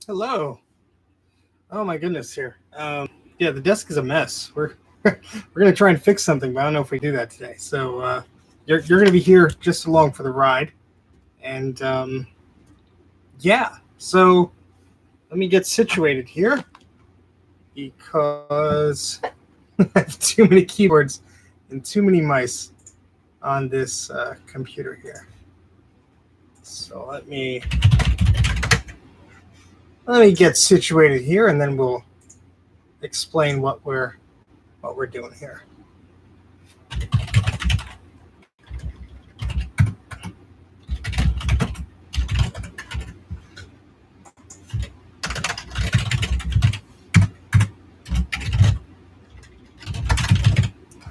Hello. Oh my goodness, here. Yeah, the desk is a mess. We're gonna try and fix something, but I don't know if we do that today. So you're gonna be here just along for the ride, and yeah. So let me get situated here because I have too many keyboards and too many mice on this computer here. So let me get situated here, and then we'll explain what we're doing here.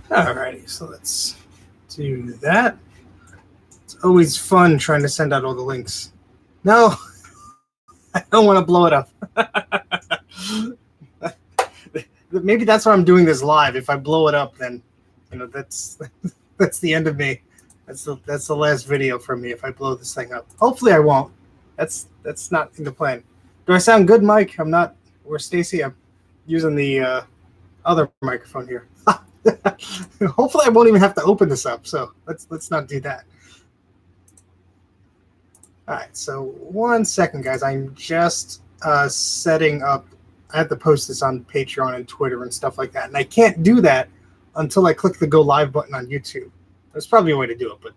Alrighty, so let's do that. It's always fun trying to send out all the links. No, I don't want to blow it up. Maybe that's why I'm doing this live. If I blow it up, then that's the end of me. That's the last video from me if I blow this thing up. Hopefully I won't. That's not in the plan. Do I sound good, Mike? I'm not. Or Stacy, I'm using the other microphone here. Hopefully I won't even have to open this up. So let's not do that. All right. So 1 second, guys. I'm just setting up. I have to post this on Patreon and Twitter and stuff like that, and I can't do that until I click the go live button on YouTube. There's probably a way to do it, but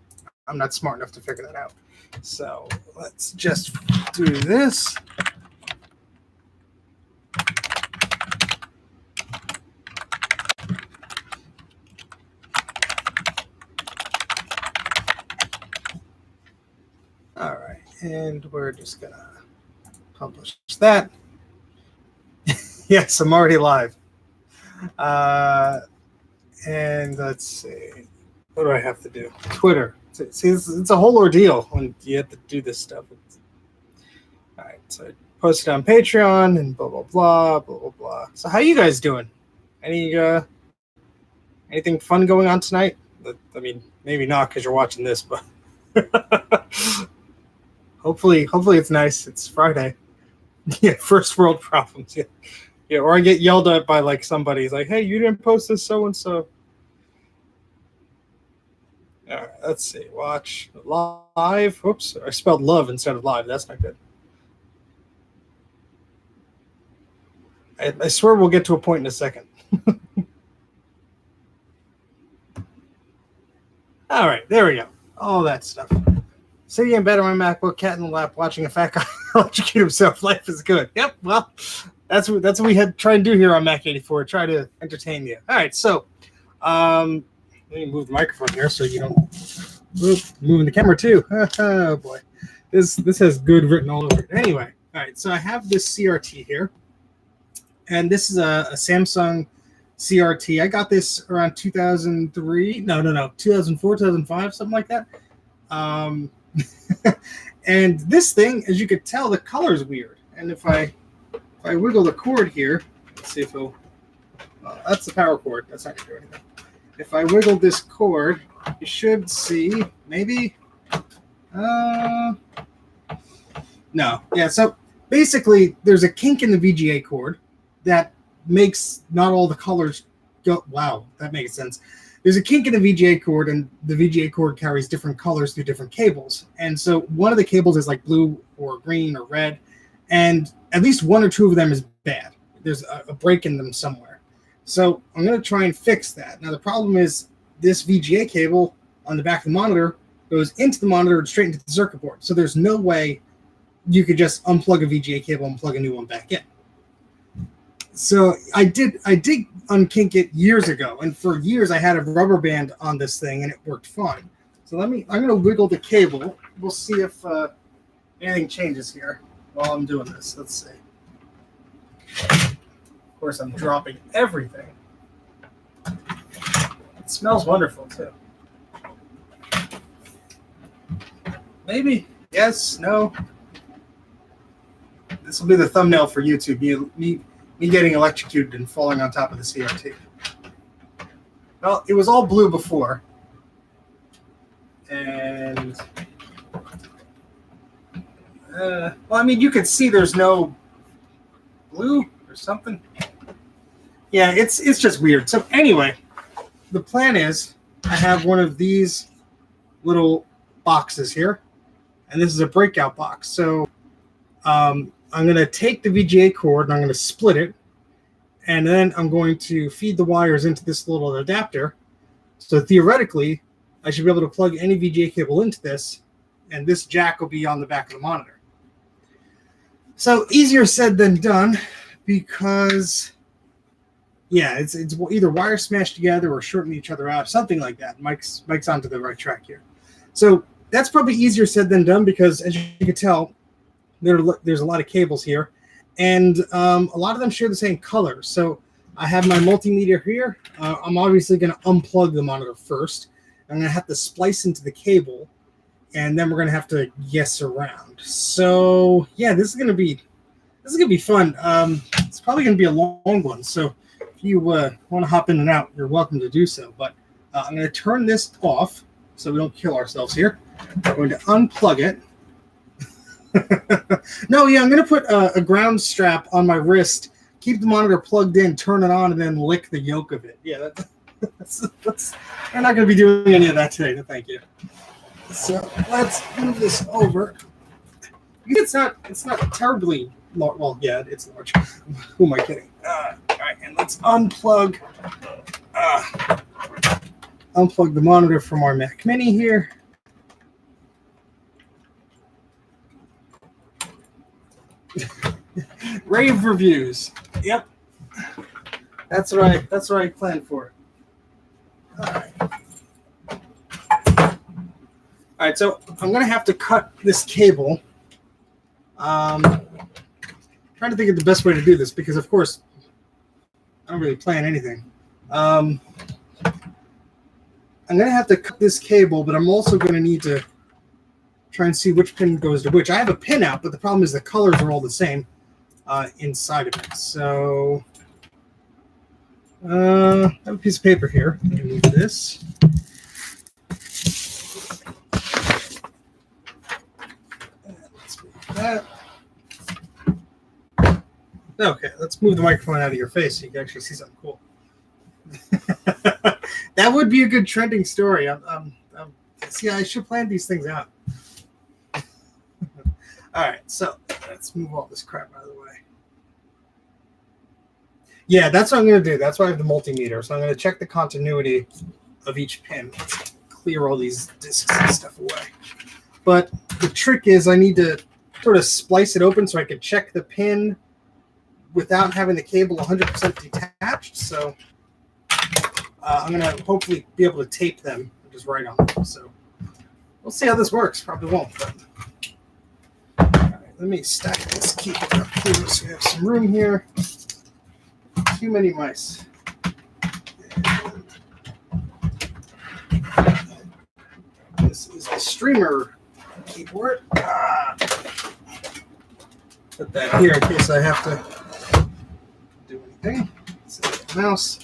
I'm not smart enough to figure that out. So let's just do this. All right, and we're just gonna publish that. Yes, I'm already live. And let's see, what do I have to do? Twitter. See, it's a whole ordeal when you have to do this stuff. All right, so I posted on Patreon and blah blah blah blah blah blah. So how you guys doing? Anything fun going on tonight? I mean, maybe not because you're watching this, but hopefully it's nice. It's Friday. Yeah, first world problems. Yeah, or I get yelled at by like somebody. He's like, "Hey, you didn't post this so and so." All right, let's see. Watch live. Whoops, I spelled love instead of live. That's not good. I swear we'll get to a point in a second. All right, there we go. All that stuff. Sitting in bed on my MacBook, cat in the lap, watching a fat guy electrocute himself. Life is good. Yep. Well, that's what we had try and do here on Mac84. Try to entertain you. All right. So, let me move the microphone here so you don't. Moving the camera too. Oh boy, this has good written all over it. Anyway, all right. So I have this CRT here, and this is a Samsung CRT. I got this around 2003. No, 2004, 2005, something like that. And this thing, as you could tell, the color is weird. And if I wiggle the cord here, let's see if it'll. That's the power cord. That's not going to do anything. If I wiggle this cord, you should see maybe. No. Yeah. So basically, there's a kink in the VGA cord that makes not all the colors go. Wow, that makes sense. There's a kink in the VGA cord, and the VGA cord carries different colors through different cables. And so one of the cables is like blue or green or red, and at least one or two of them is bad. There's a break in them somewhere. So I'm going to try and fix that. Now, the problem is this VGA cable on the back of the monitor goes into the monitor and straight into the circuit board. So there's no way you could just unplug a VGA cable and plug a new one back in. So I did unkink it years ago, and for years I had a rubber band on this thing, and it worked fine. So I'm going to wiggle the cable. We'll see if anything changes here while I'm doing this. Let's see. Of course, I'm dropping everything. It smells wonderful too. Maybe yes, no. This will be the thumbnail for YouTube. Me getting electrocuted and falling on top of the CRT. Well, it was all blue before. And, well, I mean, you can see there's no glue or something. Yeah, it's just weird. So anyway, the plan is I have one of these little boxes here, and this is a breakout box. So I'm going to take the VGA cord and I'm going to split it, and then I'm going to feed the wires into this little adapter. So theoretically, I should be able to plug any VGA cable into this, and this jack will be on the back of the monitor. So easier said than done, because yeah, it's either wires smashed together or shorting each other out, something like that. Mike's onto the right track here. So that's probably easier said than done, because as you can tell, there's a lot of cables here, and a lot of them share the same color. So I have my multimeter here. I'm obviously going to unplug the monitor first. I'm going to have to splice into the cable, and then we're going to have to guess around. So yeah, this is going to be fun. It's probably going to be a long one. So if you want to hop in and out, you're welcome to do so. But I'm going to turn this off so we don't kill ourselves here. I'm going to unplug it. No, yeah, I'm going to put a ground strap on my wrist, keep the monitor plugged in, turn it on, and then lick the yoke of it. Yeah, we're not going to be doing any of that today. No, thank you. So let's move this over. It's not terribly large. Well, yeah, it's large. Who am I kidding? All right, and let's unplug the monitor from our Mac Mini here. Rave reviews. Yep. That's right. That's what I planned for. All right, so I'm going to have to cut this cable. Trying to think of the best way to do this, because, of course, I don't really plan anything. I'm going to have to cut this cable, but I'm also going to need to try and see which pin goes to which. I have a pin out, but the problem is the colors are all the same inside of it. So I have a piece of paper here. I'm going to move this. Let's move that. Okay, let's move the microphone out of your face so you can actually see something cool. That would be a good trending story. See, I should plan these things out. All right, so let's move all this crap out of the way. Yeah, that's what I'm going to do. That's why I have the multimeter. So I'm going to check the continuity of each pin. Clear all these discs and stuff away. But the trick is I need to sort of splice it open so I can check the pin without having the cable 100% detached. So I'm going to hopefully be able to tape them just right on them. So we'll see how this works. Probably won't, but all right, let me stack this, keep it up here so we have some room here. Too many mice. And this is the streamer keyboard. Put that here in case I have to do anything. Set the mouse.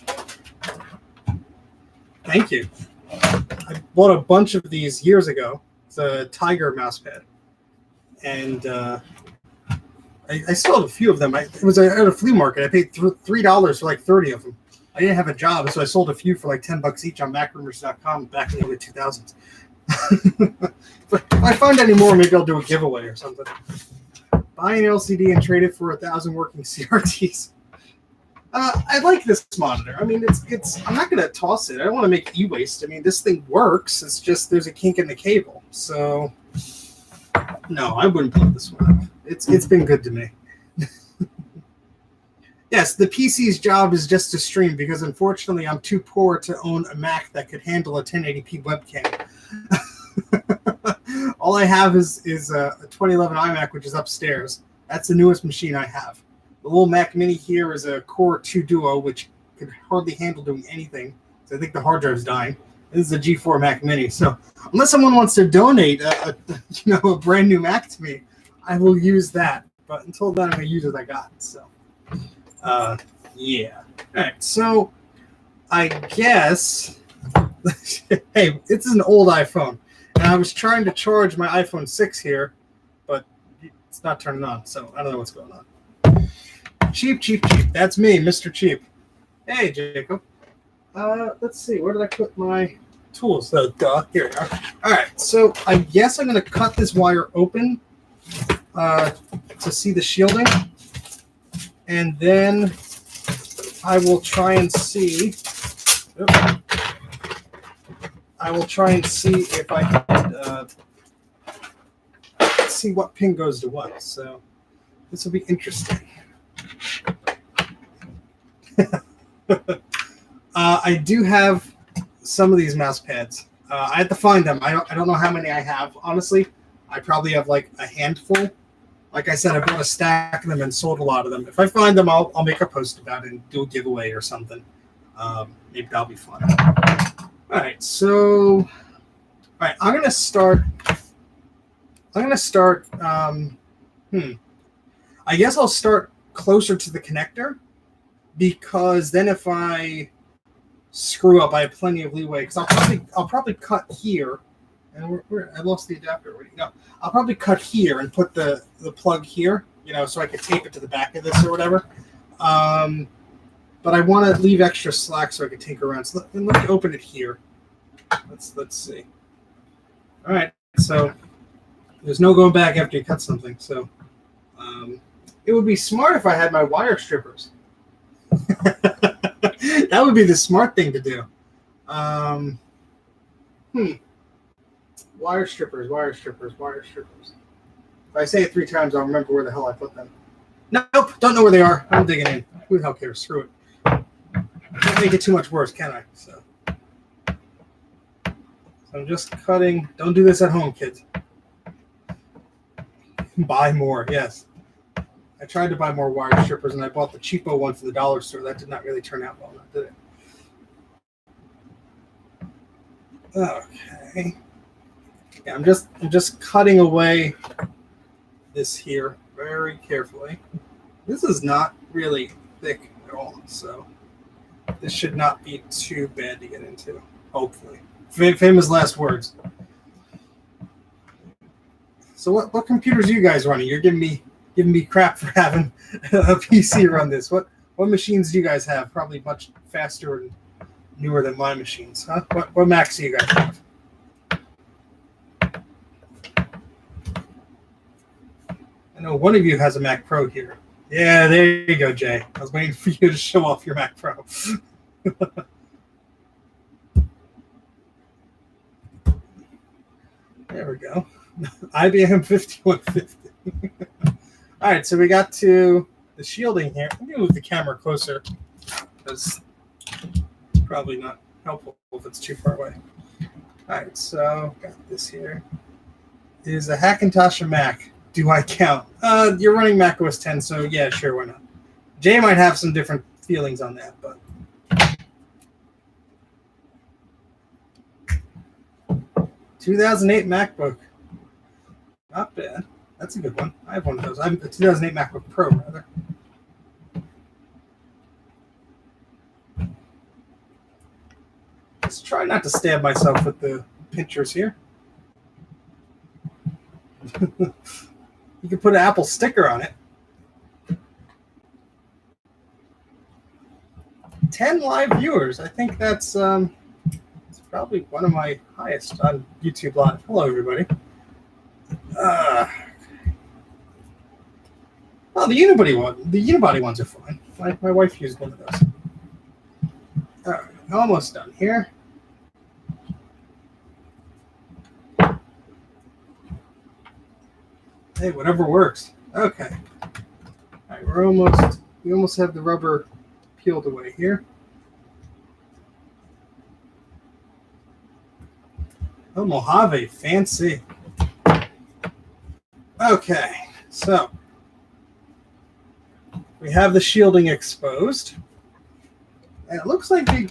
Thank you. I bought a bunch of these years ago. It's a Tiger mouse pad. And I still have a few of them. It was at a flea market. I paid $3 for like 30 of them. I didn't have a job, so I sold a few for like $10 each on MacRumors.com back in the early 2000s. But if I find any more, maybe I'll do a giveaway or something. Buy an LCD and trade it for 1,000 working CRTs. I like this monitor. I mean, it's. I'm not going to toss it. I don't want to make e-waste. I mean, this thing works. It's just there's a kink in the cable. So, no, I wouldn't blow this one up. It's been good to me. Yes, the PC's job is just to stream, because unfortunately I'm too poor to own a Mac that could handle a 1080p webcam. All I have is a 2011 iMac, which is upstairs. That's the newest machine I have. The little Mac Mini here is a Core 2 Duo, which could hardly handle doing anything. So I think the hard drive's dying. This is a G4 Mac Mini. So unless someone wants to donate a brand new Mac to me, I will use that. But until then, I'm going to use what I got. So, yeah. All right. So I guess, hey, this is an old iPhone. And I was trying to charge my iPhone 6 here, but it's not turning on. So I don't know what's going on. Cheap, cheap, cheap. That's me, Mr. Cheap. Hey, Jacob. Let's see. Where did I put my tools? Here we are. All right. So I guess I'm going to cut this wire open to see the shielding, and then I will try and see. I will try and see if I can see what pin goes to what. So this will be interesting. I do have some of these mouse pads. I have to find them. I don't know how many I have. Honestly, I probably have like a handful. Like I said, I bought a stack of them and sold a lot of them. If I find them, I'll make a post about it and do a giveaway or something. Maybe that'll be fun. All right, so I'm gonna start. I guess I'll start closer to the connector, because then if I screw up, I have plenty of leeway. Because I'll probably cut here, and I lost the adapter. Where do you go? I'll probably cut here and put the plug here, so I could tape it to the back of this or whatever. But I want to leave extra slack so I can tinker around. So let me open it here. Let's see. All right, so there's no going back after you cut something. So it would be smart if I had my wire strippers. That would be the smart thing to do. Wire strippers. If I say it 3 times, I'll remember where the hell I put them. Nope, don't know where they are. I'm digging in. Who the hell cares? Screw it. Can't make it too much worse, can I? So I'm just cutting. Don't do this at home, kids. Buy more, yes. I tried to buy more wire strippers, and I bought the cheapo one from the dollar store. That did not really turn out well, did it? Okay. Yeah, I'm just cutting away this here very carefully. This is not really thick at all, so this should not be too bad to get into, hopefully. Famous last words. So what computers are you guys running? You're giving me crap for having a PC run this. What machines do you guys have? Probably much faster and newer than my machines, huh? What Macs do you guys have? I know one of you has a Mac Pro here. Yeah, there you go, Jay. I was waiting for you to show off your Mac Pro. There we go. IBM 5150. All right, so we got to the shielding here. Let me move the camera closer, because it's probably not helpful if it's too far away. All right, so got this here. Is a Hackintosh a Mac? Do I count? You're running Mac OS 10, so yeah, sure, why not? Jay might have some different feelings on that, but 2008 MacBook. Not bad. That's a good one. I have one of those. I have a 2008 MacBook Pro, rather. Let's try not to stab myself with the pinchers here. You can put an Apple sticker on it. 10 live viewers. I think that's it's probably one of my highest on YouTube Live. Hello, everybody. Oh, the unibody ones are fine. My wife used one of those. All right, almost done here. Hey, whatever works. Okay. All right, we almost have the rubber peeled away here. Oh, Mojave, fancy. Okay, so we have the shielding exposed. And it looks like they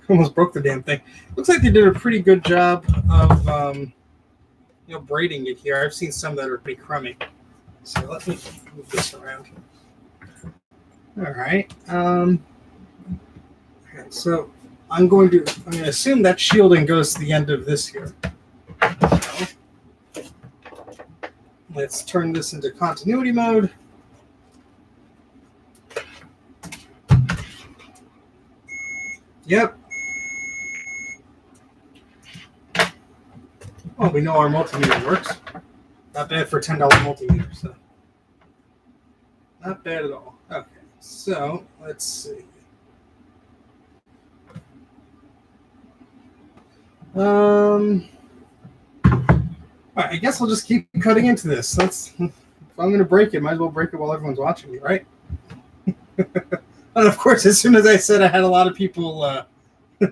almost broke the damn thing. Looks like they did a pretty good job of braiding it here. I've seen some that are pretty crummy. So let me move this around. All right. Okay, so I'm going to assume that shielding goes to the end of this here. So let's turn this into continuity mode. Yep. Well, we know our multimeter works. Not bad for a $10 multimeter, so not bad at all. Okay, so let's see. All right, I guess I'll just keep cutting into this. If I'm going to break it, might as well break it while everyone's watching me, right? And of course, as soon as I said I had a lot of people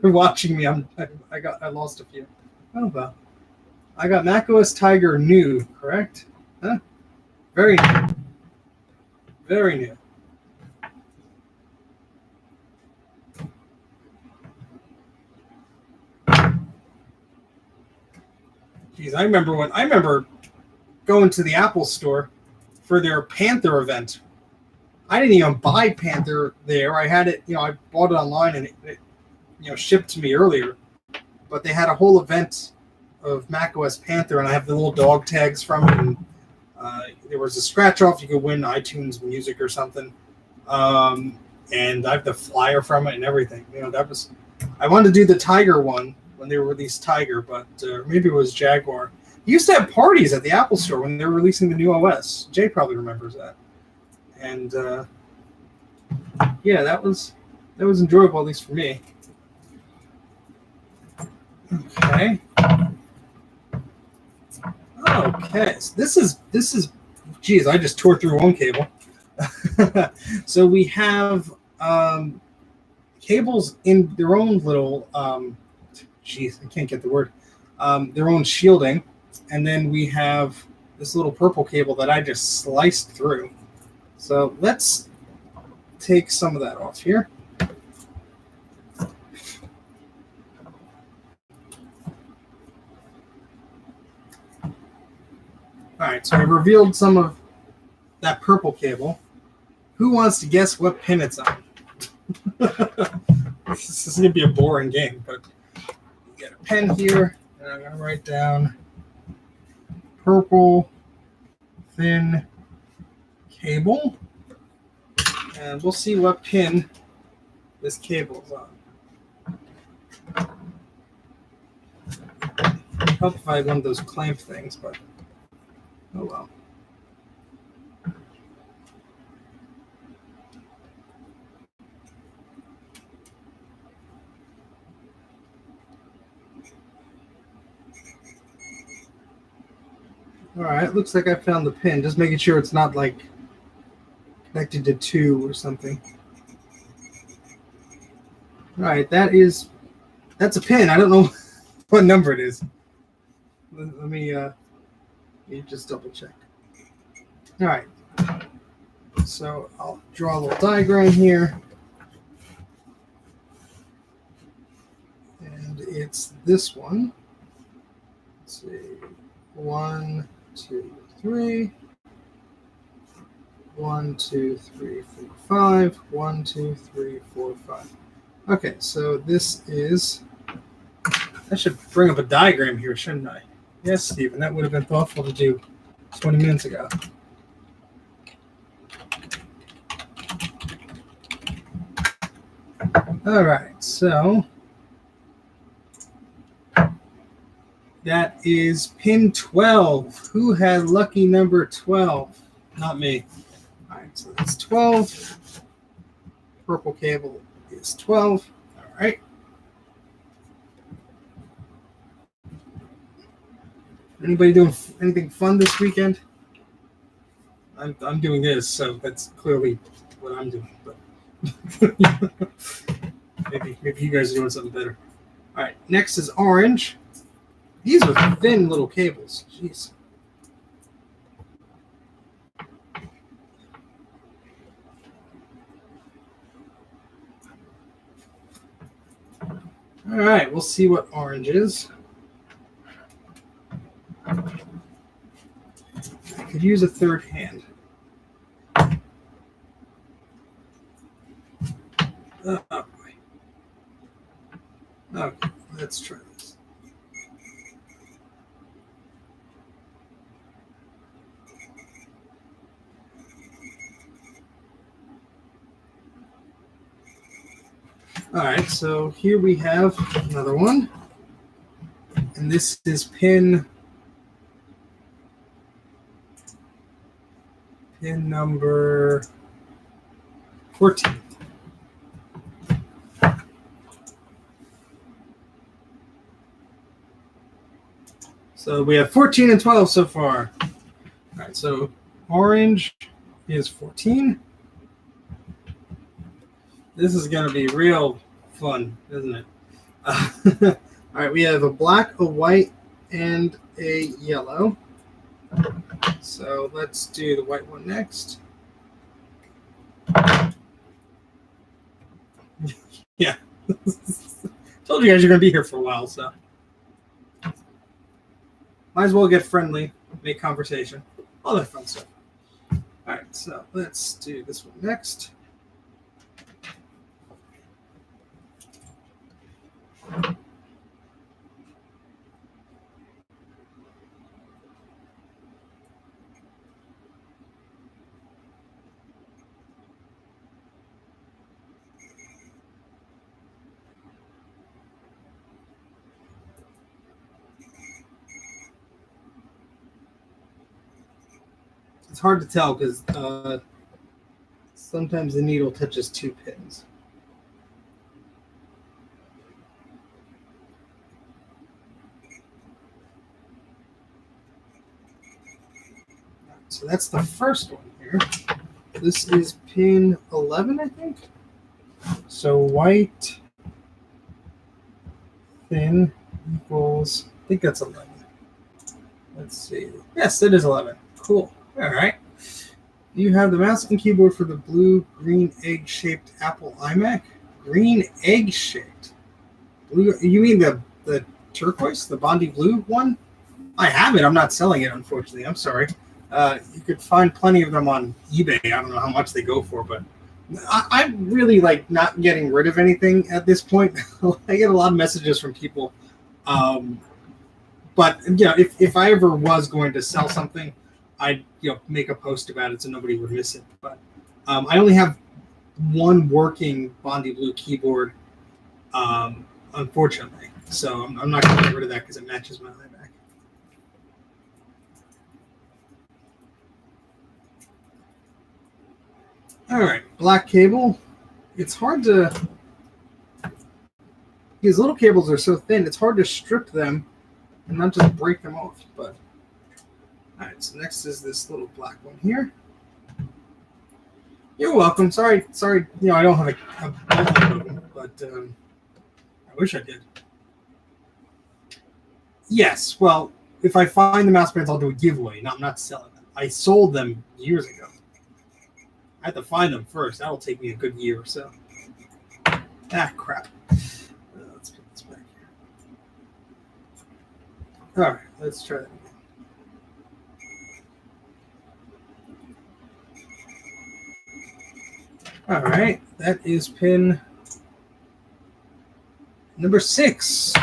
watching me, I lost a few. Oh well, I got macOS Tiger new, correct? Huh? Very new. Very new. Geez, I remember going to the Apple store for their Panther event. I didn't even buy Panther there. I had it, I bought it online and it shipped to me earlier. But they had a whole event of macOS Panther, and I have the little dog tags from it. And there was a scratch off; you could win iTunes Music or something. And I have the flyer from it and everything. I wanted to do the Tiger one when they released Tiger, but maybe it was Jaguar. You used to have parties at the Apple store when they were releasing the new OS. Jay probably remembers that. And yeah, that was enjoyable, at least for me. Okay. Okay. So this is. Geez, I just tore through one cable. So we have cables in their own little. Geez, I can't get the word. Their own shielding, and then we have this little purple cable that I just sliced through. So let's take some of that off here. All right, so I revealed some of that purple cable. Who wants to guess what pin it's on? This is going to be a boring game, but you get a pen here, and I'm going to write down purple thin cable, and we'll see what pin this cable is on. Help if I had one of those clamp things, but oh well. All right, looks like I found the pin. Just making sure it's not like connected to 2 or something. All right, that's a pin. I don't know what number it is. Let me just double check. All right, so I'll draw a little diagram here, and it's this one. Let's see, 1, 2, 3. 1, 2, 3, 4, 5. 1, 2, 3, 4, 5. Okay, so this is. I should bring up a diagram here, shouldn't I? Yes, Stephen, that would have been thoughtful to do 20 minutes ago. All right, so that is pin 12. Who had lucky number 12? Not me. All right, so that's 12. Purple cable is 12. All right. Anybody doing anything fun this weekend? I'm doing this, so that's clearly what I'm doing. But maybe you guys are doing something better. All right, next is orange. These are thin little cables. Jeez. All right, we'll see what orange is. I could use a third hand. Oh boy. Okay, let's try this. All right, so here we have another one, and this is pin number 14. So we have 14 and 12 so far. All right, so orange is 14. This is going to be real fun, isn't it? All right, we have a black, a white, and a yellow. So let's do the white one next. Yeah. Told you guys you're going to be here for a while, so. Might as well get friendly, make conversation, all that fun stuff. All right, so let's do this one next. It's hard to tell because sometimes the needle touches two pins. So that's the first one here. This is pin 11, I think. So white thin equals, I think that's 11. Let's see. Yes, it is 11. Cool. All right. You have the mouse and keyboard for the blue green egg-shaped Apple iMac. Green egg-shaped. Blue. You mean the turquoise, the Bondi blue one? I have it. I'm not selling it, unfortunately. I'm sorry. You could find plenty of them on eBay. I don't know how much they go for, but I'm really like not getting rid of anything at this point. I get a lot of messages from people. But you know, if I ever was going to sell something, I'd make a post about it so nobody would miss it. But I only have one working Bondi blue keyboard, unfortunately. So I'm not going to get rid of that because it matches my iMac. All right, black cable. It's hard to, these little cables are so thin, it's hard to strip them and not just break them off. But all right, so next is this little black one here. You're welcome. Sorry. I don't have a of them, but I wish I did. Yes. Well, if I find the mouse pads, I'll do a giveaway. No, I'm not selling them. I sold them years ago. I have to find them first. That'll take me a good year or so. Ah, crap. Let's put this back here. All right, let's try that again. All right, that is pin number 6.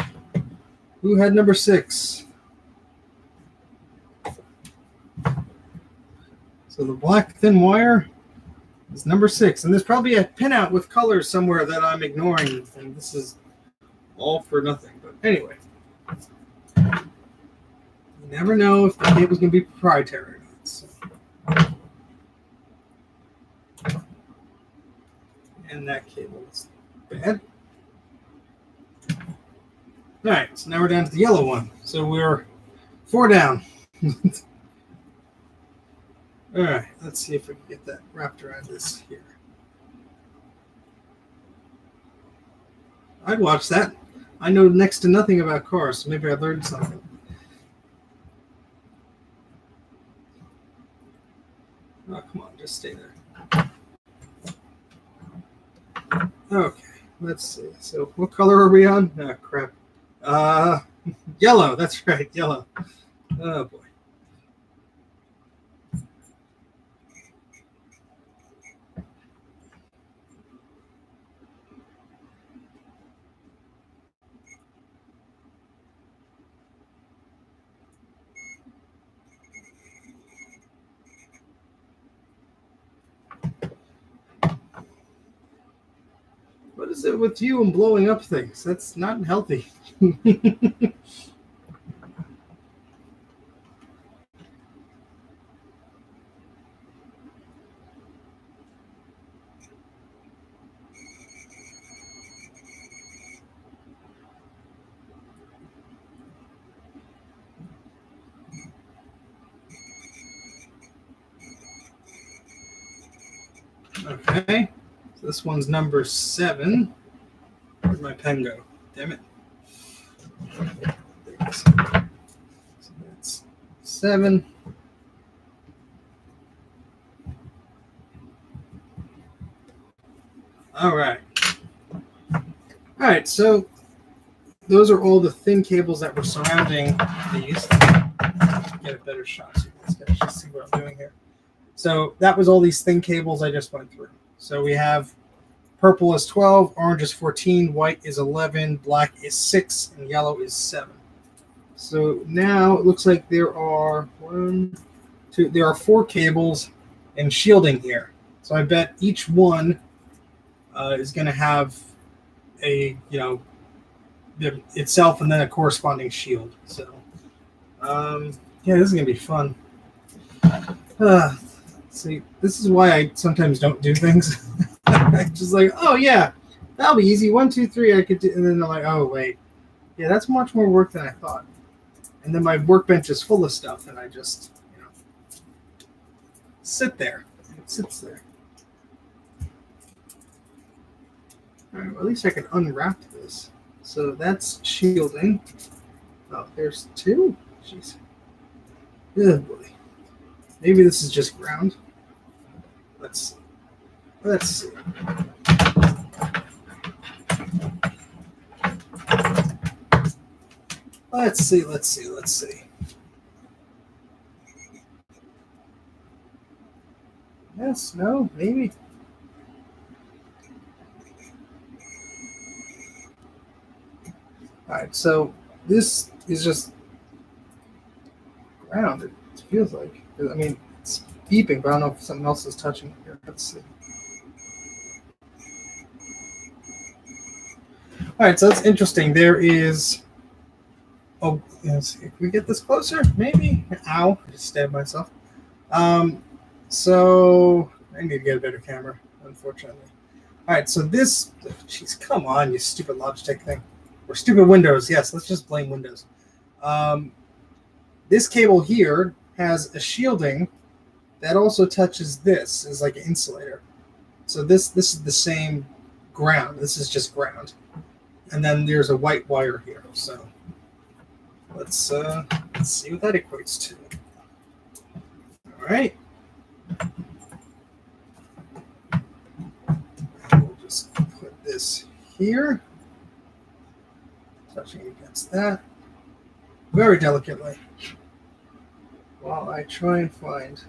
Who had number 6? So the black thin wire is number 6, and there's probably a pinout with colors somewhere that I'm ignoring, and this is all for nothing. But anyway, you never know if the cable's going to be proprietary or not. So. And that cable is bad. All right, so now we're down to the yellow one. So we're 4 down. All right, let's see if we can get that wrapped around this here. I'd watch that. I know next to nothing about cars, so maybe I learned something. Oh, come on, just stay there. Okay, let's see. So what color are we on? Oh, crap. Yellow, that's right, yellow. Oh, boy. What is it with you and blowing up things? That's not healthy. Okay, so this one's number 7. Where'd my pen go? Damn it. So that's 7. All right. All right, so those are all the thin cables that were surrounding these. Get a better shot so you guys can actually see what I'm doing here. So that was all these thin cables I just went through. So we have purple is 12, orange is 14, white is 11, black is 6, and yellow is 7. So now it looks like there are 4 cables and shielding here. So I bet each one is going to have a, itself and then a corresponding shield. So yeah, this is going to be fun. See, this is why I sometimes don't do things. Just like, oh yeah, that'll be easy. 1, 2, 3, I could do, and then I'm like, oh wait, yeah, that's much more work than I thought. And then my workbench is full of stuff, and I just, sit there. It sits there. All right, well, at least I can unwrap this. So that's shielding. Oh, there's 2. Jeez. Good boy. Maybe this is just ground. Let's see. Let's see. Yes, no, maybe. All right, so this is just ground. It feels like. I mean, it's beeping, but I don't know if something else is touching here. Let's see. All right, so that's interesting. There is. Oh, let's see. Can we get this closer? Maybe. Ow! I just stabbed myself. So I need to get a better camera, unfortunately. All right, so this. Jeez, come on, you stupid Logitech thing, or stupid Windows. Yes, let's just blame Windows. This cable here has a shielding that also touches this as like an insulator. So this is the same ground. This is just ground. And then there's a white wire here. So let's see what that equates to. All right. We'll just put this here, touching against that very delicately, while I try and find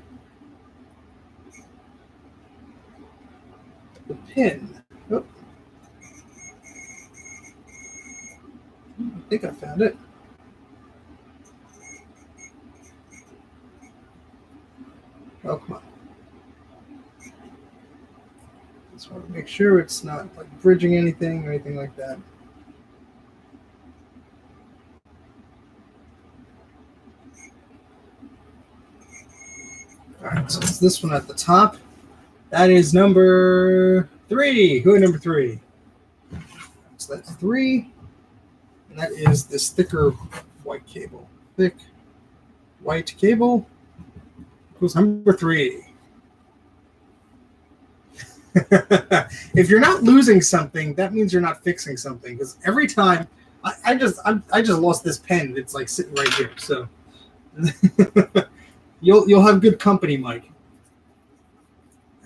the pin. Oh. I think I found it. Oh, come on. Just want to make sure it's not like bridging anything or anything like that. All right, so it's this one at the top. That is number 3. Who is number 3? So that's 3. And that is this thicker white cable. Thick white cable equals number 3. If you're not losing something, that means you're not fixing something. Because every time, I just lost this pen. It's like sitting right here. So you'll have good company, Mike.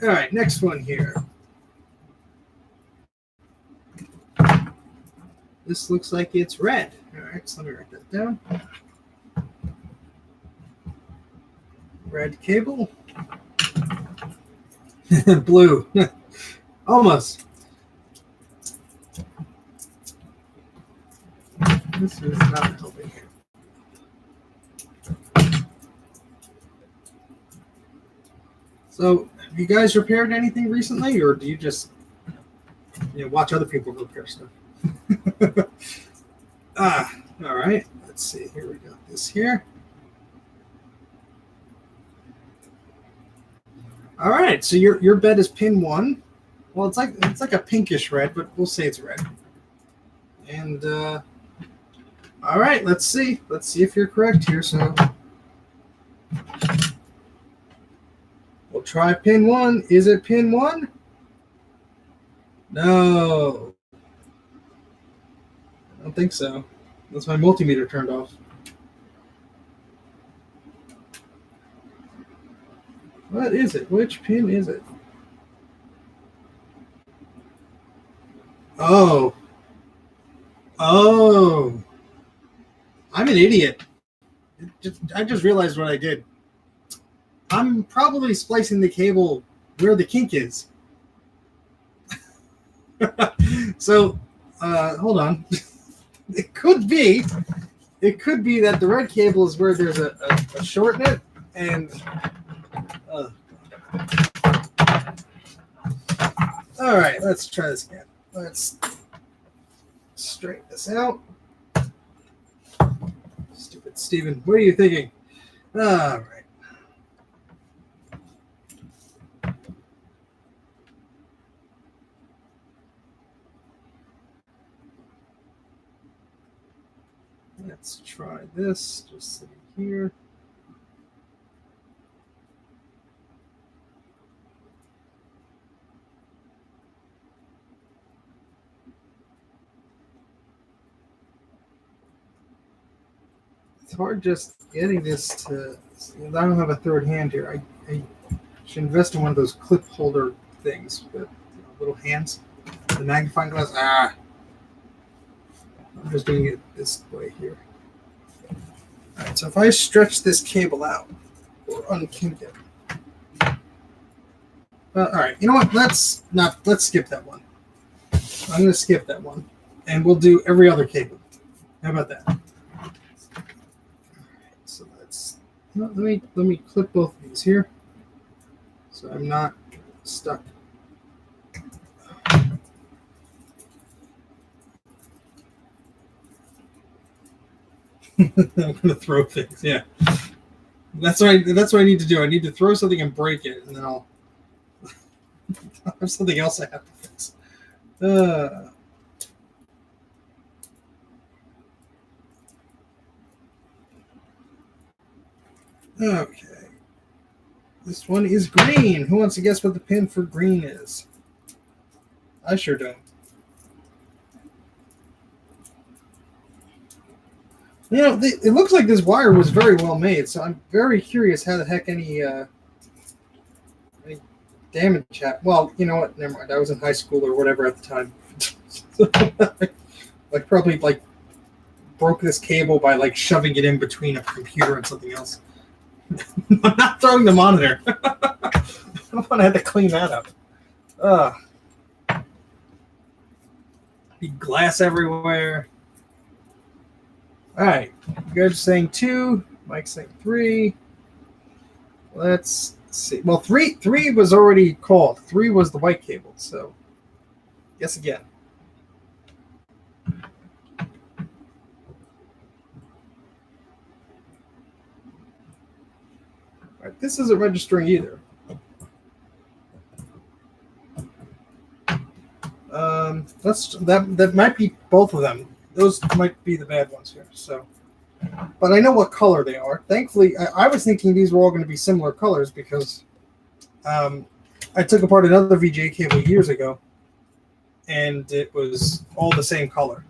All right, next one here. This looks like it's red. All right, so let me write that down. Red cable. Blue. Almost. This is not helping here. So, have you guys repaired anything recently, or do you just watch other people repair stuff. All right. Let's see. Here we go. This here. All right. So your bed is pin 1. Well, it's like a pinkish red, but we'll say it's red. And all right. Let's see. Let's see if you're correct here. So we'll try pin 1. Is it pin 1? No. I don't think so. That's my multimeter turned off. What is it? Which pin is it? Oh. Oh. I'm an idiot. I just realized what I did. I'm probably splicing the cable where the kink is. So, hold on. It could be that the red cable is where there's a short in it, and all right, let's try this again. Let's straighten this out. Stupid Steven, what are you thinking? All right. Let's try this, just sitting here. It's hard just getting this to, I don't have a third hand here. I should invest in one of those clip holder things with little hands. The magnifying glass, I'm just doing it this way here. All right, so if I stretch this cable out or unkink it. All right, you know what? Let's skip that one. I'm going to skip that one, and we'll do every other cable. How about that? All right, so let me clip both of these here, so I'm not stuck. I'm gonna throw things. Yeah, that's what I need to do. I need to throw something and break it, and then I'll have something else I have to fix. Okay, this one is green. Who wants to guess what the pin for green is? I sure don't. It looks like this wire was very well made, so I'm very curious how the heck any damage happened. Well, you know what? Never mind. I was in high school or whatever at the time. I probably broke this cable by shoving it in between a computer and something else. I'm not throwing the monitor. I'm gonna have to clean that up. Be glass everywhere. All right, you guys are saying 2. Mike's saying 3. Let's see. Well, 3 was already called. 3 was the white cable. So, guess again. All right, this isn't registering either. That might be both of them. Those might be the bad ones here. So, but I know what color they are. Thankfully, I was thinking these were all going to be similar colors because I took apart another VGA cable years ago, and it was all the same color.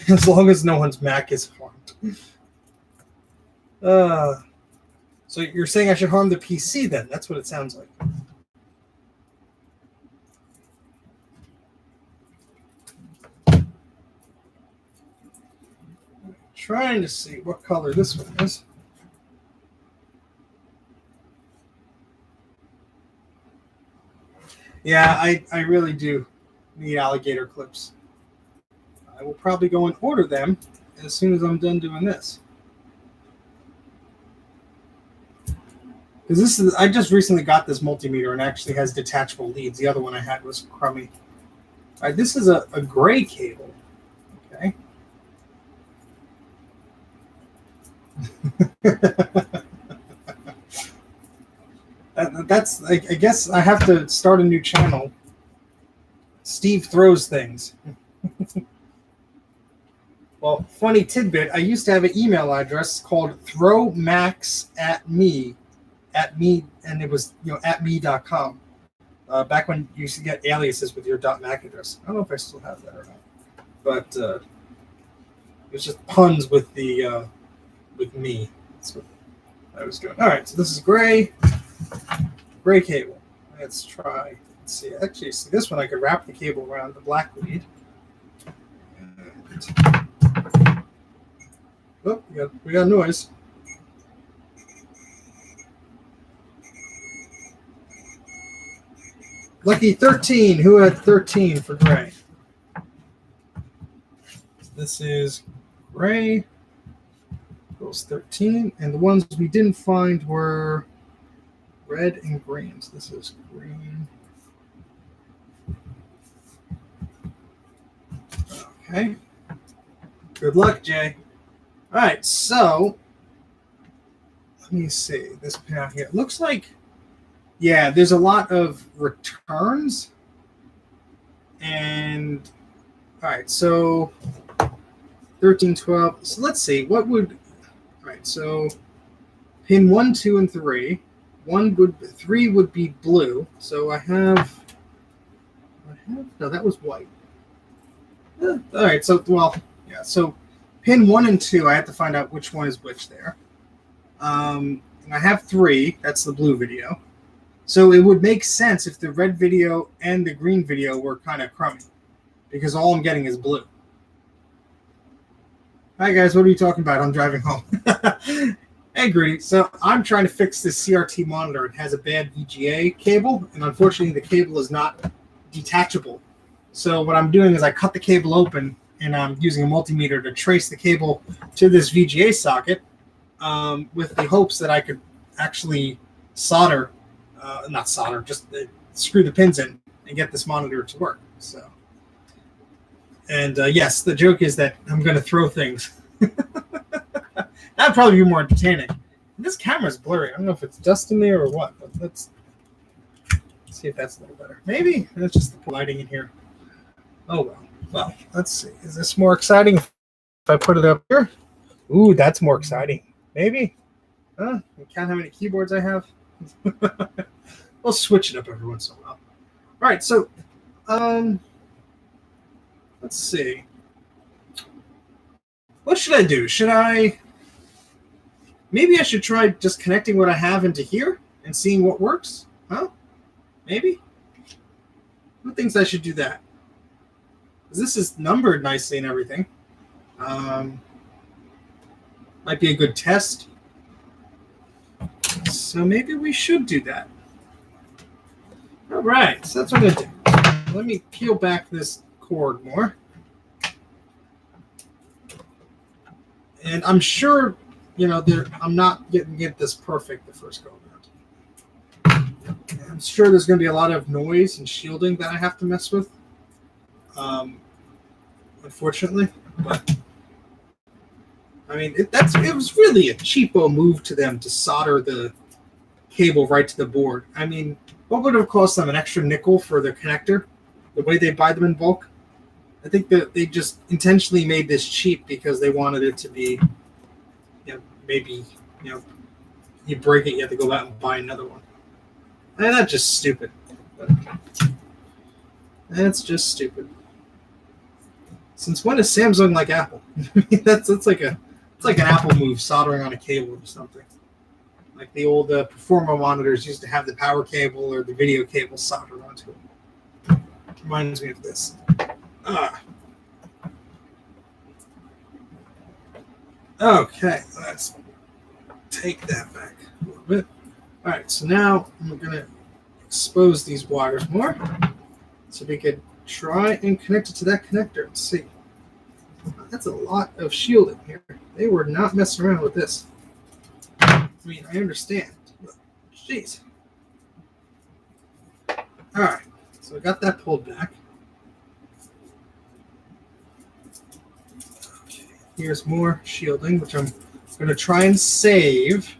As long as no one's Mac is harmed. So you're saying I should harm the PC then? That's what it sounds like. Trying to see what color this one is. Yeah, I really do need alligator clips. I will probably go and order them as soon as I'm done doing this. Because this is, I just recently got this multimeter and actually has detachable leads. The other one I had was crummy. All right, this is a gray cable. Okay. That's, I guess I have to start a new channel. Steve throws things. Well, funny tidbit, I used to have an email address called throwmax@me, and it was, at me.com. Back when you used to get aliases with your .mac address. I don't know if I still have that or not. But it was just puns with the with me. That's what I was doing. All right, so this is gray cable. Let's try. Let's see. Actually, see this one. I could wrap the cable around the black lead. Oh, we got noise. Lucky 13. Who had 13 for gray? This is gray. Equals 13. And the ones we didn't find were red and green. So this is green. Okay. Good luck, Jay. All right, so let me see this pin out here. It looks like, yeah, there's a lot of returns. And all right, so 13, 12. So let's see what would. All right, so pin 1, 2, and 3. 3 would be blue. So I have no, that was white. All right, so yeah, so pin 1 and 2, I have to find out which one is which there. And I have 3. That's the blue video. So it would make sense if the red video and the green video were kind of crummy, because all I'm getting is blue. Hi guys, what are you talking about? I'm driving home. Hey, Greedy. So I'm trying to fix this CRT monitor. It has a bad VGA cable, and unfortunately the cable is not detachable. So what I'm doing is I cut the cable open, and I'm using a multimeter to trace the cable to this VGA socket with the hopes that I could actually solder, not solder, just screw the pins in and get this monitor to work. So, and yes, the joke is that I'm going to throw things. That'd probably be more entertaining. This camera's blurry. I don't know if it's dust in there or what, but let's see if that's a little better. Maybe it's just the lighting in here. Oh, well. Well, let's see. Is this more exciting if I put it up here? Ooh, that's more exciting. Maybe. You count how many keyboards I have? We'll switch it up every once in a while. All right, so let's see. What should I do? Maybe I should try just connecting what I have into here and seeing what works? Huh? Maybe? Who thinks I should do that? This is numbered nicely and everything. Might be a good test. So maybe we should do that. All right, so that's what I'm going to do. Let me peel back this cord more. And I'm sure, I'm not get this perfect the first go around. I'm sure there's going to be a lot of noise and shielding that I have to mess with. Unfortunately, but I mean, it was really a cheapo move to them to solder the cable right to the board. I mean, what would have cost them an extra nickel for their connector? The way they buy them in bulk, I think that they just intentionally made this cheap because they wanted it to be, maybe you break it, you have to go out and buy another one. And that's just stupid. That's just stupid. Since when is Samsung like Apple? That's like an Apple move, soldering on a cable or something. Like the old Performa monitors used to have the power cable or the video cable soldered onto it. Reminds me of this. Okay, let's take that back a little bit. All right, so now I'm going to expose these wires more so we could try and connect it to that connector. Let's see. That's a lot of shielding here. They were not messing around with this. I mean, I understand. But Jeez. All right, so I got that pulled back. Okay, here's more shielding, which I'm going to try and save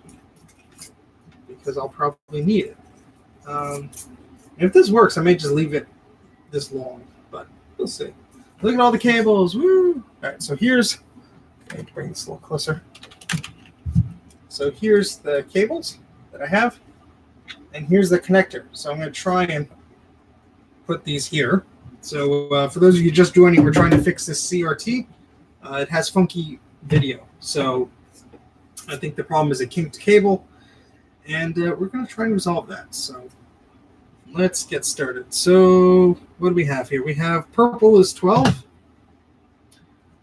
because I'll probably need it. If this works, I may just leave it this long, but we'll see. Look at all the cables. Woo! All right, so here's. I need to bring this a little closer. So here's the cables that I have, and here's the connector. So I'm going to try and put these here. So for those of you just joining, we're trying to fix this CRT. It has funky video. So I think the problem is a kinked cable, and we're going to try and resolve that. So let's get started. So what do we have here? We have purple is 12.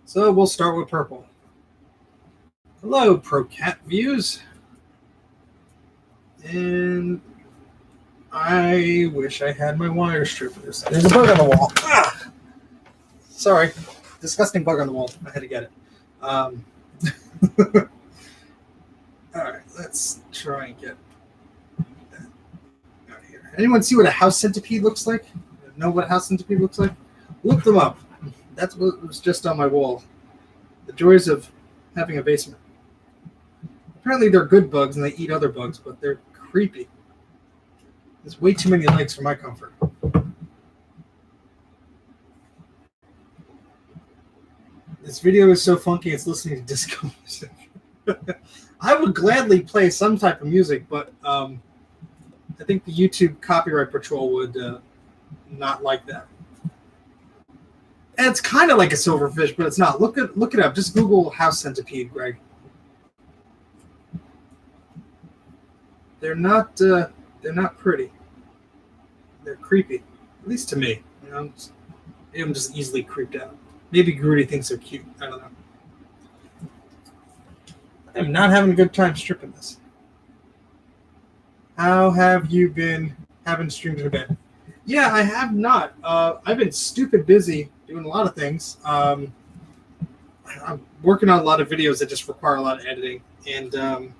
So we'll start with purple. Hello, ProCat Views. And I wish I had my wire strippers. There's a bug on the wall. Ah! Sorry. Disgusting bug on the wall. I had to get it. All right, let's try and get that out of here. Anyone see what a house centipede looks like? Know what a house centipede looks like? Look them up. That's what was just on my wall. The joys of having a basement. Apparently they're good bugs and they eat other bugs, but they're creepy. There's way too many legs for my comfort. This video is so funky, it's listening to disco music. I would gladly play some type of music, but I think the YouTube Copyright Patrol would not like that. And it's kind of like a silverfish, but it's not. Look it up. Just Google house centipede, Greg. They're not pretty. They're creepy, at least to me. You know, I'm just easily creeped out. Maybe Grudy thinks they're cute. I don't know. I'm not having a good time stripping this. How have you been? Haven't streamed in a bit. Yeah, I have not. I've been stupid busy doing a lot of things. I'm working on a lot of videos that just require a lot of editing, and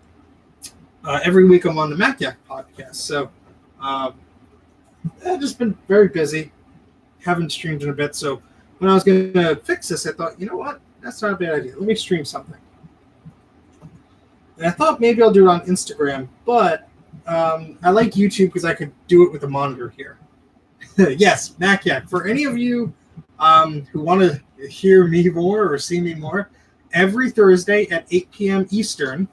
every week I'm on the Mac84 podcast. So I've just been very busy. Haven't streamed in a bit. So when I was going to fix this, I thought, you know what? That's not a bad idea. Let me stream something. And I thought maybe I'll do it on Instagram, but I like YouTube because I could do it with a monitor here. Yes, Mac84. For any of you who want to hear me more or see me more, every Thursday at 8 p.m. Eastern,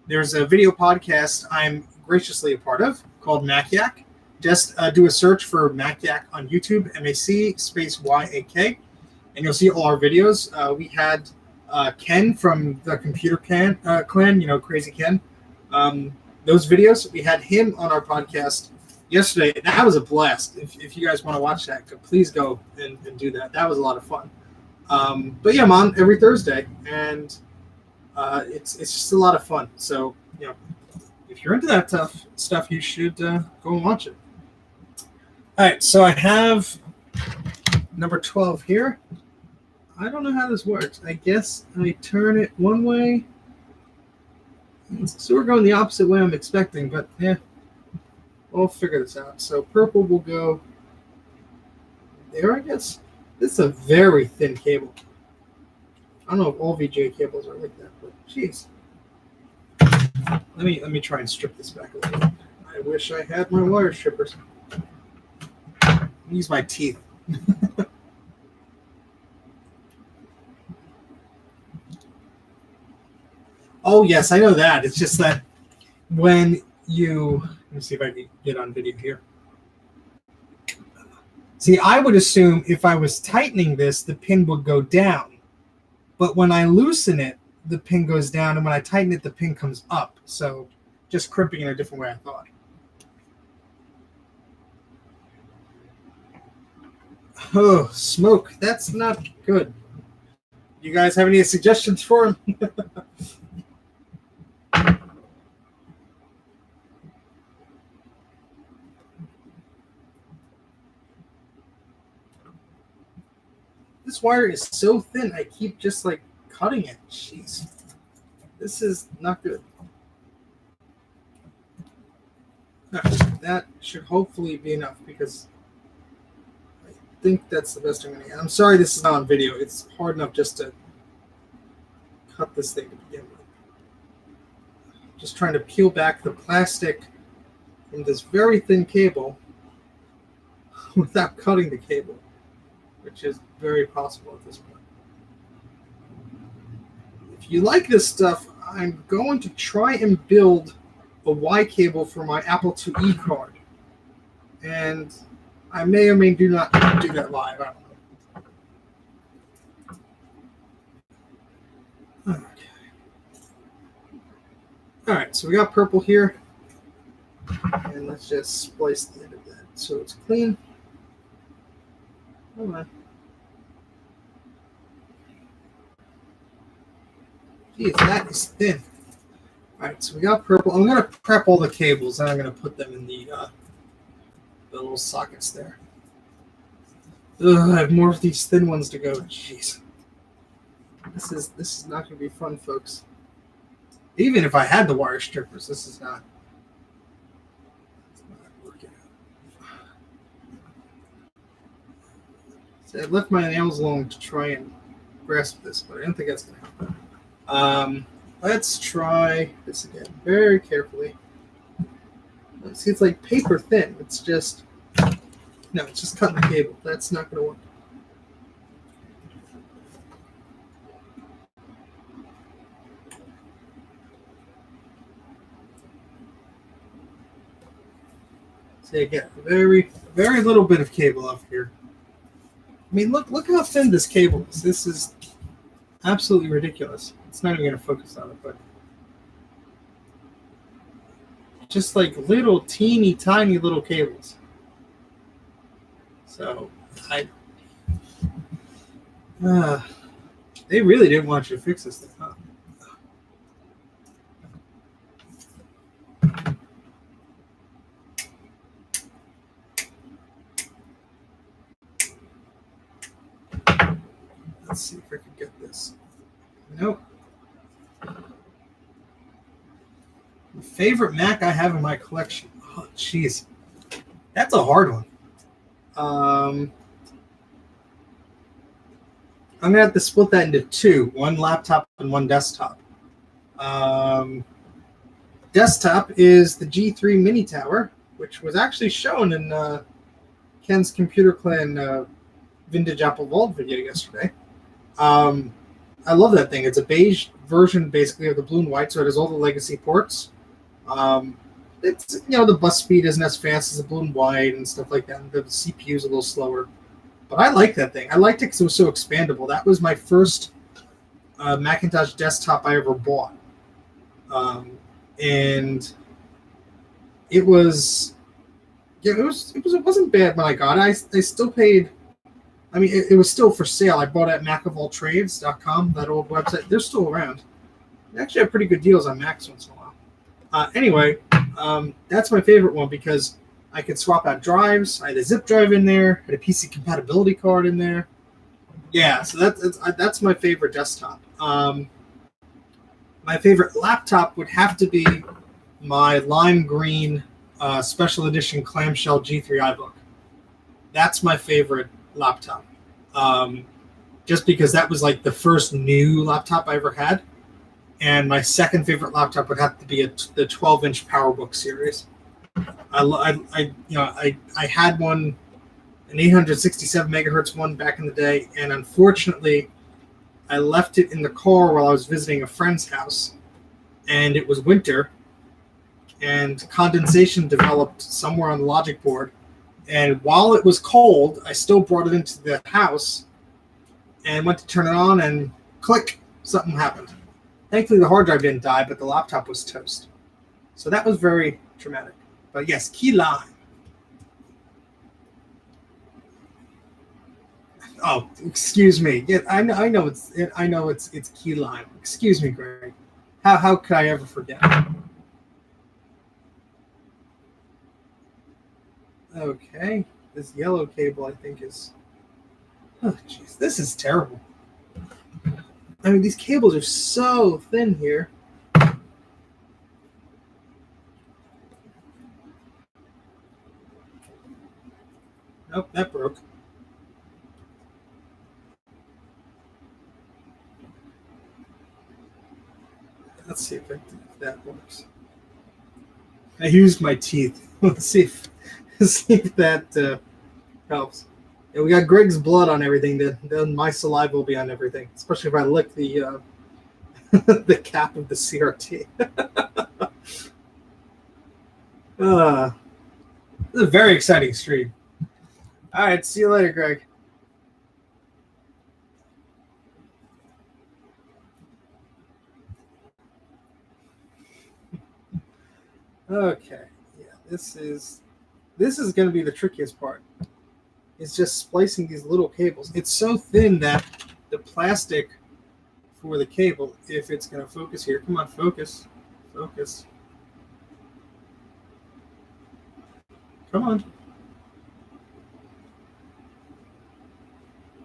there's a video podcast I'm graciously a part of called Mac84. Just do a search for Mac84 on YouTube, MAC space YAK, and you'll see all our videos. We had Ken from the Computer Clan, you know, Crazy Ken. Those videos, we had him on our podcast yesterday. That was a blast. If you guys want to watch that, please go and do that. That was a lot of fun. But yeah, I'm on every Thursday, and it's just a lot of fun. So, you know, if you're into that tough stuff, you should go and watch it. All right, so I have number 12 here. I don't know how this works. I guess I turn it one way. So we're going the opposite way I'm expecting, but yeah, we'll figure this out. So purple will go there, I guess. This is a very thin cable. I don't know if all VGA cables are like that, but jeez. Let me try and strip this back a little bit. I wish I had my wire strippers. Use my teeth. Oh, yes, I know that. It's just that when you... Let me see if I can get on video here. See, I would assume if I was tightening this, the pin would go down. But when I loosen it, the pin goes down, and when I tighten it, the pin comes up. So just crimping in a different way, I thought. Oh, smoke. That's not good. You guys have any suggestions for him? This wire is so thin, I keep just like cutting it. Jeez. This is not good. That should hopefully be enough because I think that's the best I'm going to get. I'm sorry this is not on video. It's hard enough just to cut this thing to begin with. Just trying to peel back the plastic from this very thin cable without cutting the cable, which is very possible at this point. If you like this stuff, I'm going to try and build a Y cable for my Apple IIe card. And I may or may not do that live. I don't know. Okay. All right, so we got purple here. And let's just splice the end of that so it's clean. Come on. Geez, that is thin. All right, so we got purple. I'm going to prep all the cables, and I'm going to put them in the little sockets there. Ugh, I have more of these thin ones to go. Jeez, this is not going to be fun, folks. Even if I had the wire strippers, this is not. Working out. So I left my nails long to try and grasp this, but I don't think that's going to happen. Let's try this again very carefully. See, it's like paper thin. It's just, no, it's just cutting the cable. That's not going to work. See, again, very, very little bit of cable off here. I mean, look how thin this cable is. This is absolutely ridiculous. It's not even going to focus on it, but just like little teeny tiny little cables. So they really didn't want you to fix this thing, huh? Let's see if I can get this. Nope. The favorite Mac I have in my collection. Oh, jeez. That's a hard one. I'm going to have to split that into two. One laptop and one desktop. Desktop is the G3 Mini Tower, which was actually shown in Ken's Computer Clan Vintage Apple Vault video yesterday. I love that thing. It's a beige version, basically, of the blue and white, so it has all the legacy ports. It's, you know, the bus speed isn't as fast as the blue and white and stuff like that. And the CPU is a little slower, but I like that thing. I liked it because it was so expandable. That was my first Macintosh desktop I ever bought, and it was, yeah, it wasn't bad when I got it. I still paid. I mean, it was still for sale. I bought it at Mac84trades.com, that old website. They're still around. They actually have pretty good deals on Macs once in a while. Anyway, that's my favorite one because I could swap out drives. I had a zip drive in there, had a PC compatibility card in there. Yeah, so that's my favorite desktop. My favorite laptop would have to be my lime green special edition clamshell G3 iBook. That's my favorite laptop, just because that was like the first new laptop I ever had. And my second favorite laptop would have to be the 12-inch PowerBook series. I had one, an 867 megahertz one back in the day, and unfortunately, I left it in the car while I was visiting a friend's house, and it was winter, and condensation developed somewhere on the logic board. And while it was cold, I still brought it into the house and went to turn it on, and click, something happened. Thankfully, the hard drive didn't die, but the laptop was toast. So that was very traumatic. But yes, key lime. Oh, excuse me. Yeah, I know it's key lime. Excuse me, Greg. How could I ever forget? Okay, this yellow cable I think is. Oh, jeez, this is terrible. I mean, these cables are so thin here. Oh, that broke. Let's see if that works. I used my teeth. Let's see if that helps. Yeah, we got Greg's blood on everything. Then my saliva will be on everything, especially if I lick the the cap of the CRT. This is a very exciting stream. All right, see you later, Greg. Okay, yeah, this is going to be the trickiest part. It's just splicing these little cables. It's so thin that the plastic for the cable, if it's going to focus here, come on, focus. Come on.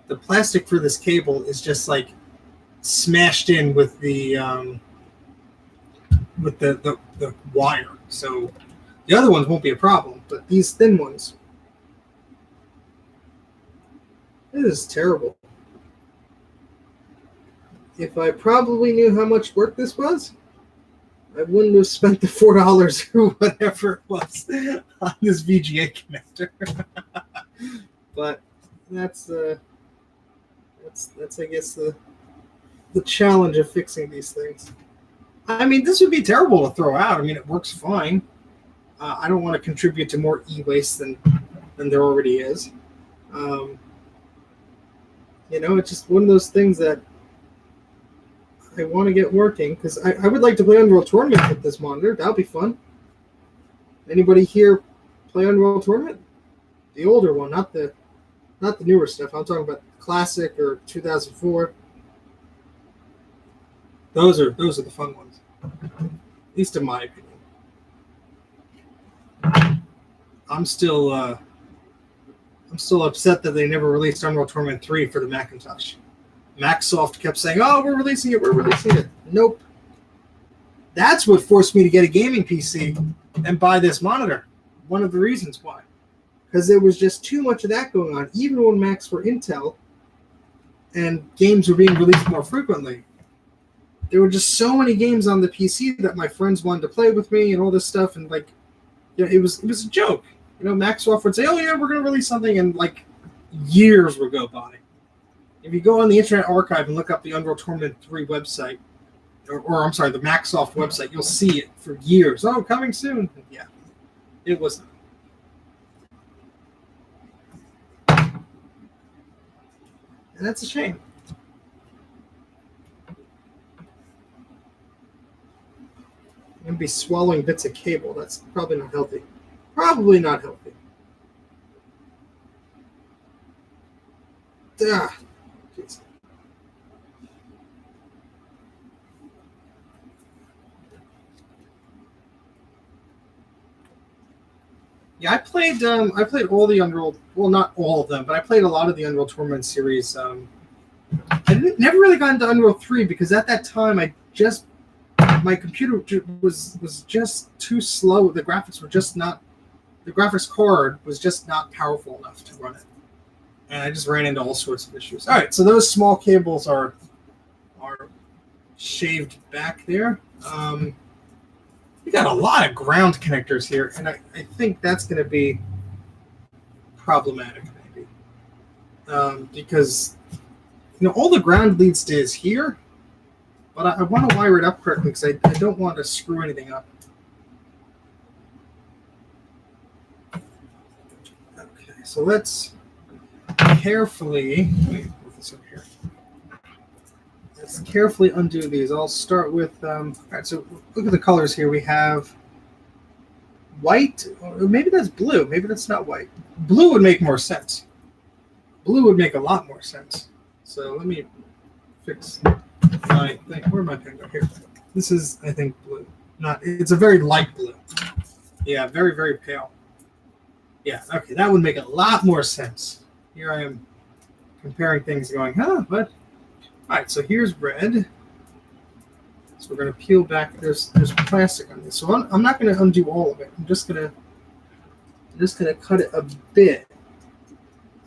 The plastic for this cable is just like smashed in with the wire. So the other ones won't be a problem, but these thin ones, this is terrible. If I probably knew how much work this was, I wouldn't have spent the $4 or whatever it was on this VGA connector. But that's I guess the challenge of fixing these things. I mean, this would be terrible to throw out. I mean, it works fine. I don't want to contribute to more e-waste than there already is. It's just one of those things that I want to get working because I would like to play Unreal Tournament with this monitor. That'll be fun. Anybody here play Unreal Tournament? The older one, not the newer stuff. I'm talking about Classic or 2004. Those are the fun ones, at least in my opinion. I'm still upset that they never released Unreal Tournament 3 for the Macintosh. Macsoft kept saying, "Oh, we're releasing it." Nope. That's what forced me to get a gaming PC and buy this monitor. One of the reasons why. Because there was just too much of that going on. Even when Macs were Intel and games were being released more frequently, there were just so many games on the PC that my friends wanted to play with me and all this stuff. And it was a joke. Macsoft would say, "Oh yeah, we're going to release something," and years would go by. If you go on the Internet Archive and look up the Unreal Tournament 3 website, or I'm sorry, the Macsoft website, you'll see it for years. Oh, coming soon. Yeah, it was not. And that's a shame. I'm going to be swallowing bits of cable. That's probably not healthy. Probably not healthy. Ah. Yeah, I played all the Unreal. Well, not all of them, but I played a lot of the Unreal Tournament series. I never really got into Unreal 3 because at that time my computer was just too slow. The graphics the graphics card was just not powerful enough to run it, and I just ran into all sorts of issues. All right, so those small cables are shaved back there. We got a lot of ground connectors here, and I think that's going to be problematic, maybe. Because, all the ground leads to is here, but I want to wire it up correctly because I don't want to screw anything up. Okay, so let's carefully, let me move this over here. Let's carefully undo these. I'll start with, all right, so look at the colors here. We have white, or maybe that's blue. Maybe that's not white. Blue would make more sense. Blue would make a lot more sense. So let me fix my thing. Where my pen go? Here. This is, I think, blue. It's a very light blue. Yeah, very, very pale. Yeah, okay, that would make a lot more sense. Here I am comparing things going, what? All right, so here's red. So we're going to peel back. There's plastic on this, so I'm not going to undo all of it. I'm just going to cut it a bit.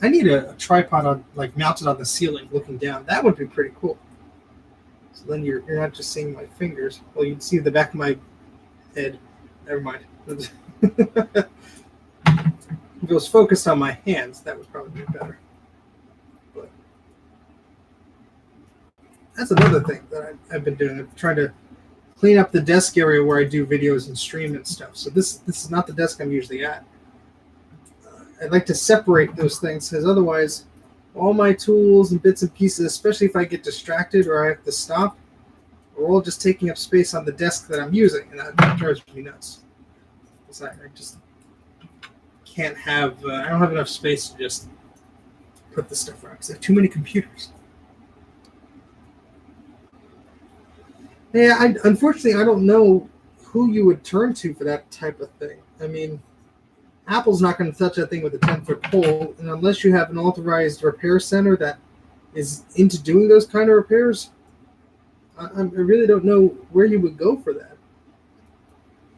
I need a tripod on, like, mounted on the ceiling, looking down. That would be pretty cool. So then you're not just seeing my fingers. Well, you'd see the back of my head. Never mind. If it was focused on my hands, that would probably be better. But that's another thing that I've been doing. I'm trying to clean up the desk area where I do videos and stream and stuff. So this is not the desk I'm usually at. I'd like to separate those things, because otherwise all my tools and bits and pieces, especially if I get distracted or I have to stop, are all just taking up space on the desk that I'm using, and that drives me nuts. I just can't have, I don't have enough space to just put the stuff around because I have too many computers. Yeah, unfortunately, I don't know who you would turn to for that type of thing. I mean, Apple's not going to touch that thing with a 10-foot pole, and unless you have an authorized repair center that is into doing those kind of repairs, I really don't know where you would go for that.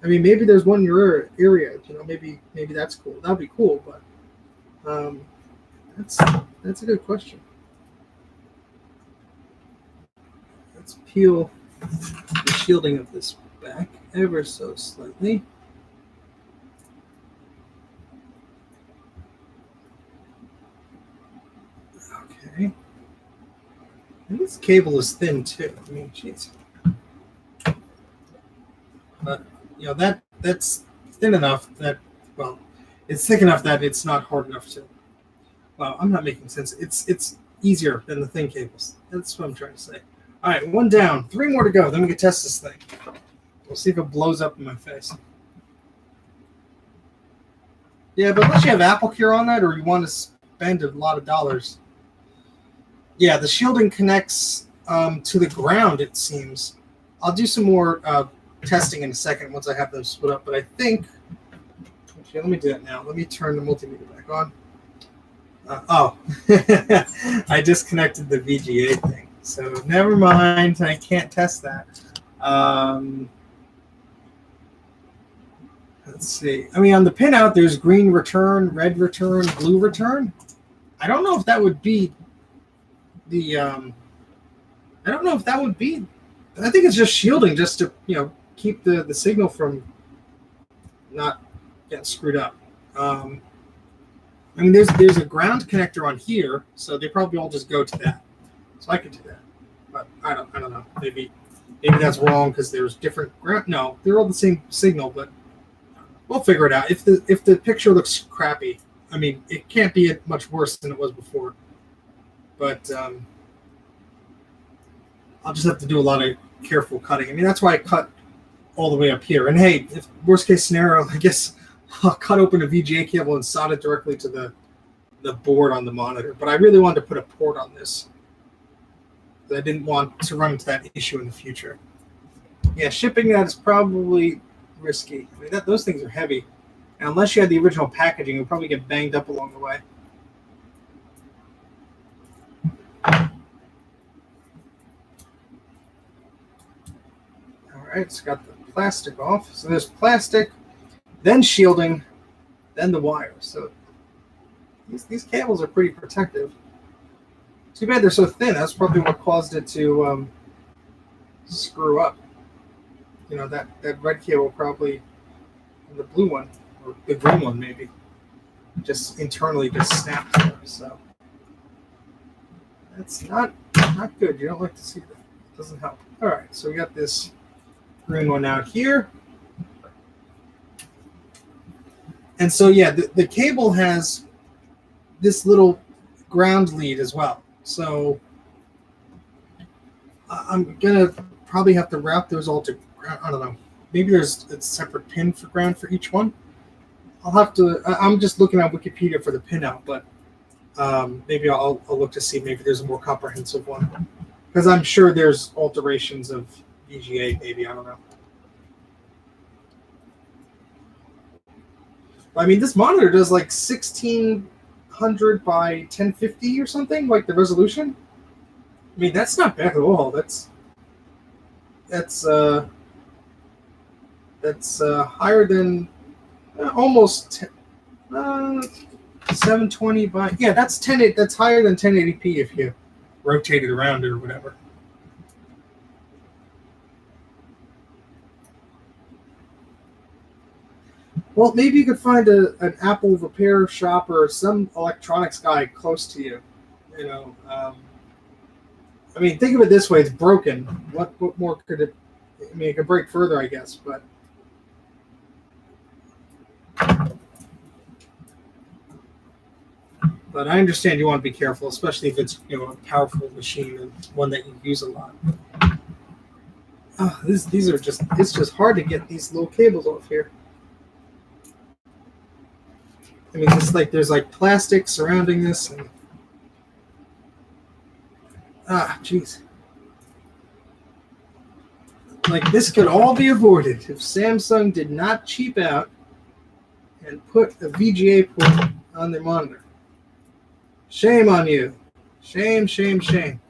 I mean, maybe there's one in your area. You know, maybe that's cool. That'd be cool, but that's a good question. Let's peel the shielding of this back ever so slightly. Okay. And this cable is thin too. I mean, jeez. But you know, that's thin enough that, well, it's thick enough that it's not hard enough to. Well, I'm not making sense. It's easier than the thin cables. That's what I'm trying to say. All right, one down, 3 more to go. Then we can test this thing. We'll see if it blows up in my face. Yeah, but unless you have Apple Care on that, or you want to spend a lot of dollars. Yeah, the shielding connects to the ground, it seems. I'll do some more testing in a second once I have them split up, but I think, actually, let me do that now. Let me turn the multimeter back on. I disconnected the VGA thing, so never mind. I can't test that. Let's see. I mean, on the pinout, there's green return, red return, blue return. I don't know if that would be the. I don't know if that would be. I think it's just shielding, just to, you know, keep the signal from not getting screwed up. I mean, there's a ground connector on here, so they probably all just go to that. So I could do that, but I don't know. Maybe that's wrong because there's different ground. No, they're all the same signal, but we'll figure it out. If the picture looks crappy, I mean, it can't be much worse than it was before. But I'll just have to do a lot of careful cutting. I mean, that's why I cut all the way up here. And hey, if worst case scenario, I guess I'll cut open a VGA cable and solder it directly to the board on the monitor. But I really wanted to put a port on this. I didn't want to run into that issue in the future. Yeah, shipping that is probably risky. I mean, those things are heavy. And unless you had the original packaging, you'll probably get banged up along the way. All right, it's got the plastic off. So there's plastic, then shielding, then the wire. So these cables are pretty protective. Too bad they're so thin. That's probably what caused it to screw up. You know, that red cable probably, and the blue one, or the green one maybe, just internally just snapped there. So that's not good. You don't like to see that. It doesn't help. All right, so we got this green one out here. And so, yeah, the cable has this little ground lead as well. So I'm going to probably have to route those all to ground. I don't know. Maybe there's a separate pin for ground for each one. I'll have to, I'm just looking at Wikipedia for the pinout, but maybe I'll look to see maybe there's a more comprehensive one. Because I'm sure there's alterations of VGA, maybe, I don't know. I mean, this monitor does like 1600 by 1050 or something, like the resolution. I mean, that's not bad at all. That's higher than almost 720 by, yeah, that's 10. That's higher than 1080p if you rotate it around or whatever. Well, maybe you could find an Apple repair shop or some electronics guy close to you. You know, I mean, think of it this way: it's broken. What more could it? I mean, it could break further, I guess, but I understand you want to be careful, especially if it's a powerful machine and one that you use a lot. Oh, these are just it's just hard to get these little cables off here. I mean, it's like there's like plastic surrounding this, and jeez. Like this could all be avoided if Samsung did not cheap out and put a VGA port on their monitor. Shame on you. Shame, shame, shame.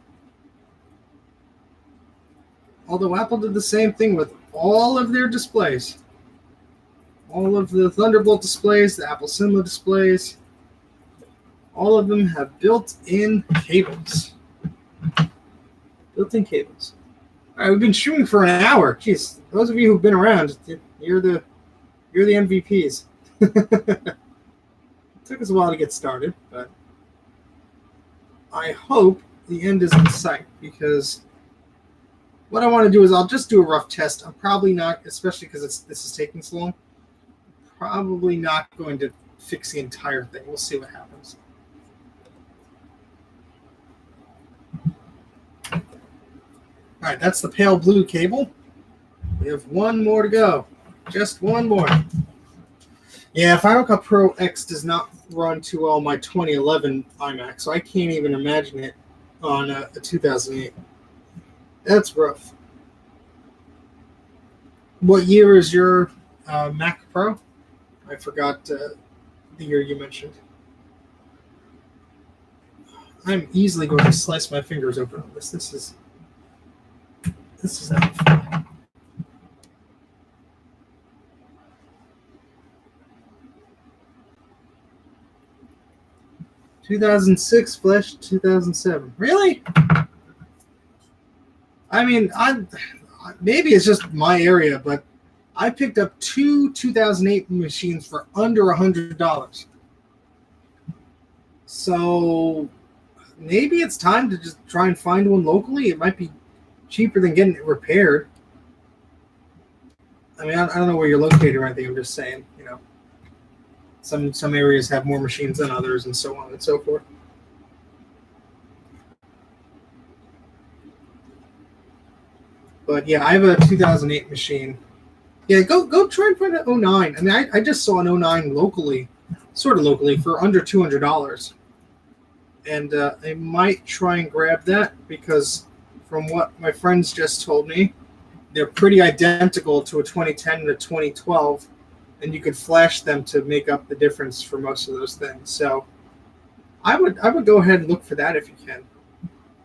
Although Apple did the same thing with all of their displays. All of the Thunderbolt displays, the Apple Cinema displays, all of them have built-in cables. Built-in cables. All right, we've been shooting for an hour. Jeez, those of you who've been around, you're the MVPs. It took us a while to get started, but I hope the end is in sight, because what I want to do is I'll just do a rough test. I'm probably not, especially because this is taking so long, probably not going to fix the entire thing. We'll see what happens. All right, that's the pale blue cable. We have one more to go. Just one more. Yeah, Final Cut Pro X does not run too well on my 2011 iMac, so I can't even imagine it on a 2008. That's rough. What year is your Mac Pro? I forgot the year you mentioned. I'm easily going to slice my fingers open on this. This is not fun. (2006) Flash 2007. Really? I mean, maybe it's just my area, but I picked up two 2008 machines for under $100. So maybe it's time to just try and find one locally. It might be cheaper than getting it repaired. I mean, I don't know where you're located or anything. I'm just saying, some areas have more machines than others, and so on and so forth. But yeah, I have a 2008 machine. Yeah, go try and find an 09. I mean, I just saw an 09 locally, sort of locally, for under $200. And I might try and grab that, because from what my friends just told me, they're pretty identical to a 2010 and a 2012, and you could flash them to make up the difference for most of those things. So I would go ahead and look for that if you can.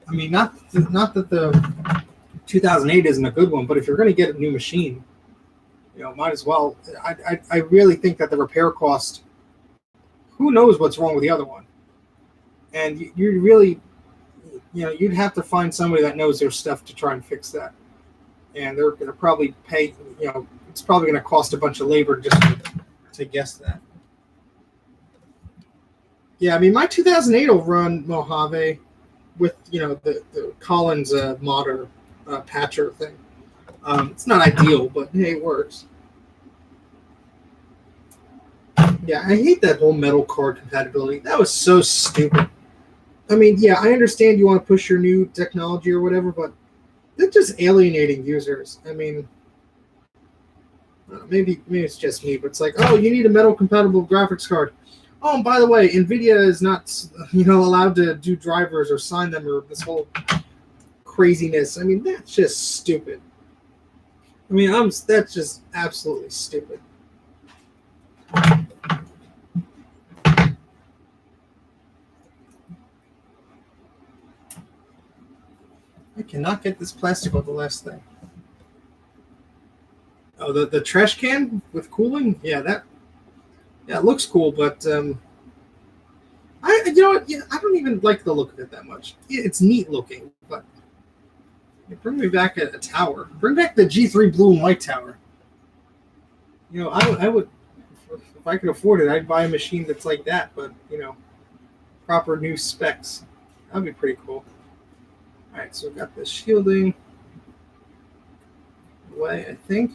I mean, not that the 2008 isn't a good one, but if you're going to get a new machine, might as well. I really think that the repair cost, who knows what's wrong with the other one, and you really, you'd have to find somebody that knows their stuff to try and fix that, and they're going to probably pay. It's probably going to cost a bunch of labor just to guess that. Yeah, I mean, my 2008 will run Mojave with the Collins modder patcher thing. It's not ideal, but hey, it works. Yeah, I hate that whole metal card compatibility. That was so stupid. I mean, yeah, I understand you want to push your new technology or whatever, but they're just alienating users. I mean, maybe it's just me, but it's like, oh, you need a metal compatible graphics card. Oh, and by the way, NVIDIA is not, allowed to do drivers or sign them, or this whole craziness. I mean, that's just stupid. I mean, that's just absolutely stupid. I cannot get this plastic on the last thing. Oh, the trash can with cooling? Yeah, it looks cool, but You know what? Yeah, I don't even like the look of it that much. Yeah, it's neat looking, but bring me back a tower. Bring back the G3 blue and white tower. You know, I would, if I could afford it, I'd buy a machine that's like that, but, you know, proper new specs. That'd be pretty cool. All right, so we've got the shielding away, I think,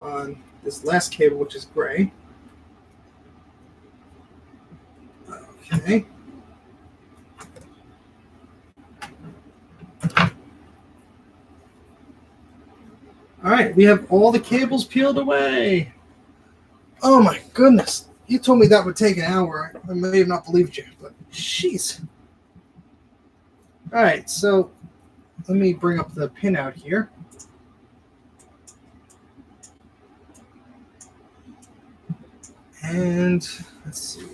on this last cable, which is gray. Okay. All right, we have all the cables peeled away. Oh my goodness. You told me that would take an hour. I may have not believed you, but jeez. All right, so let me bring up the pin out here. And let's see.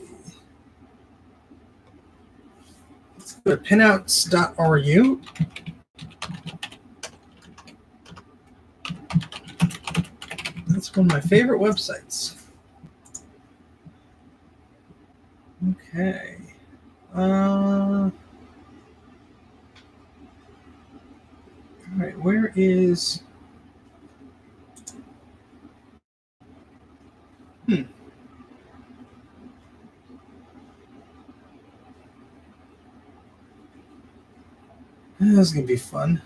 Let's go to pinouts.ru. That's one of my favorite websites. Okay. All right, where is... This is going to be fun.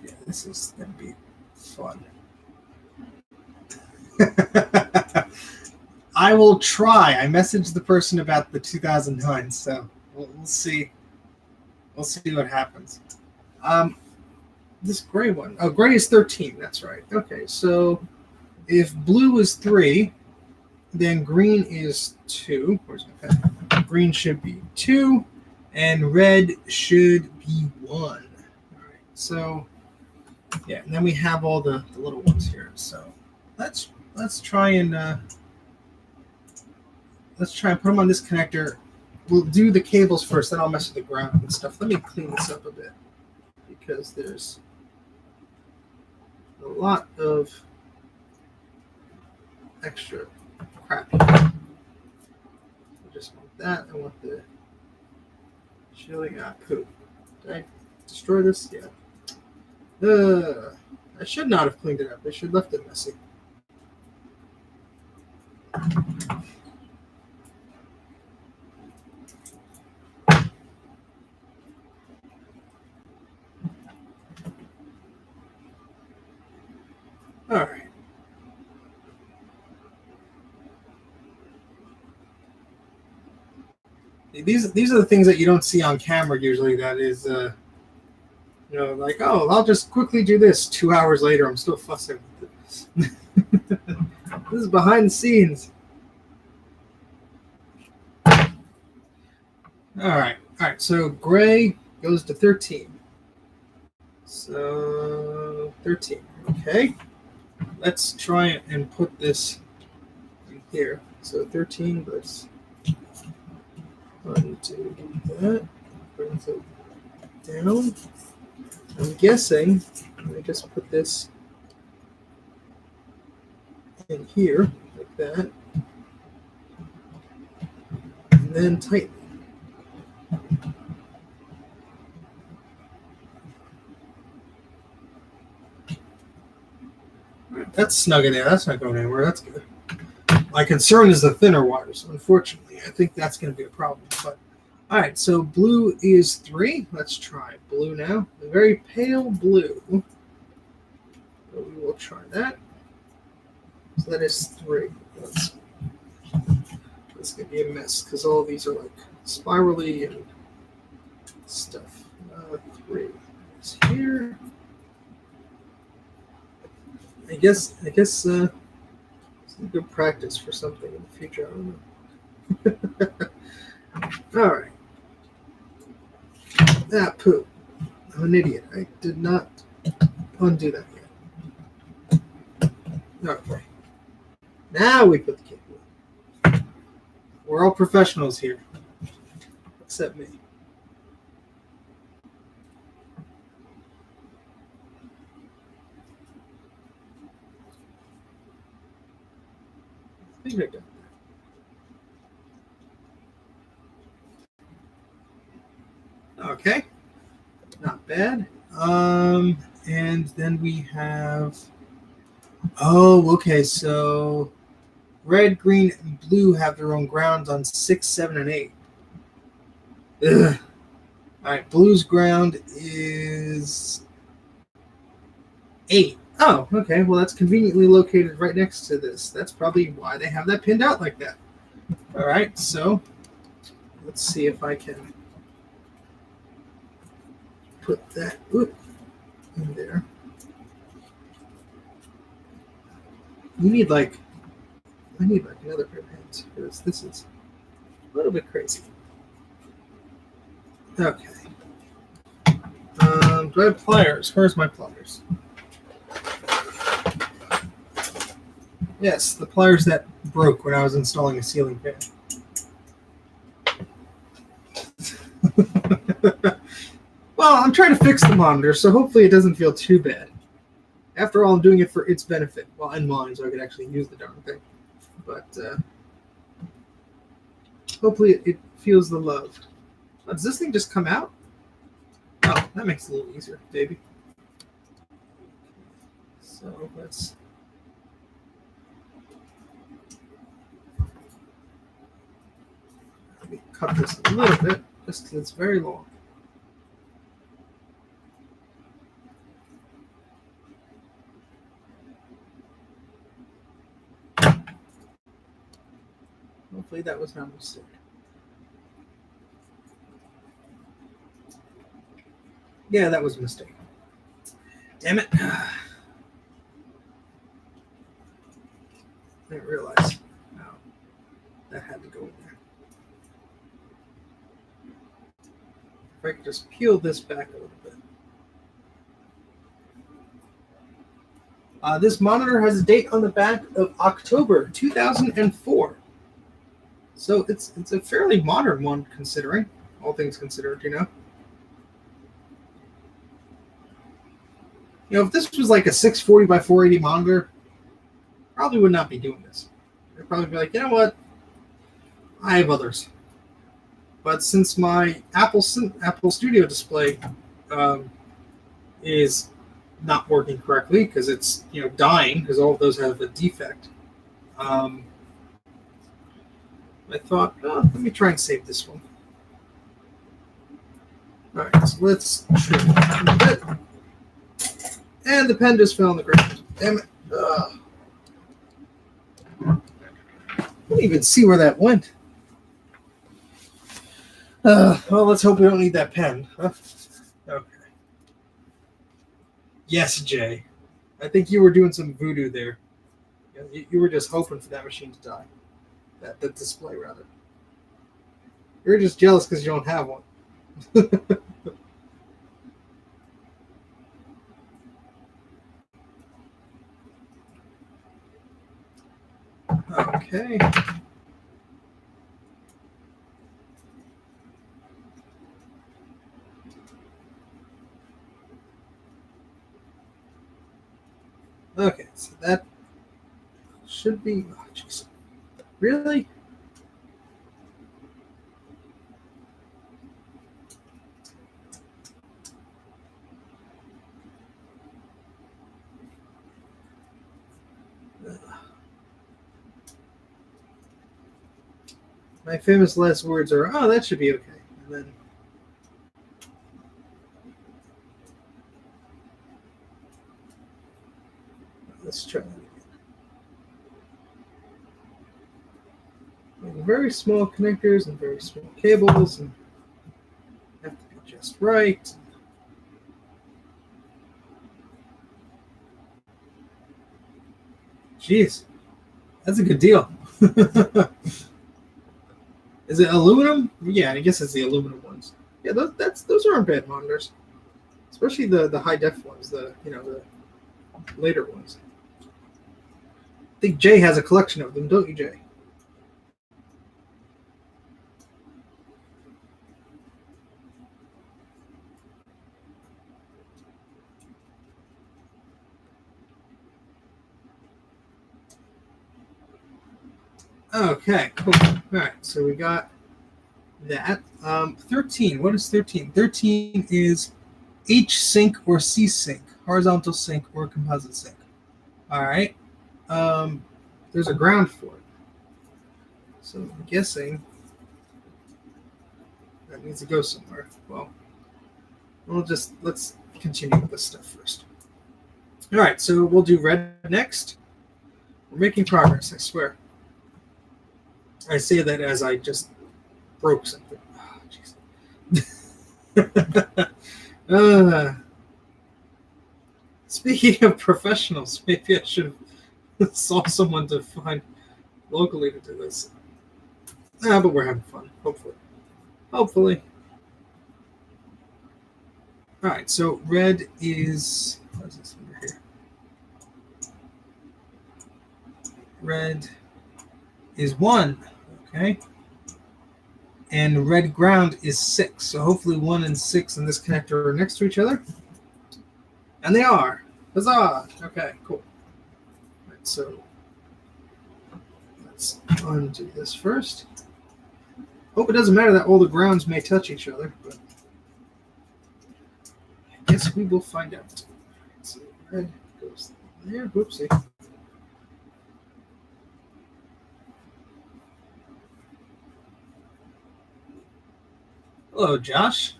Yeah, this is going to be fun. I will try. I messaged the person about the 2009, so we'll see. We'll see what happens. This gray one. Oh, gray is 13. That's right. Okay, so if blue is 3, then green is 2. Where's my pen? Green should be 2, and red should be 1. All right. So yeah, and then we have all the little ones here. So let's try and put them on this connector. We'll do the cables first, then I'll mess with the ground and stuff. Let me clean this up a bit because there's a lot of extra crap. I just want that. I want the shielding. Poop. Did I destroy this? Yeah. I should not have cleaned it up. I should have left it messy. All right. These are the things that you don't see on camera usually. That is, you know, like, oh, I'll just quickly do this. 2 hours later, I'm still fussing with it. This is behind the scenes. All right. So gray goes to 13. So 13. Okay. Let's try and put this in here. So 13. Let's undo that. Brings it down. I'm guessing I just put this in here like that, and then tighten. Right, that's snug in there. That's not going anywhere. That's good. My concern is the thinner wires. Unfortunately, I think that's going to be a problem. But all right, so blue is 3. Let's try blue now. A very pale blue. So we will try that. So that is 3. This is going to be a mess because all of these are like spirally and stuff. 3 is here. I guess it's a good practice for something in the future. I don't know. All right. Poop. I'm an idiot. I did not undo that yet. Okay. Now we put the cable in. We're all professionals here, except me. should have done that. Okay, not bad. And then we have. Oh, okay. So red, green, and blue have their own grounds on 6, 7, and 8. Ugh. All right, blue's ground is 8. Oh, okay. Well, that's conveniently located right next to this. That's probably why they have that pinned out like that. All right, so let's see if I can put that in there. I need like another pair of hands because this is a little bit crazy. Okay. Do I have pliers? Where's my pliers? Yes, the pliers that broke when I was installing a ceiling fan. Well, I'm trying to fix the monitor, so hopefully it doesn't feel too bad. After all, I'm doing it for its benefit. Well, and mine, so I could actually use the darn thing. But hopefully it feels the love. Does this thing just come out? Oh, that makes it a little easier, baby. So let's... Let me cut this a little bit, just because it's very long. Hopefully that was not a mistake. Yeah, that was a mistake. Damn it. I didn't realize. No, that had to go in there. If I could just peel this back a little bit. This monitor has a date on the back of October 2004. So it's a fairly modern one, considering, all things considered, you know. You know, if this was like a 640 by 480 monitor, probably would not be doing this. I'd probably be like, you know what? I have others. But since my Apple Studio display is not working correctly because it's dying because all of those have a defect, I thought, let me try and save this one. All right, so let's trim it a little bit. And the pen just fell on the ground. Damn it. I don't even see where that went. Well, let's hope we don't need that pen. Huh? Okay. Yes, Jay. I think you were doing some voodoo there. You were just hoping for that machine to die. The display, rather. You're just jealous because you don't have one. Okay. Okay, so that should be... Oh, jeez. Really? My famous last words are, oh, that should be okay. And then... Let's try that again. Very small connectors and very small cables, and have to be just right. Jeez, that's a good deal. Is it aluminum? Yeah, I guess it's the aluminum ones. Yeah, those aren't bad monitors, especially the high def ones. The later ones. I think Jay has a collection of them, don't you, Jay? Okay, cool. All right, so we got that. 13. What is 13? 13 is H sync or C sync, horizontal sync or composite sync. All right. There's a ground for it. So I'm guessing that needs to go somewhere. Well, let's continue with this stuff first. All right, so we'll do red next. We're making progress, I swear. I say that as I just broke something. Oh, jeez. Speaking of professionals, maybe I should have sought someone to find locally to do this. But we're having fun, hopefully. Hopefully. All right, so red is... What is this over here? Red is 1, okay? And red ground is 6. So hopefully 1 and 6 in this connector are next to each other. And they are. Huzzah! Okay, cool. All right, so let's undo this first. Hope it doesn't matter that all the grounds may touch each other, but I guess we will find out. So red goes there. Whoopsie. Hello, Josh.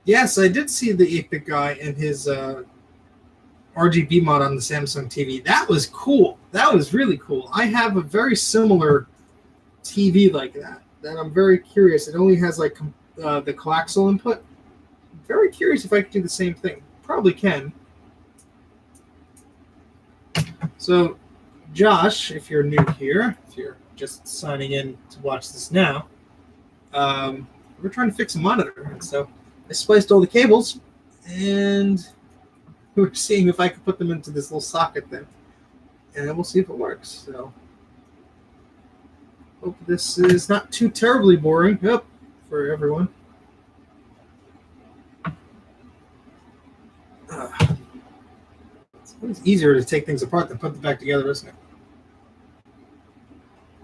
Yes, I did see the 8-bit guy and his RGB mod on the Samsung TV. That was cool. That was really cool. I have a very similar TV like that I'm very curious. It only has like the coaxial input. I'm very curious if I could do the same thing. Probably can. So, Josh, if you're new here, if you're just signing in to watch this now, we're trying to fix a monitor. And so I spliced all the cables, and we're seeing if I could put them into this little socket thing. And then we'll see if it works. So, hope this is not too terribly boring. Yep, for everyone. It's always easier to take things apart than put them back together, isn't it?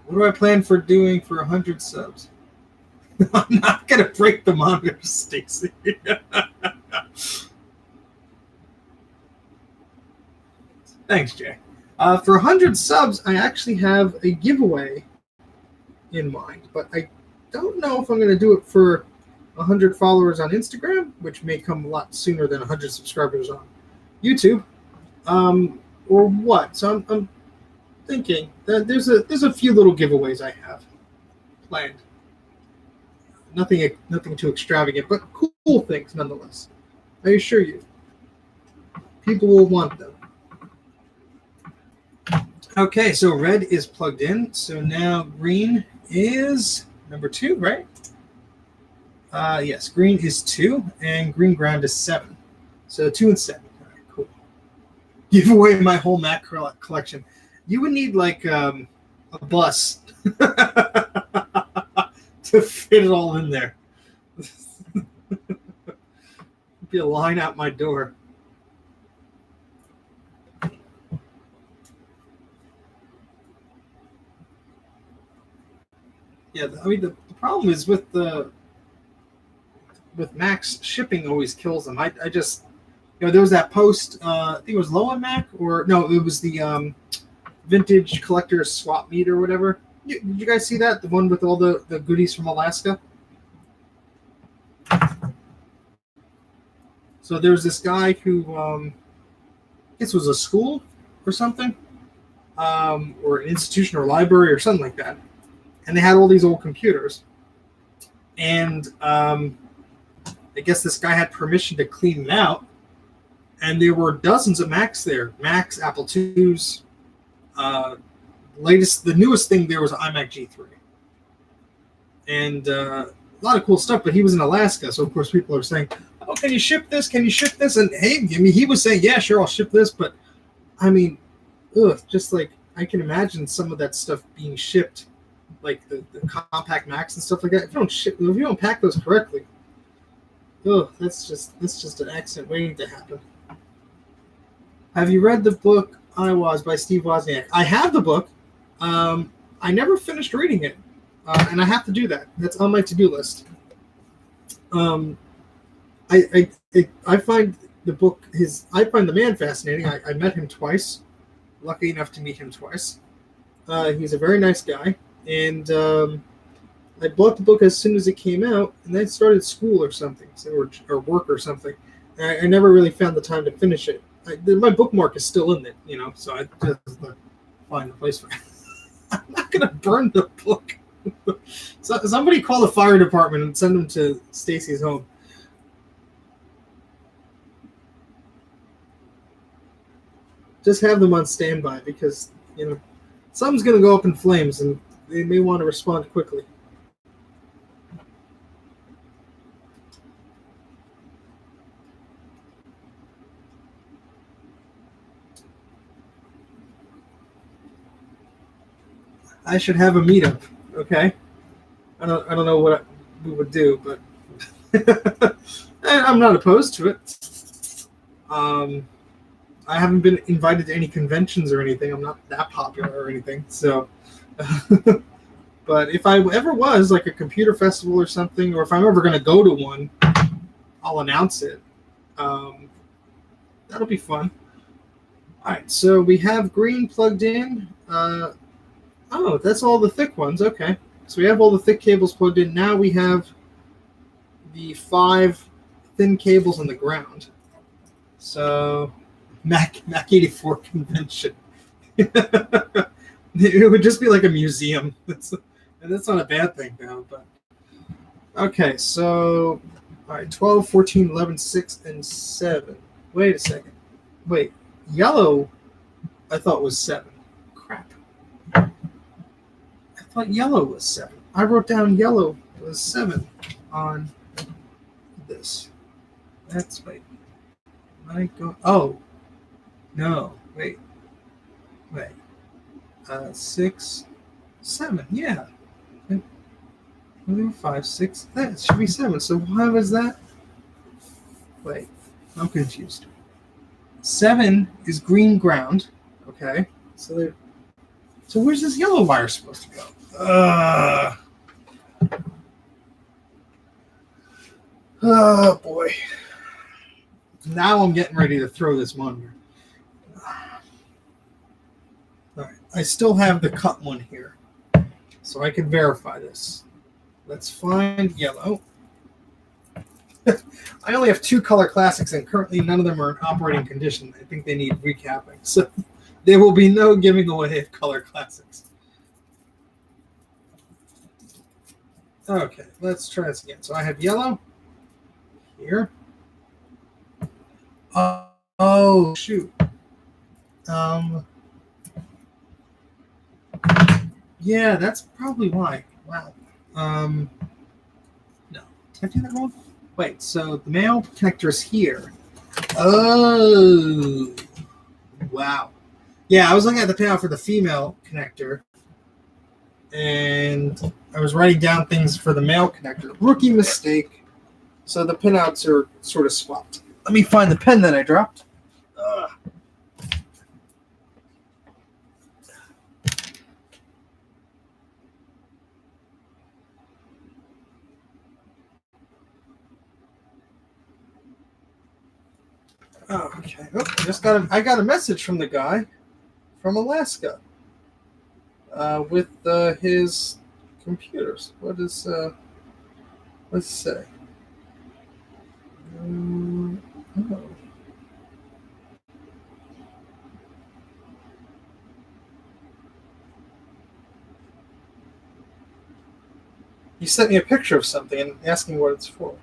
What do I plan for doing for 100 subs? I'm not going to break the monitor, Stacy. Thanks, Jay. For 100 subs, I actually have a giveaway in mind, but I don't know if I'm going to do it for 100 followers on Instagram, which may come a lot sooner than 100 subscribers on YouTube, or what. So I'm thinking that there's a few little giveaways I have planned. Nothing too extravagant, but cool things nonetheless. I assure you, people will want them. Okay, so red is plugged in. So now green is number 2, right? Yes, green is 2, and green ground is 7. So 2 and 7. All right, cool. Give away my whole Mac collection. You would need like a bus to fit it all in there. Be a line out my door. Yeah, I mean the problem is with Mac's, shipping always kills them. I just, there was that post. I think it was Low on Mac, or no, it was the vintage collector swap meet or whatever. Did you guys see that? The one with all the goodies from Alaska? So there was this guy who, I guess was a school or something, or an institution or library or something like that. And they had all these old computers. And I guess this guy had permission to clean them out. And there were dozens of Macs there. Macs, Apple IIs. The newest thing there was an iMac G3. And a lot of cool stuff, but he was in Alaska. So, of course, people are saying, oh, can you ship this? Can you ship this? And, hey, he was saying, yeah, sure, I'll ship this. But, I mean, just like I can imagine some of that stuff being shipped, like the compact Macs and stuff like that. If you don't pack those correctly, that's just an accident waiting to happen. Have you read the book I Was by Steve Wozniak. I have the book. I never finished reading it, and I have to do that. That's on my to-do list. I find the book I find the man fascinating. I met him twice. Lucky enough to meet him twice. He's a very nice guy, and I bought the book as soon as it came out, and then started school or something, or work or something. I never really found the time to finish it. My bookmark is still in it, so I just find a place for it. I'm not going to burn the book. So somebody call the fire department and send them to Stacy's home. Just have them on standby because, something's going to go up in flames and they may want to respond quickly. I should have a meetup, okay? I don't know what we would do, but I'm not opposed to it. I haven't been invited to any conventions or anything. I'm not that popular or anything, so. But if I ever was, like a computer festival or something, or if I'm ever going to go to one, I'll announce it. That'll be fun. All right, so we have green plugged in. Oh, that's all the thick ones. Okay. So we have all the thick cables plugged in. Now we have the 5 thin cables on the ground. So Mac84 convention. It would just be like a museum. And that's not a bad thing now. But okay, so all right, 12, 14, 11, 6, and 7. Wait a second. Wait, yellow I thought was 7. Crap. I thought yellow was 7. I wrote down yellow was 7 on this. That's wait. I go. Oh, no. Wait. 6, 7. Yeah. 5, 6. That should be 7. So why was that? Wait. I'm confused. 7 is green ground. Okay. So where's this yellow wire supposed to go? Oh boy. Now I'm getting ready to throw this monitor. Alright. I still have the cut one here. So I can verify this. Let's find yellow. I only have 2 color classics and currently none of them are in operating condition. I think they need recapping. So there will be no giving away of color classics. Okay, let's try this again. So I have yellow here. Oh shoot. Yeah, that's probably why. Wow. No. Did I do that wrong? Wait, so the male connector is here. Oh. Wow. Yeah, I was looking at the pinout for the female connector. And I was writing down things for the male connector. Rookie mistake. So the pinouts are sort of swapped. Let me find the pen that I dropped. Oh, okay. Oh, I got a message from the guy from Alaska with his computers. What is let's say. Oh. He sent me a picture of something and asking what it's for.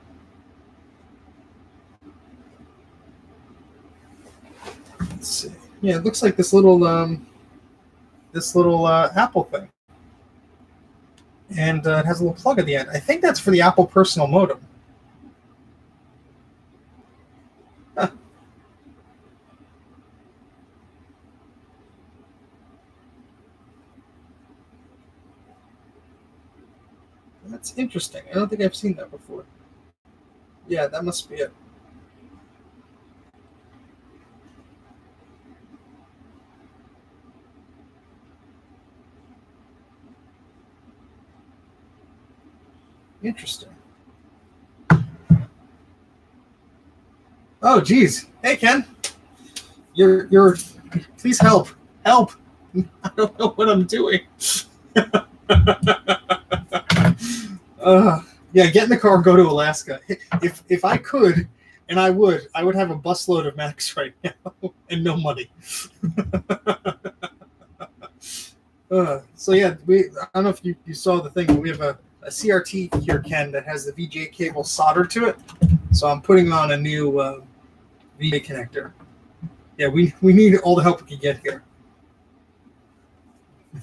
Let's see. Yeah, it looks like this little Apple thing, and it has a little plug at the end. I think that's for the Apple personal modem. Huh. That's interesting. I don't think I've seen that before. Yeah, that must be it. Interesting. Oh, geez. Hey, Ken. You're. Please help. Help. I don't know what I'm doing. Yeah, get in the car and go to Alaska. If I could, and I would have a busload of Macs right now and no money. So yeah, I don't know if you saw the thing, but we have a CRT here, Ken, that has the VGA cable soldered to it. So I'm putting on a new VGA connector. Yeah, we need all the help we can get here.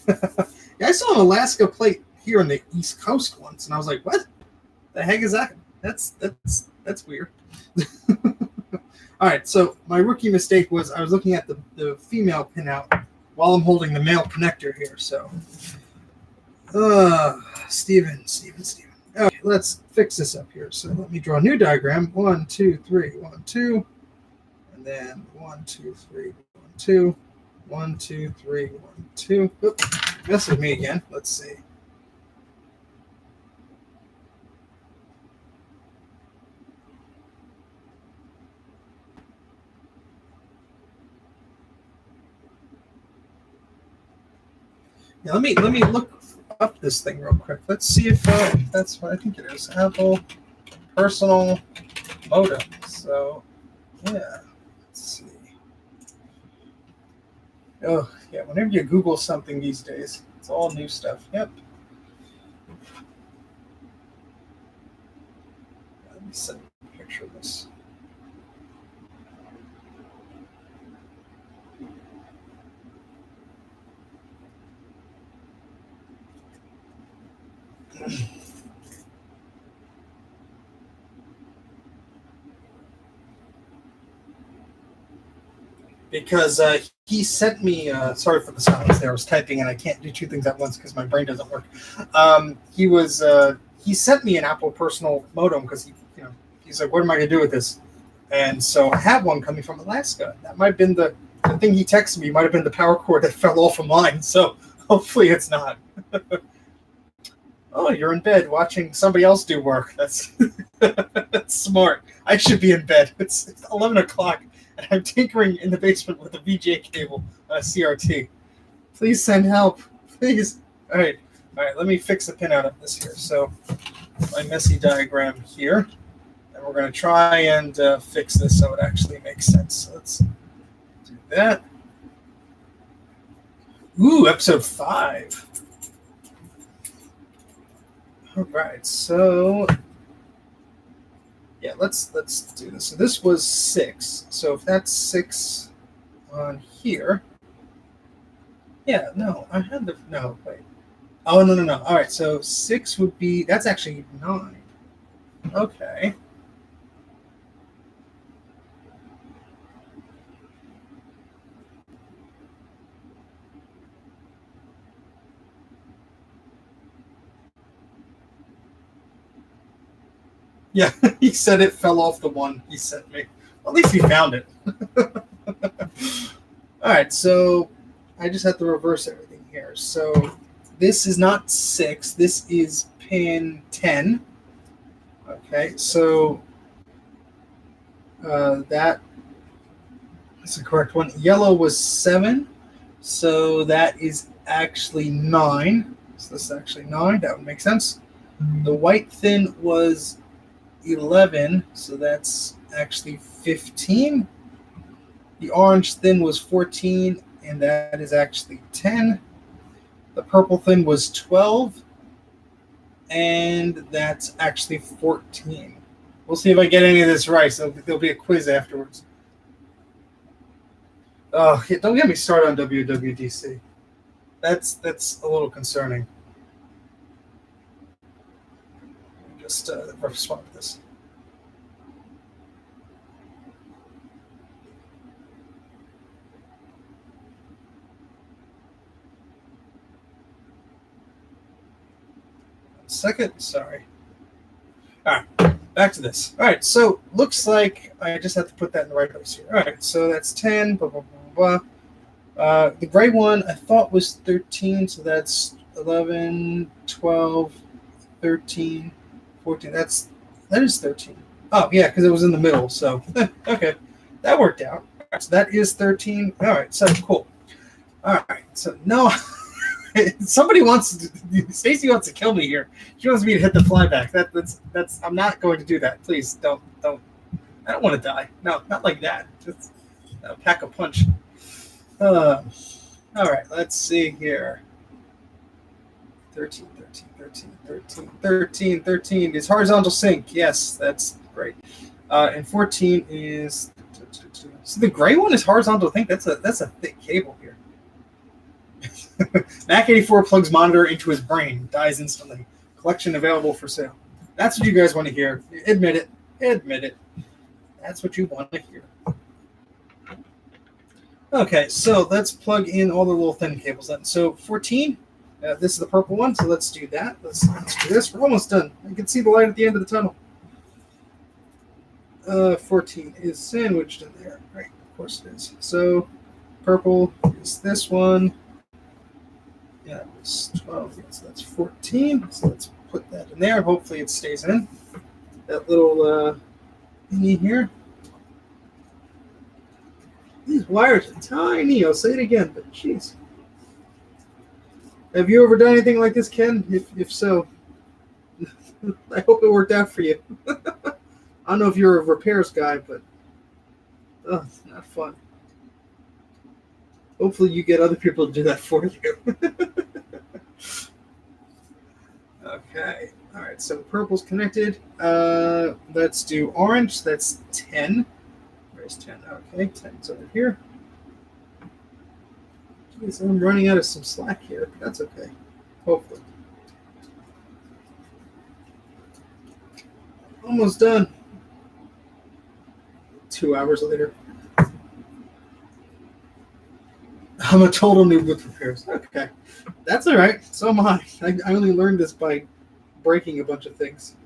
Yeah, I saw an Alaska plate here on the East Coast once, and I was like, "What the heck is that? That's weird." All right, so my rookie mistake was I was looking at the female pinout while I'm holding the male connector here. So, Steven. Okay, let's fix this up here. So let me draw a new diagram. 1, 2, 3, 1, 2, and then 1, 2, 3, 1, 2, 1, 2, 3, 1, 2. Oops, this is me again. Let's see. Yeah, let me look up this thing real quick. Let's see if that's what I think it is. Apple personal modem. So yeah, let's see. Oh yeah, whenever you Google something these days, it's all new stuff. Yep. Let me send a picture of this. Because he sent me, sorry for the silence there, I was typing and I can't do two things at once because my brain doesn't work. He sent me an Apple personal modem because he's like, what am I going to do with this? And so I have one coming from Alaska. That might have been the thing he texted me, might have been the power cord that fell off of mine. So hopefully it's not. Oh, you're in bed watching somebody else do work. That's that's smart. I should be in bed. It's 11 o'clock. And I'm tinkering in the basement with a VGA cable on a CRT. Please send help. Please. All right. Let me fix the pin out of this here. So my messy diagram here. And we're going to try and fix this so it actually makes sense. So let's do that. Ooh, episode 5. All right. So yeah, let's do this. So this was 6. So if that's 6 on here, yeah, no, I had the no wait. Oh no. All right, so 6 would be that's actually 9. Okay. Yeah, he said it fell off the one he sent me. Well, at least he found it. All right, so I just have to reverse everything here. So this is not 6. This is pin 10. Okay, so that is the correct one. Yellow was 7, so that is actually 9. So this is actually 9. That would make sense. The white thin was 11, so that's actually 15. The orange thin was 14, and that is actually 10. The purple thin was 12, and that's actually 14. We'll see if I get any of this right, so there'll be a quiz afterwards. Oh, don't get me started on WWDC. That's a little concerning. Just respond to this. Second, sorry. All right, back to this. All right, so looks like I just have to put that in the right place here. All right, so that's 10, blah, blah, blah, blah. The gray one I thought was 13, so that's 11, 12, 13, 14. That is 13. Oh yeah, because it was in the middle. So okay, that worked out. All right, so that is 13. All right, so cool. All right, so no, somebody Stacy wants to kill me here. She wants me to hit the flyback. That's. I'm not going to do that. Please don't. I don't want to die. No, not like that. Just pack a punch. All right, let's see here. 13 is horizontal sync. Yes, that's great. And 14 is. So the gray one is horizontal sync. That's a thick cable here. Mac84 plugs monitor into his brain, dies instantly. Collection available for sale. That's what you guys want to hear. Admit it. Admit it. That's what you want to hear. Okay, so let's plug in all the little thin cables then. So 14, this is the purple one, so let's do that. Let's do this. We're almost done. I can see the light at the end of the tunnel. 14 is sandwiched in there. Right, of course it is. So purple is this one. Yeah, it's 12, so that's 14. So let's put that in there. Hopefully it stays in. That little thingy here. These wires are tiny. I'll say it again, but jeez. Have you ever done anything like this, Ken? If so, I hope it worked out for you. I don't know if you're a repairs guy, but it's not fun. Hopefully you get other people to do that for you. Okay. All right, so purple's connected. Let's do orange. That's 10. Where's 10? Okay, 10's over here. Jeez, I'm running out of some slack here, but that's okay. Hopefully. Almost done. 2 hours later. I'm a total noob with repairs. Okay. That's all right. So am I. I only learned this by breaking a bunch of things.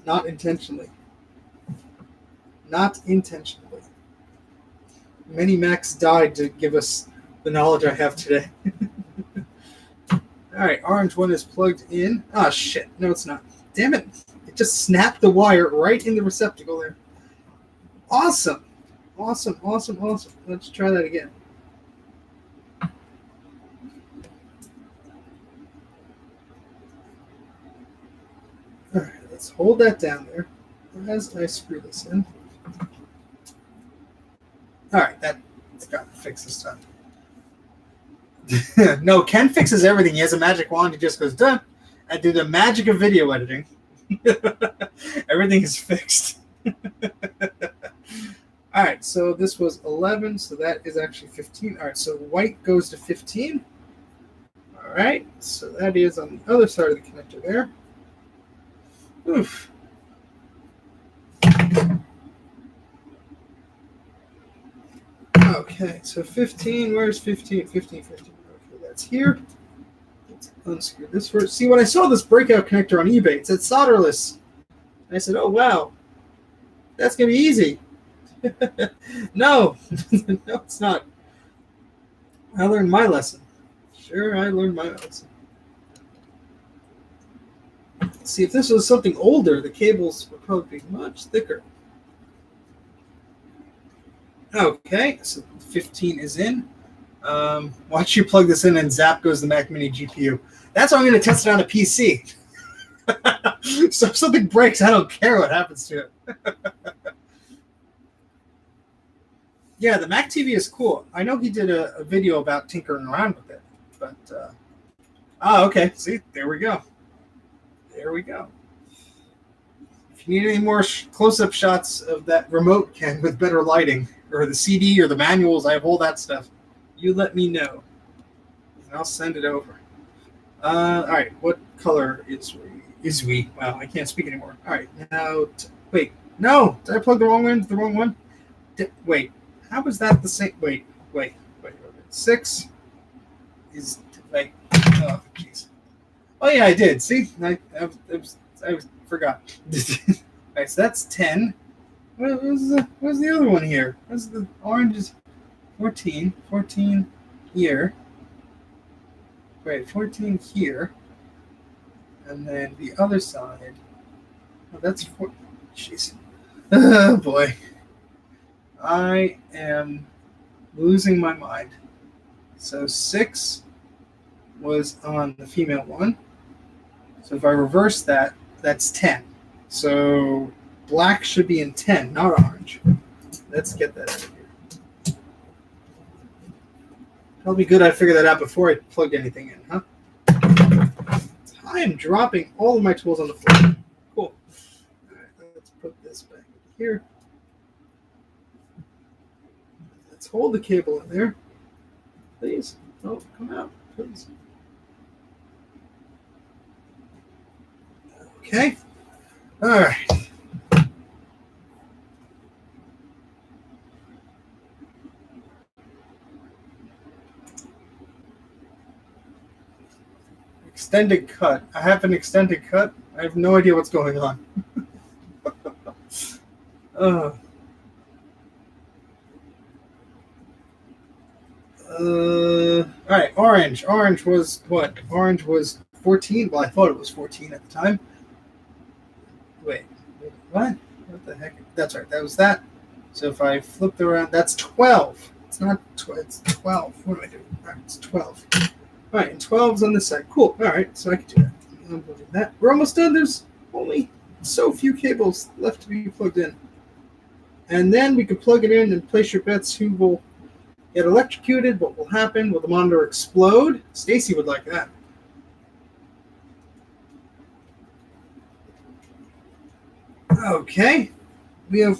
Not intentionally. Not intentionally. Many Macs died to give us the knowledge I have today. All right, orange one is plugged in. Ah, shit. No, it's not. Damn it. It just snapped the wire right in the receptacle there. Awesome. Awesome, awesome, awesome. Let's try that again. All right, let's hold that down there as I screw this in. All right, that's got to fix this time. No, Ken fixes everything. He has a magic wand. He just goes, done. I do the magic of video editing. Everything is fixed. All right, so this was 11, so that is actually 15. All right, so white goes to 15. All right, so that is on the other side of the connector there. Oof. Okay, so 15, where's 15? 15. Okay, that's here. Let's unscrew this first. See, when I saw this breakout connector on eBay, it said solderless. I said, oh, wow, that's going to be easy. No, no, it's not. I learned my lesson. Sure, I learned my lesson. See, if this was something older, the cables would probably be much thicker. Okay, so 15 is in. Watch you plug this in and zap goes the Mac Mini GPU. That's how I'm going to test it on a PC. So if something breaks, I don't care what happens to it. Yeah, the Mac TV is cool. I know he did a video about tinkering around with it. But, okay. See, there we go. There we go. If you need any more close-up shots of that remote, Ken, with better lighting, or the CD or the manuals, I have all that stuff, you let me know. And I'll send it over. All right, what color is we? Wow, I can't speak anymore. All right, now, wait. No, did I plug the wrong one? The wrong one? Wait, how was that the same? Wait. 6 is, like, oh, jeez. Oh, yeah, I did. See? I forgot. All right, so that's 10. Where's the other one here? Where's the orange is 14. 14 here. Wait, 14 here. And then the other side Oh, that's 4. Jeez. Oh, boy. I am losing my mind. So 6 was on the female one. So if I reverse that, that's 10. So black should be in 10, not orange. Let's get that out of here. Probably good I figured that out before I plugged anything in, huh? I am dropping all of my tools on the floor. Cool. All right, let's put this back here. Let's hold the cable in there. Please. Oh, come out, please. Okay. All right. Extended cut. I have an extended cut. I have no idea what's going on. All right, orange. Orange was what? Orange was 14. Well, I thought it was 14 at the time. Wait, what? What the heck? That's right. That was that. So if I flipped around, that's 12. It's not 12. It's 12. What do I do? All right, it's 12. All right, and 12's on this side. Cool. All right, so I can do that. I'm going to do that. We're almost done. There's only so few cables left to be plugged in. And then we can plug it in and place your bets who will get electrocuted. What will happen? Will the monitor explode? Stacy would like that. Okay. We have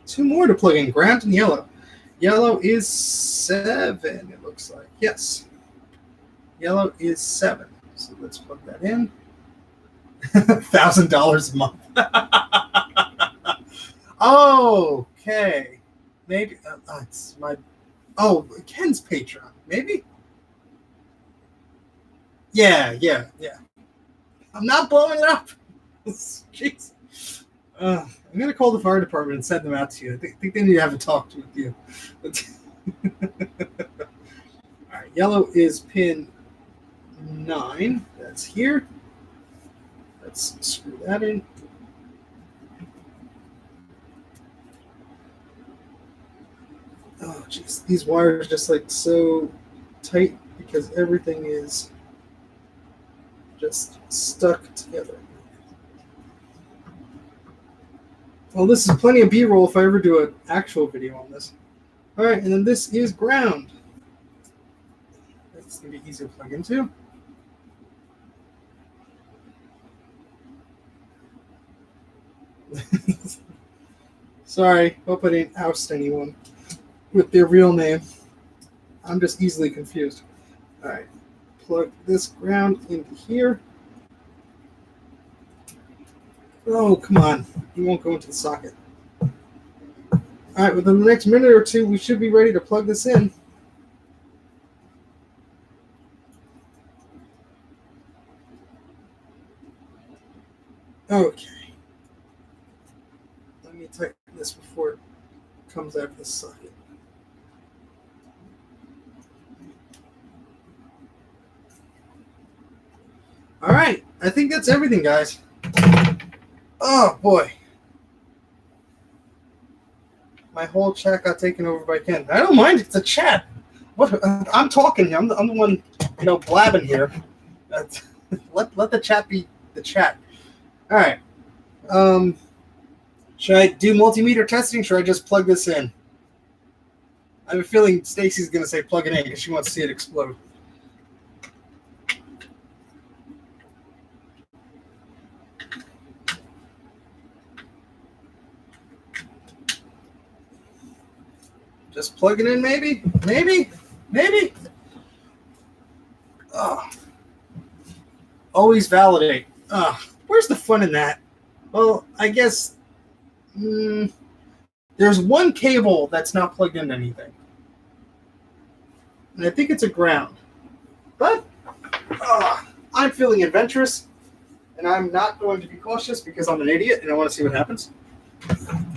2 more to plug in. Ground and yellow. Yellow is 7, it looks like. Yes. Yellow is 7. So let's plug that in. $1,000 a month. Okay. Maybe it's my. Oh, Ken's Patreon. Maybe. Yeah. I'm not blowing it up. Jeez. I'm gonna call the fire department and send them out to you. I think they need to have a talk with you. All right. Yellow is pin 9. That's here. Let's screw that in. Oh, jeez. These wires are just like so tight because everything is just stuck together. Well, this is plenty of B-roll if I ever do an actual video on this. All right, and then this is ground. That's going to be easy to plug into. Sorry, hope I didn't oust anyone with their real name. I'm just easily confused. All right, plug this ground into here. Oh, come on. You won't go into the socket. All right, within the next minute or two, we should be ready to plug this in. Okay. Let me tighten this before it comes out of the socket. All right. I think that's everything, guys. Oh, boy. My whole chat got taken over by Ken. I don't mind. It's a chat. What? I'm talking here. I'm the one, blabbing here. Let the chat be the chat. All right. Should I do multimeter testing? Should I just plug this in? I have a feeling Stacy's going to say plug it in because she wants to see it explode. Just plug it in, maybe? Maybe? Oh. Always validate. Where's the fun in that? Well, I guess there's one cable that's not plugged into anything. And I think it's a ground. But I'm feeling adventurous, and I'm not going to be cautious because I'm an idiot and I want to see what happens.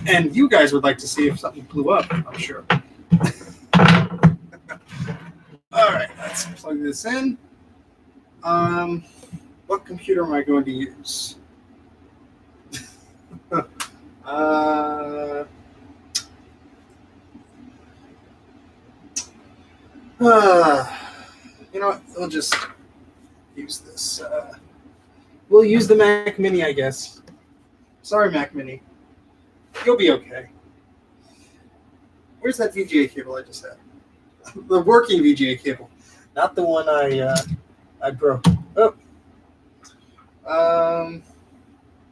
And you guys would like to see if something blew up, I'm sure. All right, let's plug this in. What computer am I going to use? Uh, you know what? We'll just use this. We'll use the Mac Mini, I guess. Sorry, Mac Mini. You'll be okay. Where's that VGA cable I just had? The working VGA cable, not the one I broke. Oh,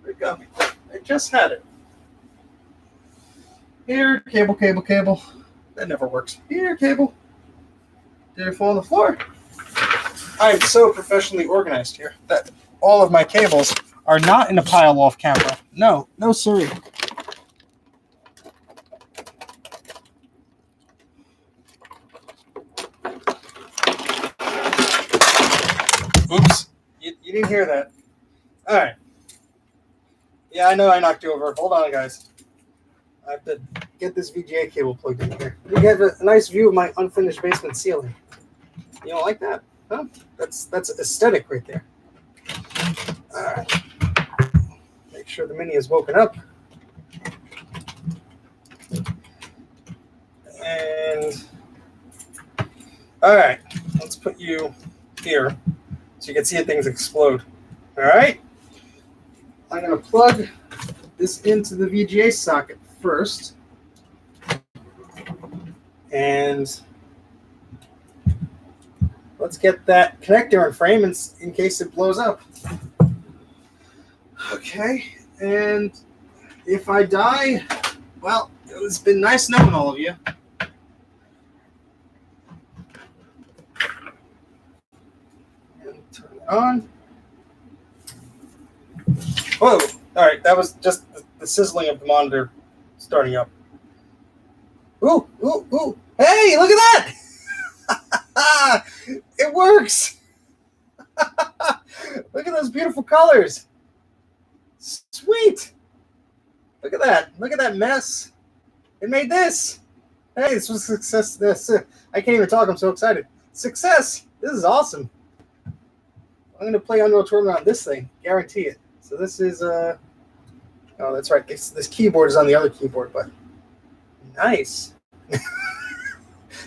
where'd it go? I just had it. Here, cable, cable, cable. That never works. Here, cable. Did it fall on the floor? I am so professionally organized here that all of my cables are not in a pile off camera. No, no, siree. Oops, you didn't hear that. All right. Yeah, I know I knocked you over. Hold on, guys. I have to get this VGA cable plugged in here. We have a nice view of my unfinished basement ceiling. You don't like that? Huh? That's aesthetic right there. All right. Make sure the Mini is woken up. And all right, let's put you here so you can see things explode. All right. I'm going to plug this into the VGA socket first. And let's get that connector in frame in case it blows up. Okay, and if I die, well, it's been nice knowing all of you. And turn it on. Whoa, all right, that was just the sizzling of the monitor starting up. Ooh, ooh, ooh. Hey, look at that! It works! Look at those beautiful colors. Sweet! Look at that. Look at that mess. It made this. Hey, this was success. I can't even talk. I'm so excited. Success! This is awesome. I'm going to play Unreal Tournament on this thing. Guarantee it. So this is... oh, that's right. This keyboard is on the other keyboard, but... Nice.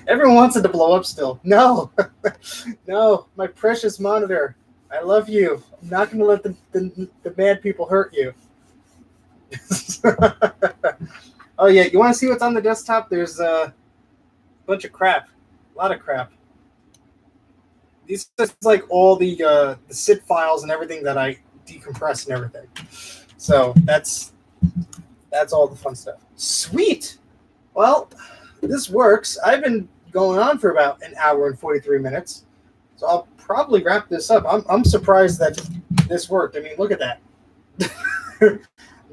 Everyone wants it to blow up still. No. No, my precious monitor. I love you. I'm not going to let the bad people hurt you. Oh, yeah. You want to see what's on the desktop? There's a bunch of crap. A lot of crap. These are like all the SID files and everything that I decompress and everything. So that's all the fun stuff. Sweet. Well, this works. I've been going on for about an hour and 43 minutes. So I'll probably wrap this up. I'm surprised that this worked. I mean, look at that.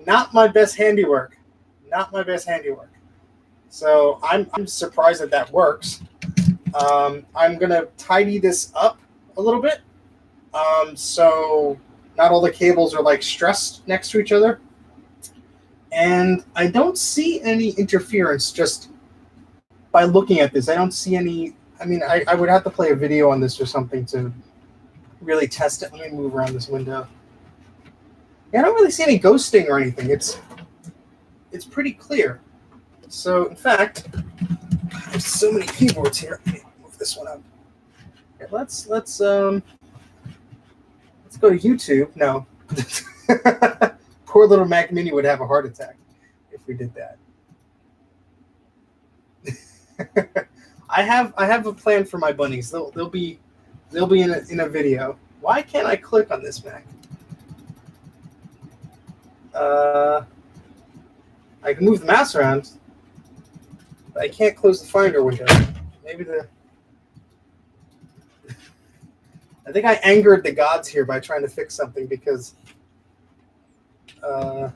Not my best handiwork. Not my best handiwork. So I'm surprised that works. I'm going to tidy this up a little bit. So not all the cables are like stressed next to each other. And I don't see any interference just by looking at this. I don't see any. I mean, I would have to play a video on this or something to really test it. Let me move around this window. Yeah, I don't really see any ghosting or anything. It's pretty clear. So, in fact, there's so many keyboards here. Let me move this one up. Okay, let's go to YouTube. No. Poor little Mac Mini would have a heart attack if we did that. I have a plan for my bunnies. They'll be in a video. Why can't I click on this Mac? I can move the mouse around, but I can't close the Finder window. Maybe I think I angered the gods here by trying to fix something because. Let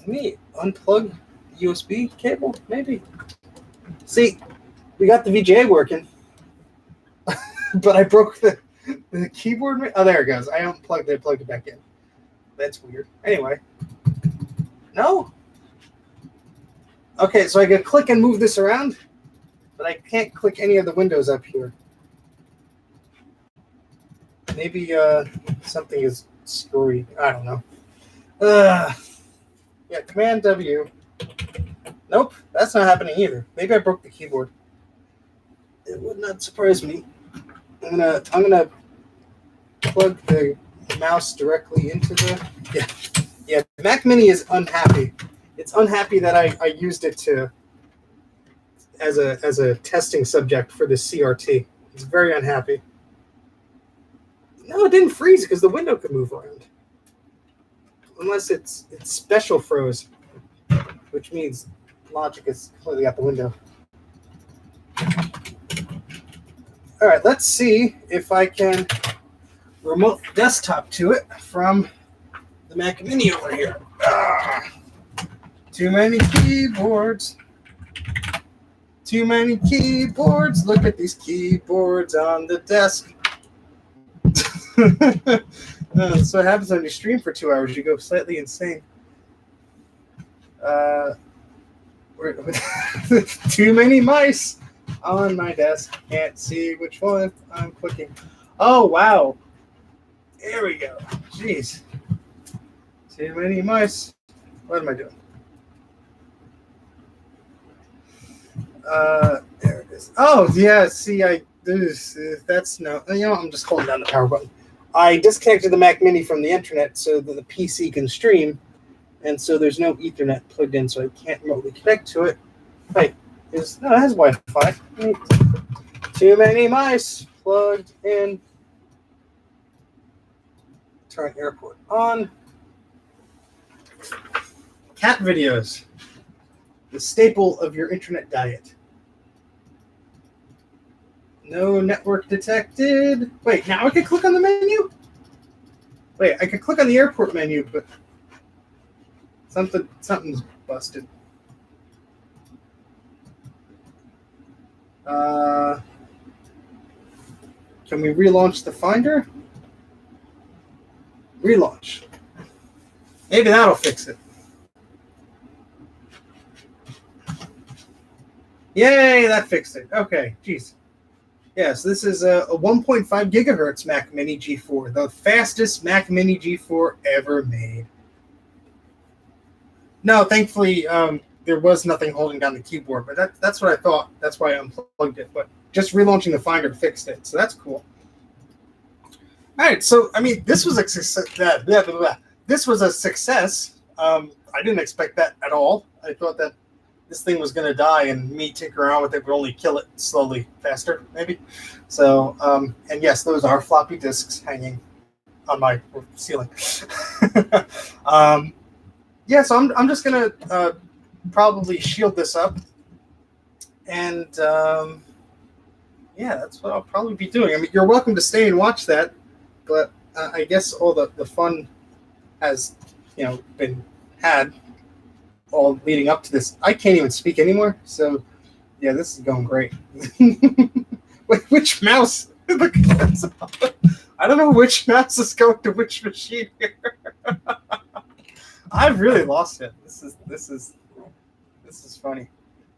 me unplug the USB cable, maybe. See, we got the VGA working, but I broke the keyboard. Oh, there it goes. I unplugged it, plugged it back in. That's weird. Anyway, no. Okay, so I can click and move this around, but I can't click any of the windows up here. Maybe something is screwy. I don't know. Yeah, Command W. Nope, that's not happening either. Maybe I broke the keyboard. It would not surprise me. I'm gonna plug the mouse directly into the yeah. The Mac Mini is unhappy. It's unhappy that I used it to as a testing subject for the CRT. It's very unhappy. No, it didn't freeze because the window could move around. Unless it's special froze, which means logic is completely out the window. All right, let's see if I can remote desktop to it from the Mac Mini over here. Too many keyboards. Too many keyboards. Look at these keyboards on the desk. So what happens when you stream for 2 hours? You go slightly insane. Too many mice on my desk. Can't see which one I'm clicking. Oh, wow. There we go. Jeez. Too many mice. What am I doing? There it is. Oh, yeah. See, that's no. You know, I'm just holding down the power button. I disconnected the Mac Mini from the internet so that the PC can stream, and so there's no Ethernet plugged in, so I can't remotely connect to it. Wait, no, it has Wi-Fi. Too many mice plugged in. Turn airport on. Cat videos, the staple of your internet diet. No network detected. Wait, now I can click on the menu? Wait, I could click on the airport menu, but something's busted. Can we relaunch the Finder? Relaunch. Maybe that'll fix it. Yay, that fixed it. Okay, geez. Yes, this is a 1.5 gigahertz Mac Mini G4, the fastest Mac Mini G4 ever made. No, thankfully, there was nothing holding down the keyboard, but that's what I thought. That's why I unplugged it. But just relaunching the Finder fixed it, so that's cool. All right, so I mean, this was a success. This was a success. I didn't expect that at all. I thought that this thing was going to die, and me tinkering around with it would only kill it slowly, faster, maybe. So, and yes, those are floppy disks hanging on my ceiling. Yeah, so I'm just going to probably shield this up, and yeah, that's what I'll probably be doing. I mean, you're welcome to stay and watch that, but I guess all the fun has, been had all leading up to this. I can't even speak anymore, so yeah, this is going great. Wait, which mouse? Look at this. I don't know which mouse is going to which machine here. I've really lost it. This is funny.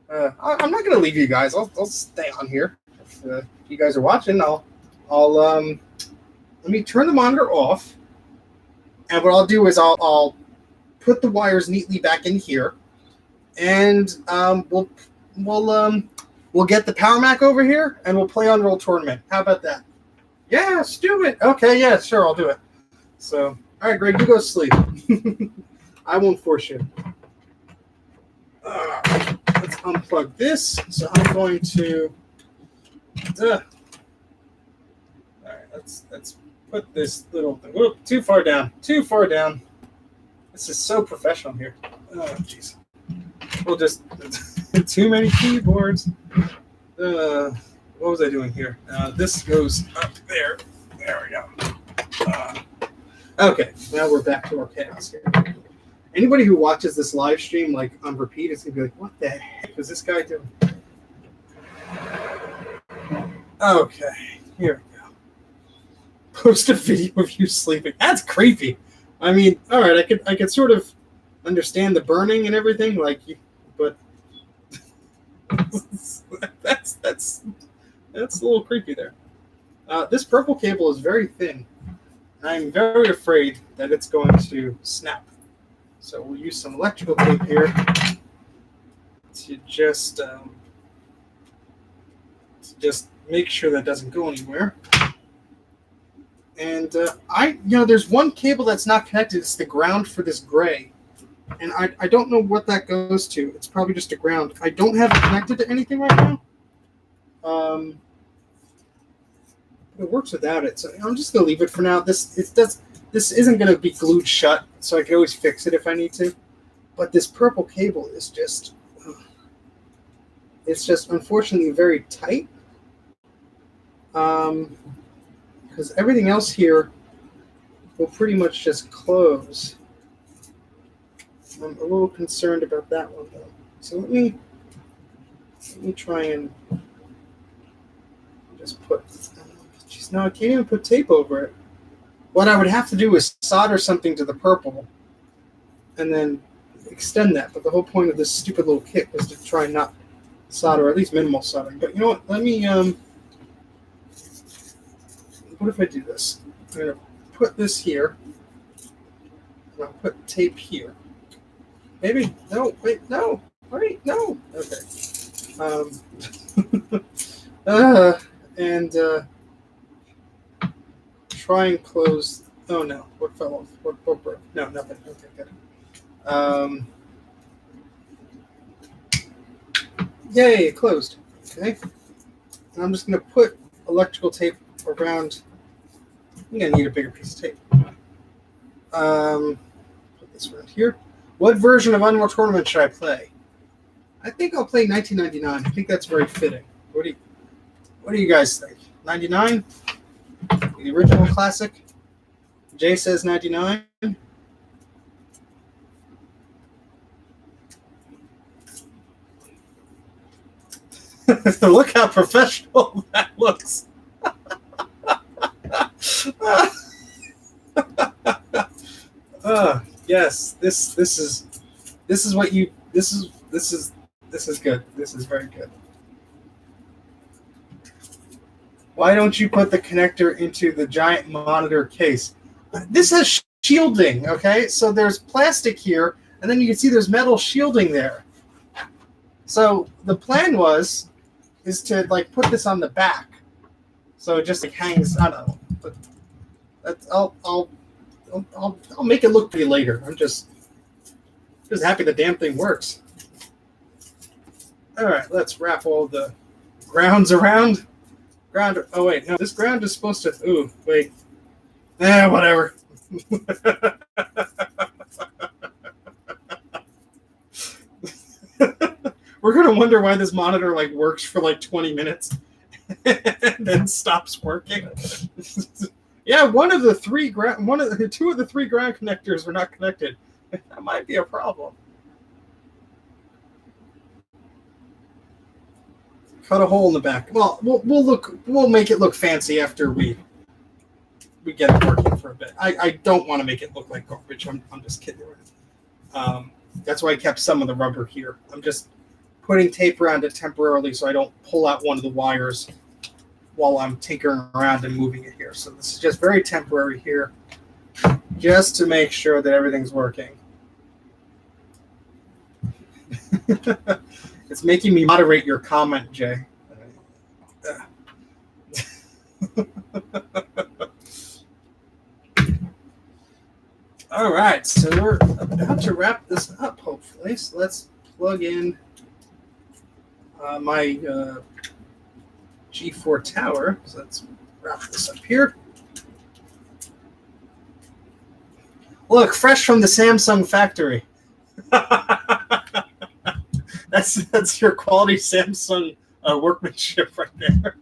I'm not gonna leave you guys. I'll stay on here. If you guys are watching, I'll let me turn the monitor off, and what I'll do is I'll put the wires neatly back in here, and we'll get the Power Mac over here, and we'll play Unreal Tournament. How about that? Yeah, let's do it. Okay, yeah, sure, I'll do it. So, all right, Greg, you go sleep. I won't force you. Let's unplug this. So I'm going to. All right, let's put this little thing. Whoop, too far down. Too far down. This is so professional here. Oh, jeez. We'll just too many keyboards. What was I doing here? This goes up there. There we go. Okay, now we're back to our chaos here. Anybody who watches this live stream like on repeat is gonna be like, "What the heck is this guy doing?" Okay, here we go. Post a video of you sleeping. That's creepy. I mean, all right, I could sort of understand the burning and everything, but that's a little creepy there. This purple cable is very thin. I'm very afraid that it's going to snap. So we'll use some electrical tape here to just make sure that doesn't go anywhere. And there's one cable that's not connected. It's the ground for this gray. And I don't know what that goes to. It's probably just a ground. I don't have it connected to anything right now. It works without it, so I'm just gonna leave it for now. This isn't gonna be glued shut, so I can always fix it if I need to. But this purple cable is it's just unfortunately very tight. Because everything else here will pretty much just close. I'm a little concerned about that one though. So let me try and just put. Geez, no, I can't even put tape over it. What I would have to do is solder something to the purple, and then extend that. But the whole point of this stupid little kit was to try and not solder, or at least minimal soldering. But you know what? Let me. What if I do this? I'm going to put this here, and I'll put tape here. Maybe, no, wait, no, wait, no. Okay. And try and close, oh no, what fell off? What broke? No, nothing, okay, good. Yay, it closed, okay. And I'm just going to put electrical tape around. I'm going to need a bigger piece of tape. Put this around here. What version of Unreal Tournament should I play? I think I'll play 1999. I think that's very fitting. What do you guys think? 99? The original classic? Jay says 99. Look how professional that looks. Yes, this is what you this is good. This is very good. Why don't you put the connector into the giant monitor case? This has shielding, okay? So there's plastic here, and then you can see there's metal shielding there. So the plan is to like put this on the back, so it just like hangs. I don't know, but that's, I'll make it look pretty later. I'm just happy the damn thing works. All right, let's wrap all the grounds around. Ground. Oh wait, no, this ground is supposed to. Ooh, wait. Whatever. We're gonna wonder why this monitor like works for like 20 minutes and then stops working. Yeah, two of the three ground connectors are not connected. That might be a problem. Cut a hole in the back. Well, we'll make it look fancy after we get it working for a bit. I don't want to make it look like garbage. I'm just kidding. That's why I kept some of the rubber here. I'm just putting tape around it temporarily so I don't pull out one of the wires while I'm tinkering around and moving it here. So this is just very temporary here, just to make sure that everything's working. It's making me moderate your comment, Jay. All right, so we're about to wrap this up, hopefully. So let's plug in my G4 tower. So let's wrap this up here. Look, fresh from the Samsung factory. That's your quality Samsung workmanship right there.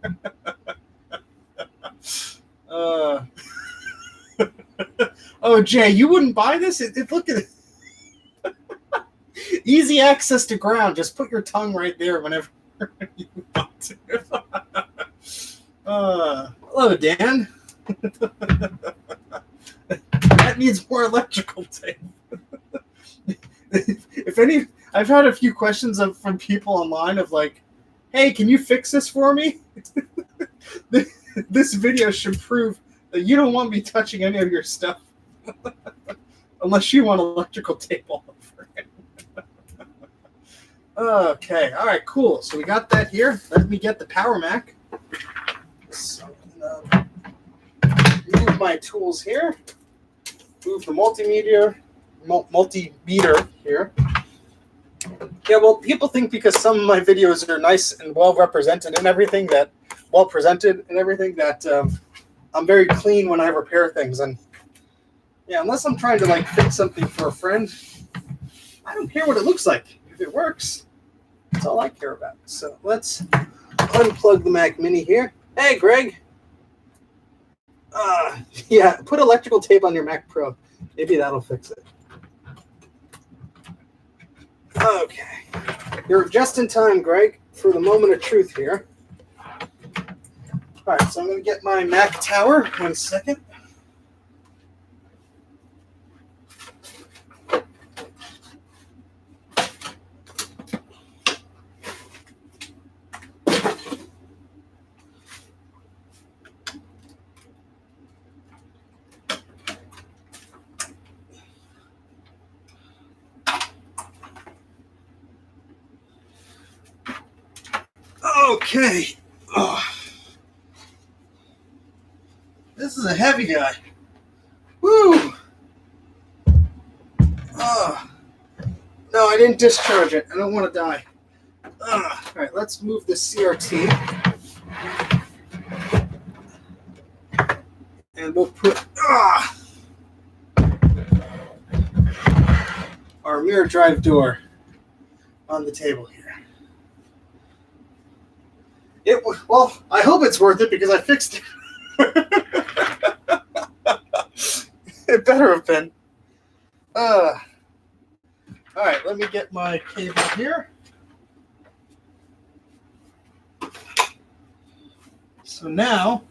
Oh, Jay, you wouldn't buy this? Look at it. Easy access to ground. Just put your tongue right there whenever you want to. Hello, Dan. That needs more electrical tape. I've had a few questions from people online of like, hey, can you fix this for me? This video should prove that you don't want me touching any of your stuff. unless you want electrical tape all over it. Okay, all right, cool. So we got that here. Let me get the Power Mac. So, move my tools here. Move the multimeter here. Yeah, well, people think because some of my videos are nice and well represented and everything that I'm very clean when I repair things. And yeah, unless I'm trying to like fix something for a friend, I don't care what it looks like. If it works, that's all I care about. So let's unplug the Mac Mini here. Hey, Greg. Yeah, put electrical tape on your Mac Pro. Maybe that'll fix it. Okay. You're just in time, Greg, for the moment of truth here. All right, so I'm going to get my Mac Tower. 1 second. Okay. Oh. This is a heavy guy. Woo! No, I didn't discharge it. I don't want to die. All right, let's move the CRT. And we'll put our mirror drive door on the table here. Well, I hope it's worth it because I fixed it. It better have been. All right, let me get my cable here. So now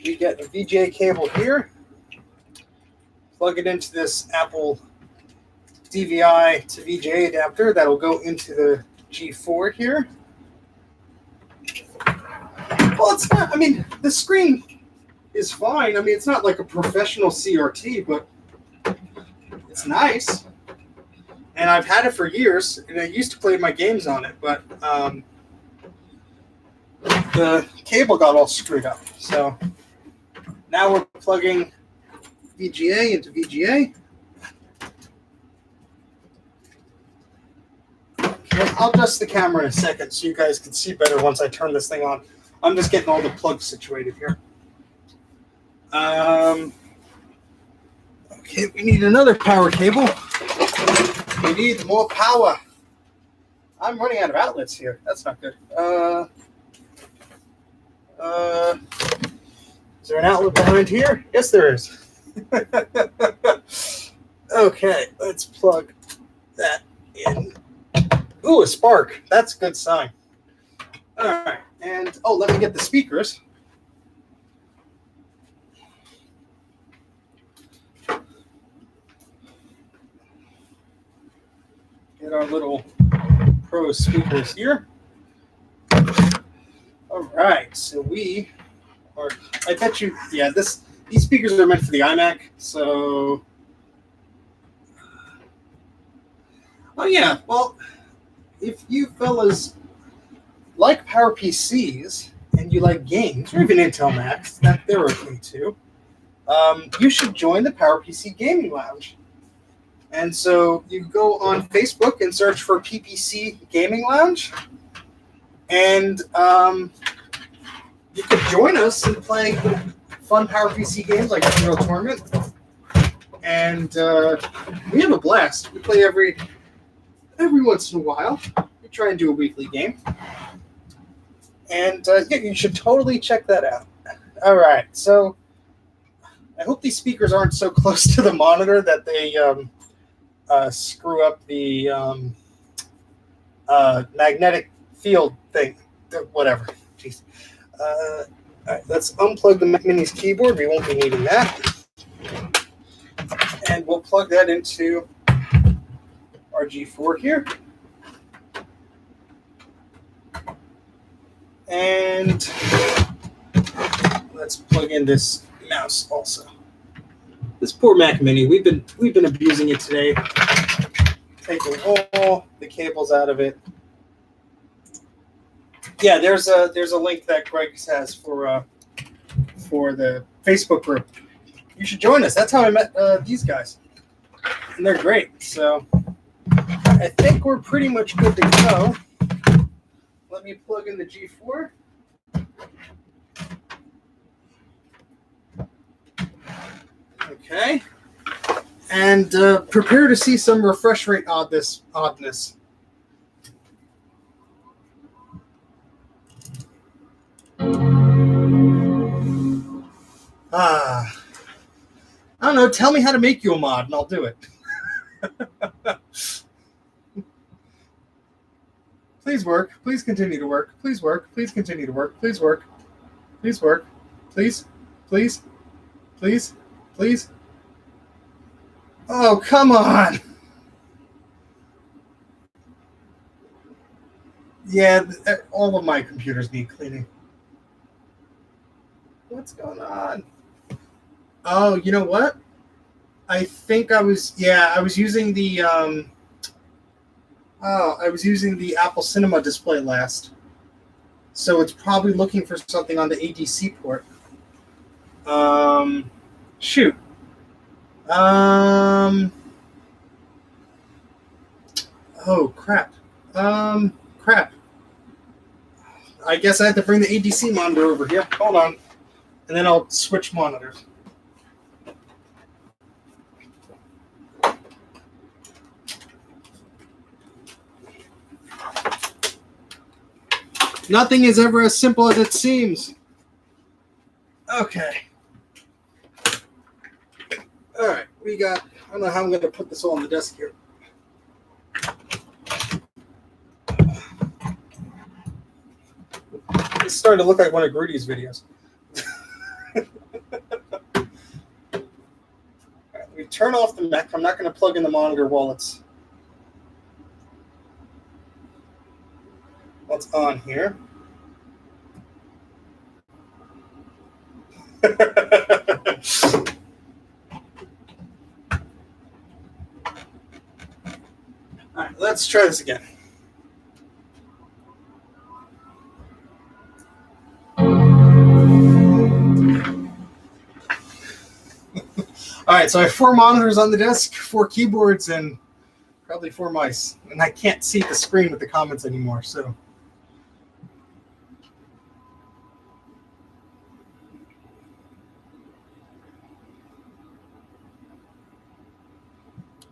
we get the VGA cable here. Plug it into this Apple DVI to VGA adapter that'll go into the G4 here. Well, it's not, I mean, the screen is fine. I mean, it's not like a professional CRT, but it's nice. And I've had it for years, and I used to play my games on it, but the cable got all screwed up. So now we're plugging VGA into VGA. Okay, I'll adjust the camera in a second so you guys can see better once I turn this thing on. I'm just getting all the plugs situated here. Okay, we need another power cable. We need more power. I'm running out of outlets here. That's not good. Is there an outlet behind here? Yes, there is. Okay, let's plug that in. Ooh, a spark. That's a good sign. All right, and let me get the speakers. Get our little Pro speakers here. All right, so we are. I bet you, yeah. These speakers are meant for the iMac. So, oh yeah. Well, if you fellas like PowerPCs and you like games, or even Intel Macs, that they're okay too. You should join the PowerPC Gaming Lounge. And so you go on Facebook and search for PPC Gaming Lounge, and you could join us and play fun PowerPC games like Unreal Tournament. And we have a blast. We play every once in a while. We try and do a weekly game. And yeah, you should totally check that out. All right, so I hope these speakers aren't so close to the monitor that they screw up the magnetic field thing. Whatever. Jeez. All right, let's unplug the Mac Mini's keyboard. We won't be needing that. And we'll plug that into our G4 here. And let's plug in this mouse also. This poor Mac Mini. We've been abusing it today, taking all the cables out of it. Yeah, there's a link that Greg has for the Facebook group. You should join us. That's how I met these guys, and they're great. So I think we're pretty much good to go. Let me plug in the G4. Okay. And prepare to see some refresh rate oddness. I don't know. Tell me how to make you a mod, and I'll do it. Please work. Please continue to work. Please work. Please continue to work. Please work. Please work. Please. Please. Please. Please. Oh, come on. Yeah, all of my computers need cleaning. What's going on? Oh, you know what? I think I was using the Apple Cinema display last. So it's probably looking for something on the ADC port. Shoot. Oh, crap. Crap. I guess I have to bring the ADC monitor over here. Hold on. And then I'll switch monitors. Nothing is ever as simple as it seems. Okay. All right. I don't know how I'm going to put this all on the desk here. It's starting to look like one of Grudy's videos. Right, we turn off the Mac. I'm not going to plug in the monitor while it's on here. All right, let's try this again. All right, so I have 4 monitors on the desk, 4 keyboards, and probably 4 mice. And I can't see the screen with the comments anymore, so.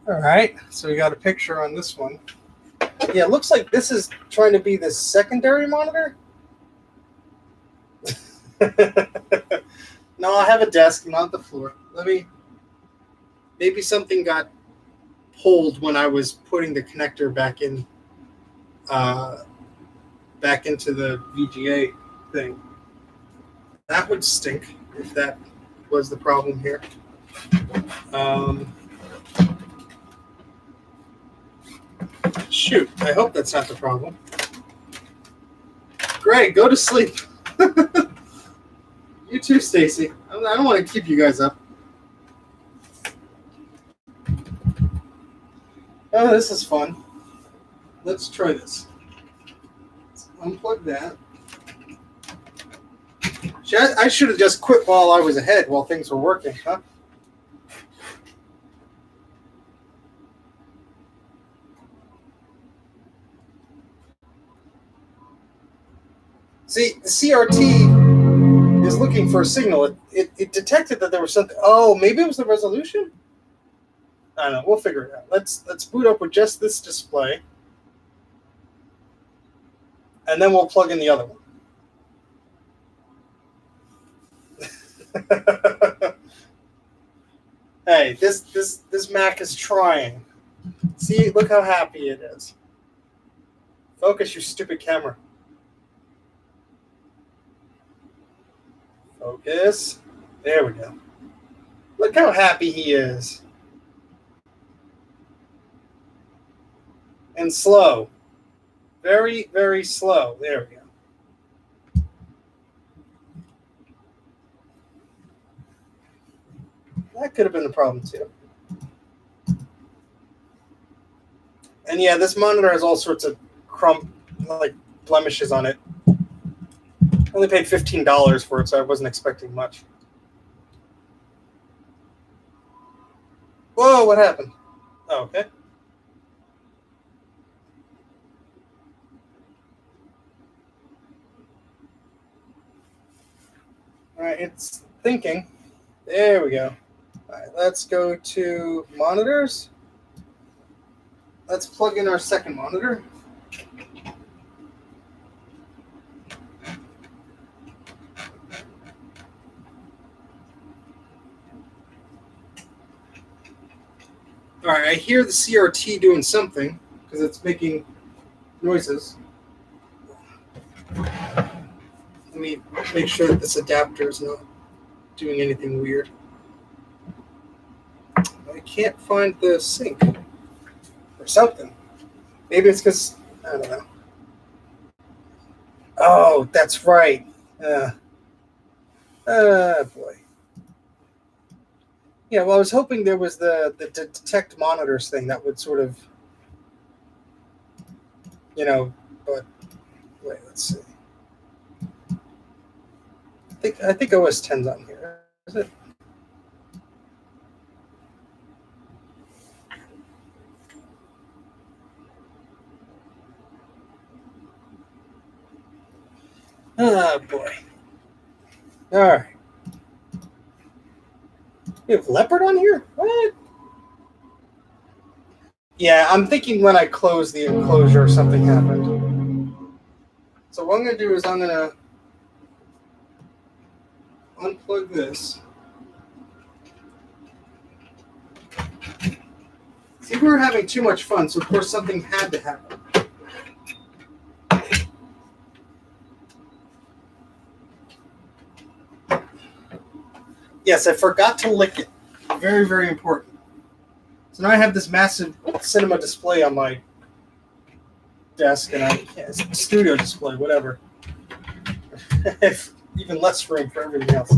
All right, so we got a picture on this one. Yeah, it looks like this is trying to be the secondary monitor. No, I have a desk, not the floor. Maybe something got pulled when I was putting the connector back into the VGA thing. That would stink if that was the problem here. Shoot, I hope that's not the problem. Greg, go to sleep. You too, Stacy. I don't want to keep you guys up. Oh, this is fun. Let's try this. Let's unplug that. I should have just quit while I was ahead, while things were working, huh? See, the CRT is looking for a signal. It detected that there was something. Oh, maybe it was the resolution? I don't know. We'll figure it out. Let's boot up with just this display. And then we'll plug in the other one. Hey, this Mac is trying. See, look how happy it is. Focus your stupid camera. Focus. There we go. Look how happy he is. And slow. Very, very slow. There we go. That could have been the problem too. And yeah, this monitor has all sorts of like blemishes on it. I only paid $15 for it, so I wasn't expecting much. Whoa, what happened? Oh, okay. All right, it's thinking. There we go. All right, let's go to monitors. Let's plug in our second monitor. All right, I hear the CRT doing something because it's making noises. Let me make sure that this adapter is not doing anything weird. I can't find the sync or something. Maybe it's because, I don't know. Oh, that's right. Boy. Yeah, well, I was hoping there was the detect monitors thing that would sort of, but wait, let's see. I think OS 10's on here. Is it? Oh, boy. All right. We have Leopard on here? What? Yeah, I'm thinking when I close the enclosure, something happened. So what I'm going to do is I'm going to unplug this. See, we were having too much fun, so of course something had to happen. Yes, I forgot to lick it. Very, very important. So now I have this massive cinema display on my desk, and I can't, studio display, whatever. I have even less room for everything else.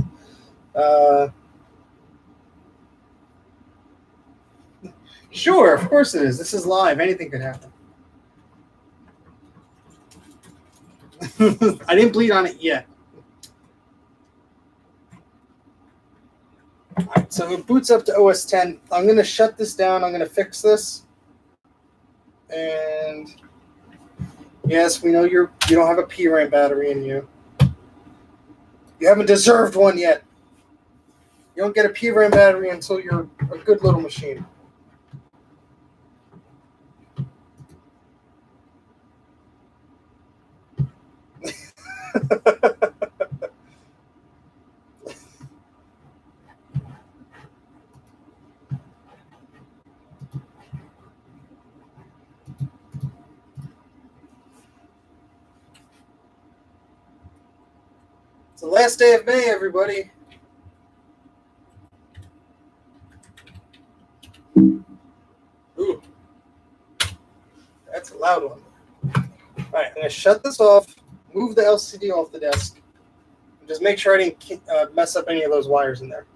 Sure, of course it is. This is live. Anything could happen. I didn't bleed on it yet. All right, so it boots up to OS 10. I'm going to shut this down. I'm going to fix this. And yes, we know you don't have a PRAM battery in you. You haven't deserved one yet. You don't get a PRAM battery until you're a good little machine. It's the last day of May, everybody. Ooh. That's a loud one. All right, I'm going to shut this off, move the LCD off the desk, and just make sure I didn't mess up any of those wires in there.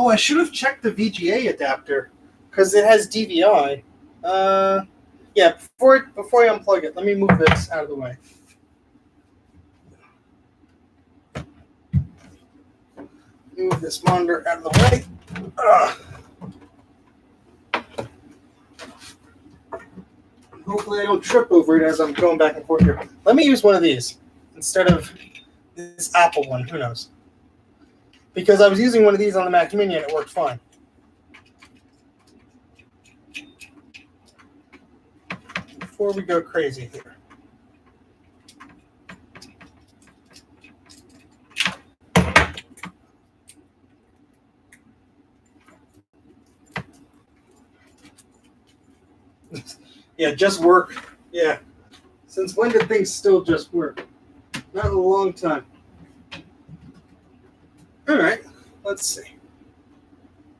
Oh, I should have checked the VGA adapter because it has DVI. Yeah, before I unplug it, let me move this out of the way. Move this monitor out of the way. Hopefully I don't trip over it as I'm going back and forth here. Let me use one of these instead of this Apple one. Who knows? Because I was using one of these on the Mac Mini and it worked fine. Before we go crazy here. Yeah, just work. Yeah. Since when did things still just work? Not in a long time. let's see.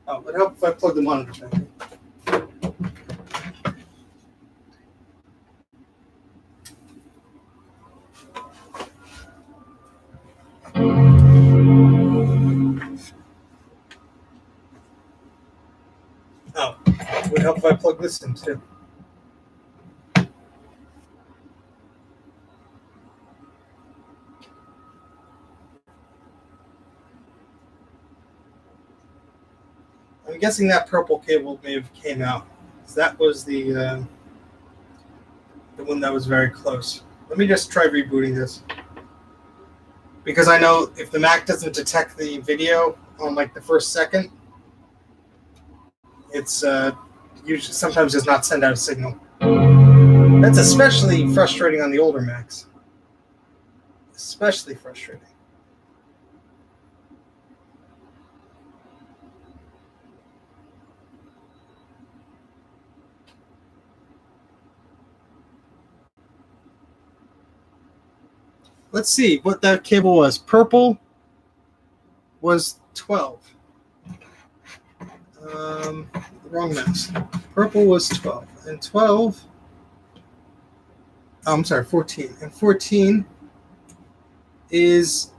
Oh, it would help if I plug the monitor back in. Oh, it would help if I plug this in too. I'm guessing that purple cable may have came out. That was the one that was very close. Let me just try rebooting this. Because I know if the Mac doesn't detect the video on like the first second, it's usually sometimes does not send out a signal. That's especially frustrating on the older Macs. Especially frustrating. Let's see what that cable was. Purple was 12. Wrong mouse. Purple was 12. And 12... Oh, I'm sorry, 14. And 14 is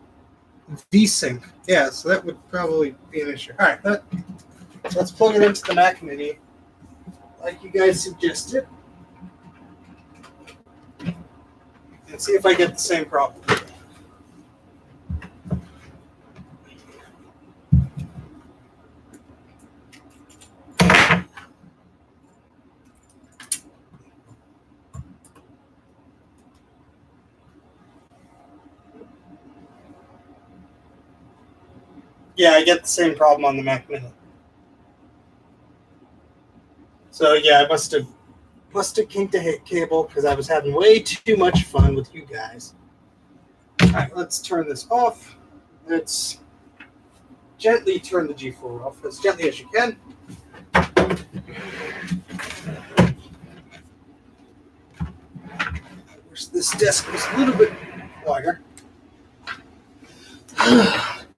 VSync. Yeah, so that would probably be an issue. All right, let's plug it into the Mac Mini, like you guys suggested, and see if I get the same problem. Yeah, I get the same problem on the Mac Mini. So yeah, I must have kinked a cable because I was having way too much fun with you guys. All right, let's turn this off. Let's gently turn the G4 off as gently as you can. Wish this desk was a little bit wider.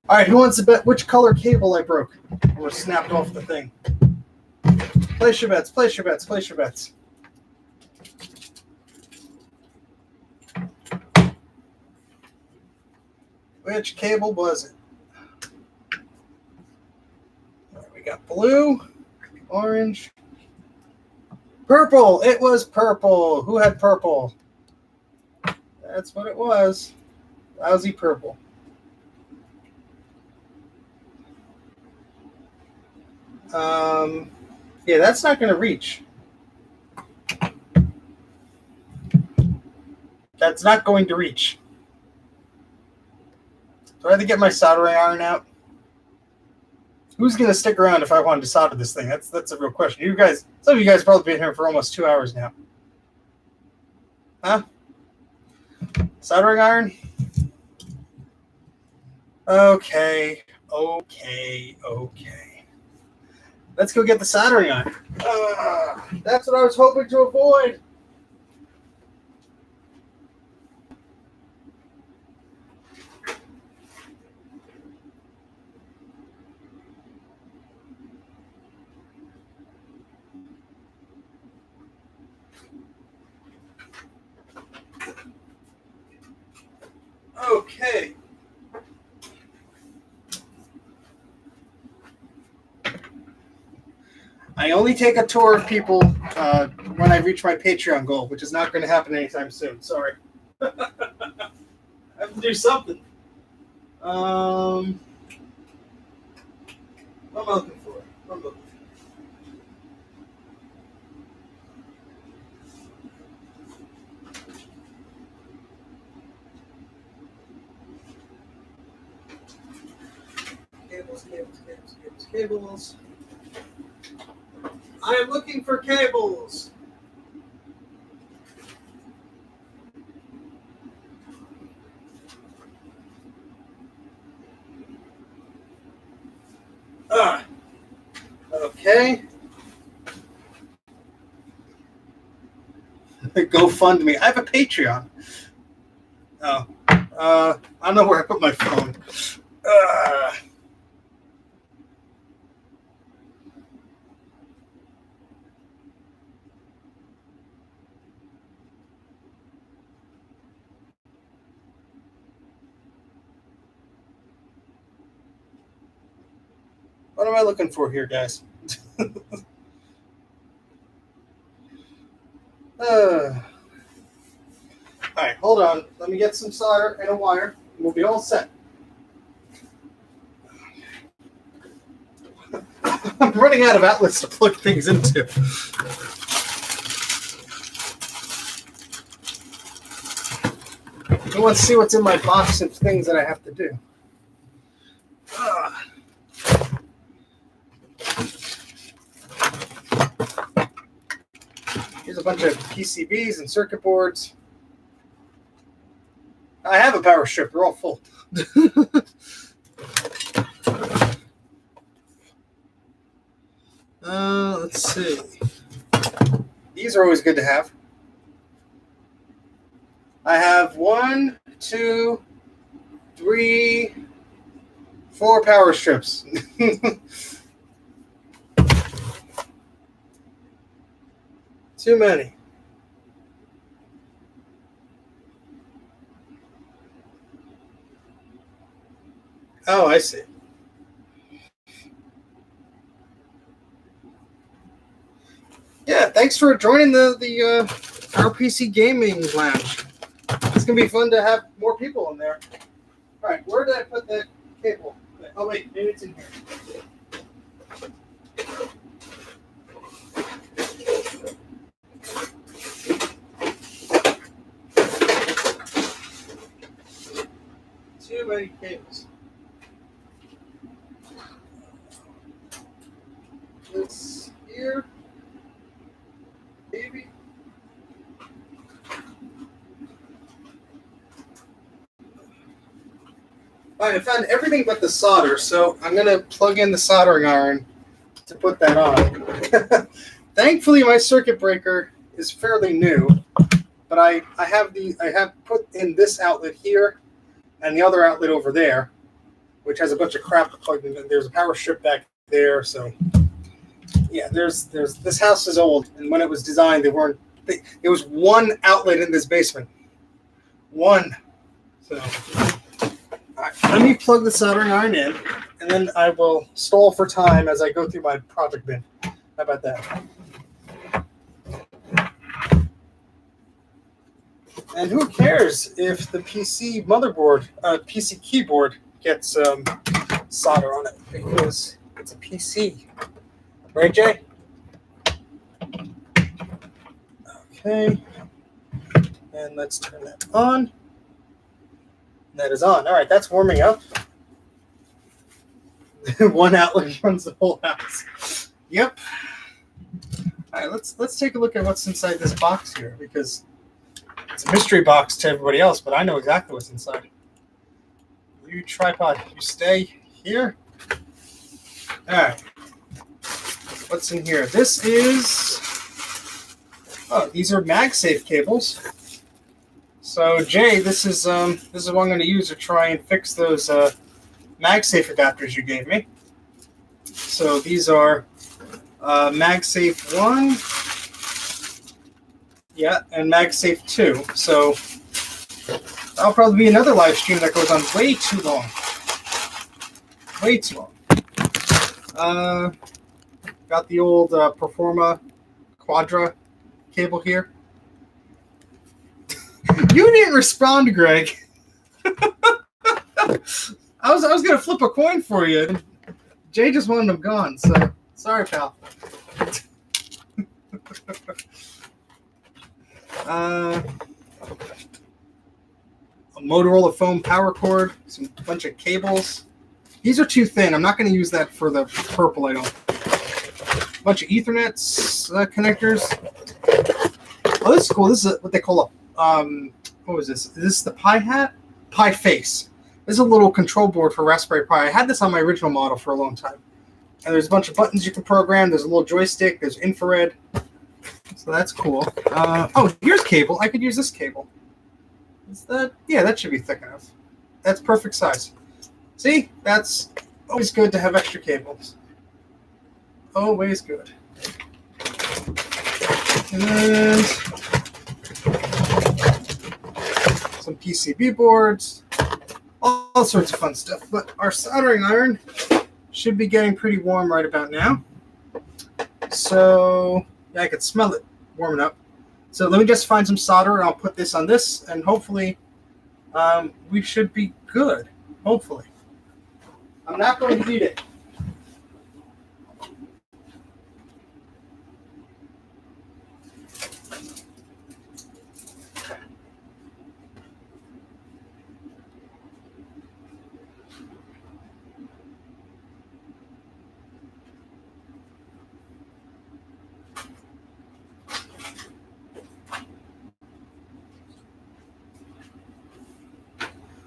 All right, who wants to bet which color cable I broke or snapped off the thing? Place your bets, place your bets, place your bets. Which cable was it? All right, we got blue, orange, purple. It was purple. Who had purple? That's what it was. Lousy purple. Yeah, that's not going to reach. That's not going to reach. Do I have to get my soldering iron out? Who's going to stick around if I wanted to solder this thing? That's a real question. You guys, some of you guys have probably been here for almost 2 hours now. Huh? Soldering iron? Okay. Let's go get the soldering iron. That's what I was hoping to avoid. Okay. I only take a tour of people when I reach my Patreon goal, which is not going to happen anytime soon. Sorry. I have to do something. What am I looking for? Cables. I am looking for cables. Okay. GoFundMe. I have a Patreon. Oh. I don't know where I put my phone. am I looking for here, guys? All right, hold on. Let me get some solder and a wire. And we'll be all set. I'm running out of outlets to plug things into. I want to see what's in my box of things that I have to do. Here's a bunch of PCBs and circuit boards. I have a power strip. They're all full. Let's see. These are always good to have. I have 1, 2, 3, 4 power strips. Too many. Oh, I see. Yeah, thanks for joining the RPC Gaming Lounge. It's gonna be fun to have more people in there. All right, where did I put the cable? Oh wait, maybe it's in here. Too many cables. This here, maybe. All right, I found everything but the solder, so I'm gonna plug in the soldering iron to put that on. Thankfully, my circuit breaker is fairly new, but I have put in this outlet here and the other outlet over there, which has a bunch of crap plugged in. There's a power strip back there, so yeah. There's this house is old, and when it was designed, there was one outlet in this basement, one. So. All right, let me plug the soldering iron in, and then I will stall for time as I go through my project bin. How about that? And who cares if the PC motherboard, PC keyboard gets solder on it, because it's a PC. Right, Jay? Okay. And let's turn that on. That is on. All right, that's warming up. One outlet runs the whole house. Yep. All right, let's take a look at what's inside this box here, because it's a mystery box to everybody else, but I know exactly what's inside. You tripod, you stay here. All right. What's in here? This is. Oh, these are MagSafe cables. So Jay, this is what I'm going to use to try and fix those MagSafe adapters you gave me. So these are MagSafe 1, yeah, and MagSafe 2. So that'll probably be another live stream that goes on way too long. Way too long. Got the old Performa Quadra cable here. You didn't respond, Greg. I was gonna flip a coin for you. Jay just wanted them gone, so sorry, pal. A Motorola foam power cord, some bunch of cables. These are too thin. I'm not going to use that for the purple. I don't. A bunch of Ethernet connectors. Oh, this is cool. This is what they call a what was this? Is this the Pi Hat? Pi Face. This is a little control board for Raspberry Pi. I had this on my original model for a long time. And there's a bunch of buttons you can program. There's a little joystick. There's infrared. So that's cool. Oh, here's cable. I could use this cable. Is that? Yeah, that should be thick enough. That's perfect size. See? That's always good to have extra cables. Always good. And some PCB boards. All sorts of fun stuff. But our soldering iron Should be getting pretty warm right about now. So yeah, I could smell it warming up. So let me just find some solder and I'll put this on this, and hopefully we should be good. Hopefully. I'm not going to need it.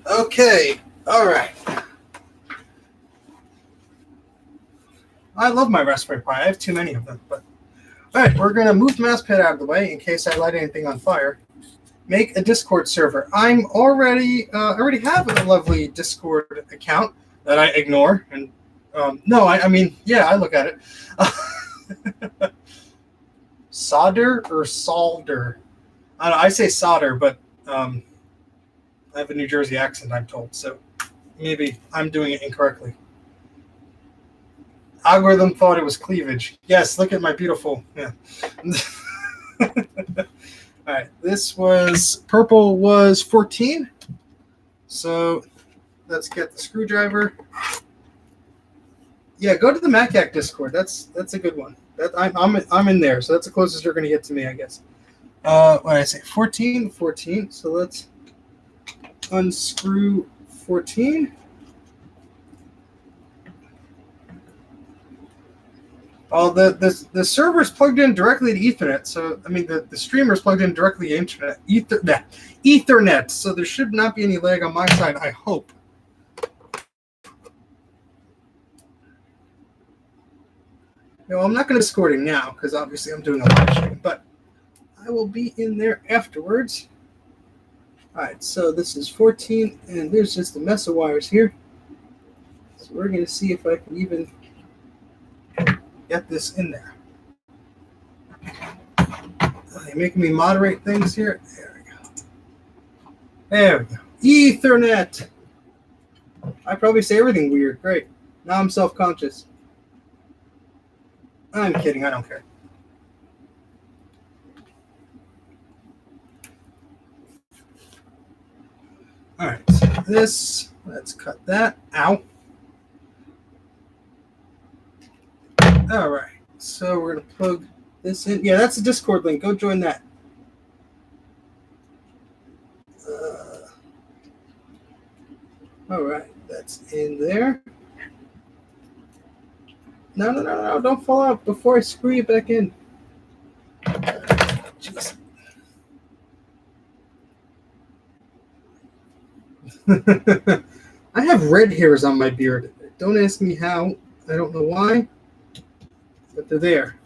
Okay, all right. I love my Raspberry Pi. I have too many of them. But all right, we're going to move the mouse pad out of the way in case I light anything on fire. Make a Discord server. I already have a lovely Discord account that I ignore. And no, I mean, yeah, I look at it. Solder or solder? I don't know, I say solder, but I have a New Jersey accent, I'm told, so maybe I'm doing it incorrectly. Algorithm thought it was cleavage. Yes, look at my beautiful. Yeah. All right, this was purple was 14. So let's get the screwdriver. Yeah, go to the Mac84 Discord. That's a good one. That I'm in there, so that's the closest you're going to get to me, I guess. What did I say? 14. So let's unscrew 14. Oh, the server is plugged in directly to Ethernet. So I mean the streamer is plugged in directly to Ethernet. So there should not be any lag on my side, I hope. No, I'm not going to be Discording now because obviously I'm doing a live stream, but I will be in there afterwards. All right, so this is 14, and there's just a mess of wires here. So we're going to see if I can even get this in there. You're making me moderate things here. There we go. Ethernet. I probably say everything weird. Great. Now I'm self-conscious. I'm kidding. I don't care. All right. So this, let's cut that. Ow. All right. So we're going to plug this in. Yeah, that's a Discord link. Go join that. All right. That's in there. No. Don't fall out before I screw you back in. Jeez. I have red hairs on my beard. Don't ask me how. I don't know why. But they're there.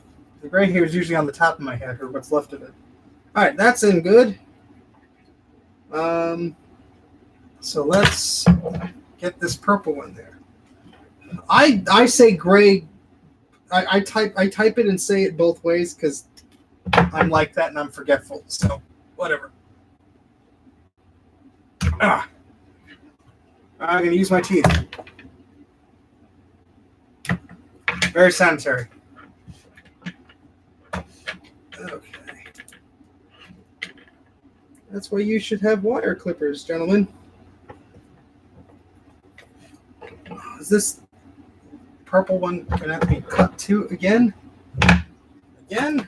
The gray hair is usually on the top of my head, or what's left of it. All right, that's in good. So let's get this purple one there. I say gray. I type it and say it both ways because I'm like that and I'm forgetful. So whatever. I'm gonna use my teeth. Very sanitary. Okay. That's why you should have wire clippers, gentlemen. Is this purple one going to have to be cut to again? Again?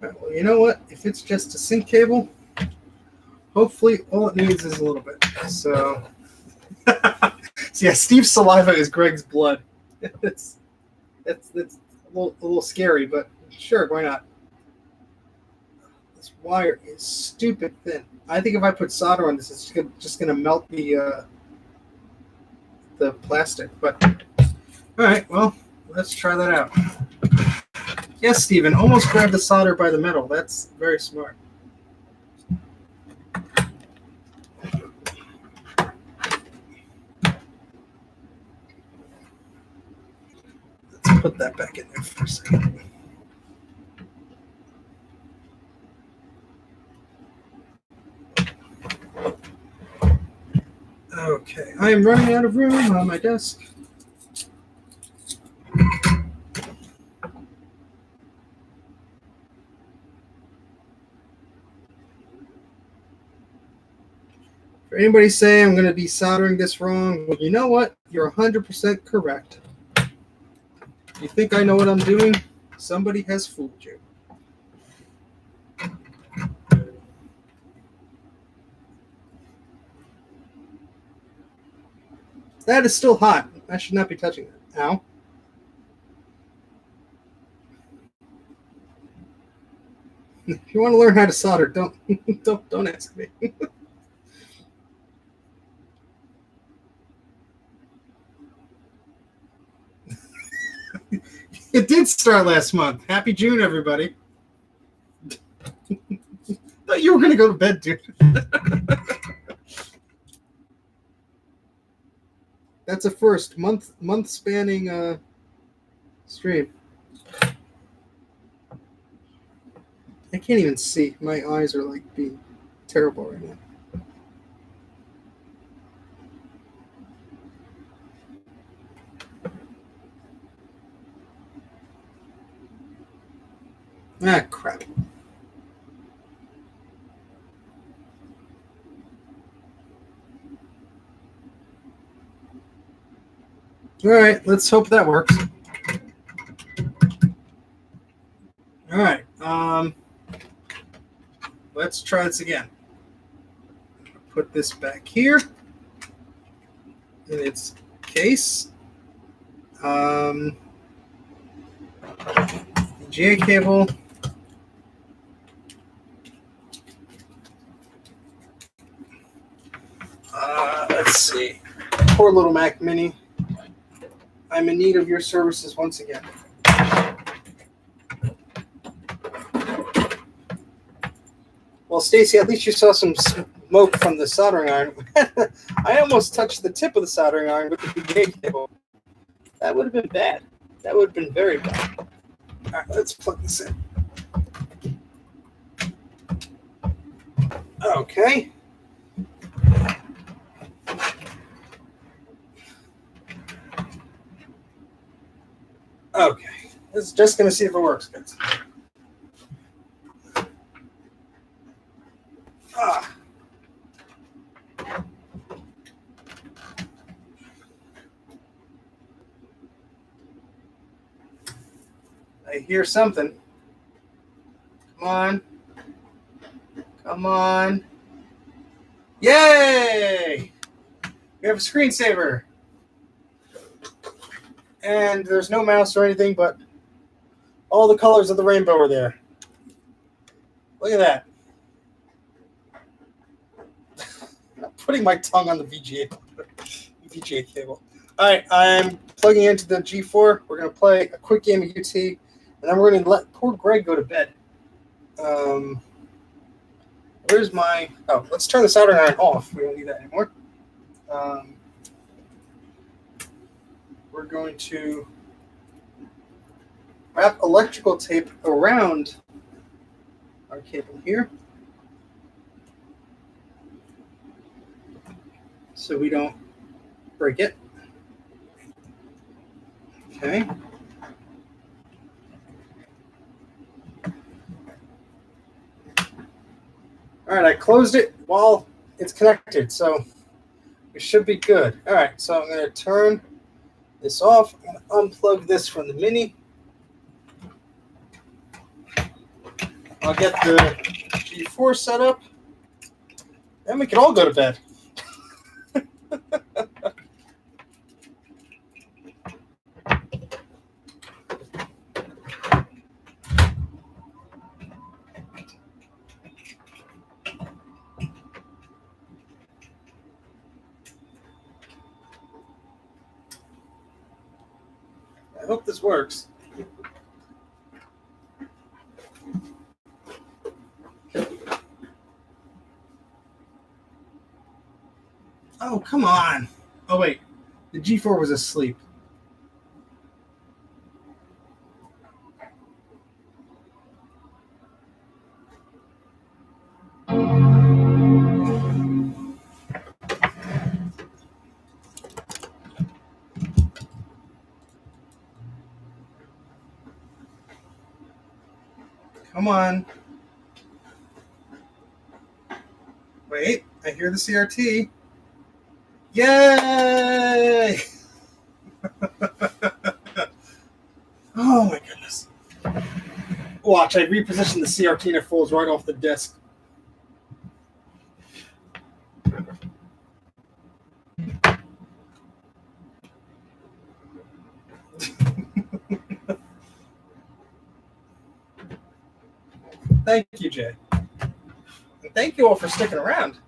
Right, well, you know what? If it's just a sync cable, hopefully all it needs is a little bit. So yeah, Steve's saliva is Greg's blood. It's a little scary, but sure, why not? This wire is stupid thin. I think if I put solder on this, it's just gonna melt the plastic. But all right, well, let's try that out. Yes, Steven, almost grab the solder by the metal. That's very smart. Let's put that back in there for a second. Okay, I am running out of room on my desk. For anybody saying I'm going to be soldering this wrong, well, you know what? You're 100% correct. You think I know what I'm doing? Somebody has fooled you. That is still hot. I should not be touching it. Ow. If you want to learn how to solder, don't ask me. It did start last month. Happy June, everybody. Thought you were going to go to bed, dude. That's a first month spanning stream. I can't even see. My eyes are like being terrible right now. Ah, crap. All right, let's hope that works. All right, let's try this again. Put this back here in its case. VGA cable. Let's see. Poor little Mac Mini. I'm in need of your services once again. Well, Stacy, at least you saw some smoke from the soldering iron. I almost touched the tip of the soldering iron with the VGA cable. That would have been bad. That would have been very bad. All right, let's plug this in. Okay. Okay. This is just going to see if it works, guys. I hear something. Come on. Come on. Yay! We have a screensaver. And there's no mouse or anything, but all the colors of the rainbow are there. Look at that. I'm putting my tongue on the VGA cable. All right, I'm plugging into the G4. We're going to play a quick game of UT, and then we're going to let poor Greg go to bed. Where's my... Oh, let's turn the soldering iron off. We don't need that anymore. We're going to wrap electrical tape around our cable here so we don't break it. Okay. All right, I closed it while it's connected, so we should be good. All right, so I'm going to turn this off. I'm going to unplug this from the Mini. I'll get the G4 set up. Then we can all go to bed. I hope this works. Oh, come on. Oh, wait. The G4 was asleep. Come on. Wait, I hear the CRT. Yay! Oh my goodness. Watch, I repositioned the CRT and it falls right off the disc. Thank you, Jay. And thank you all for sticking around.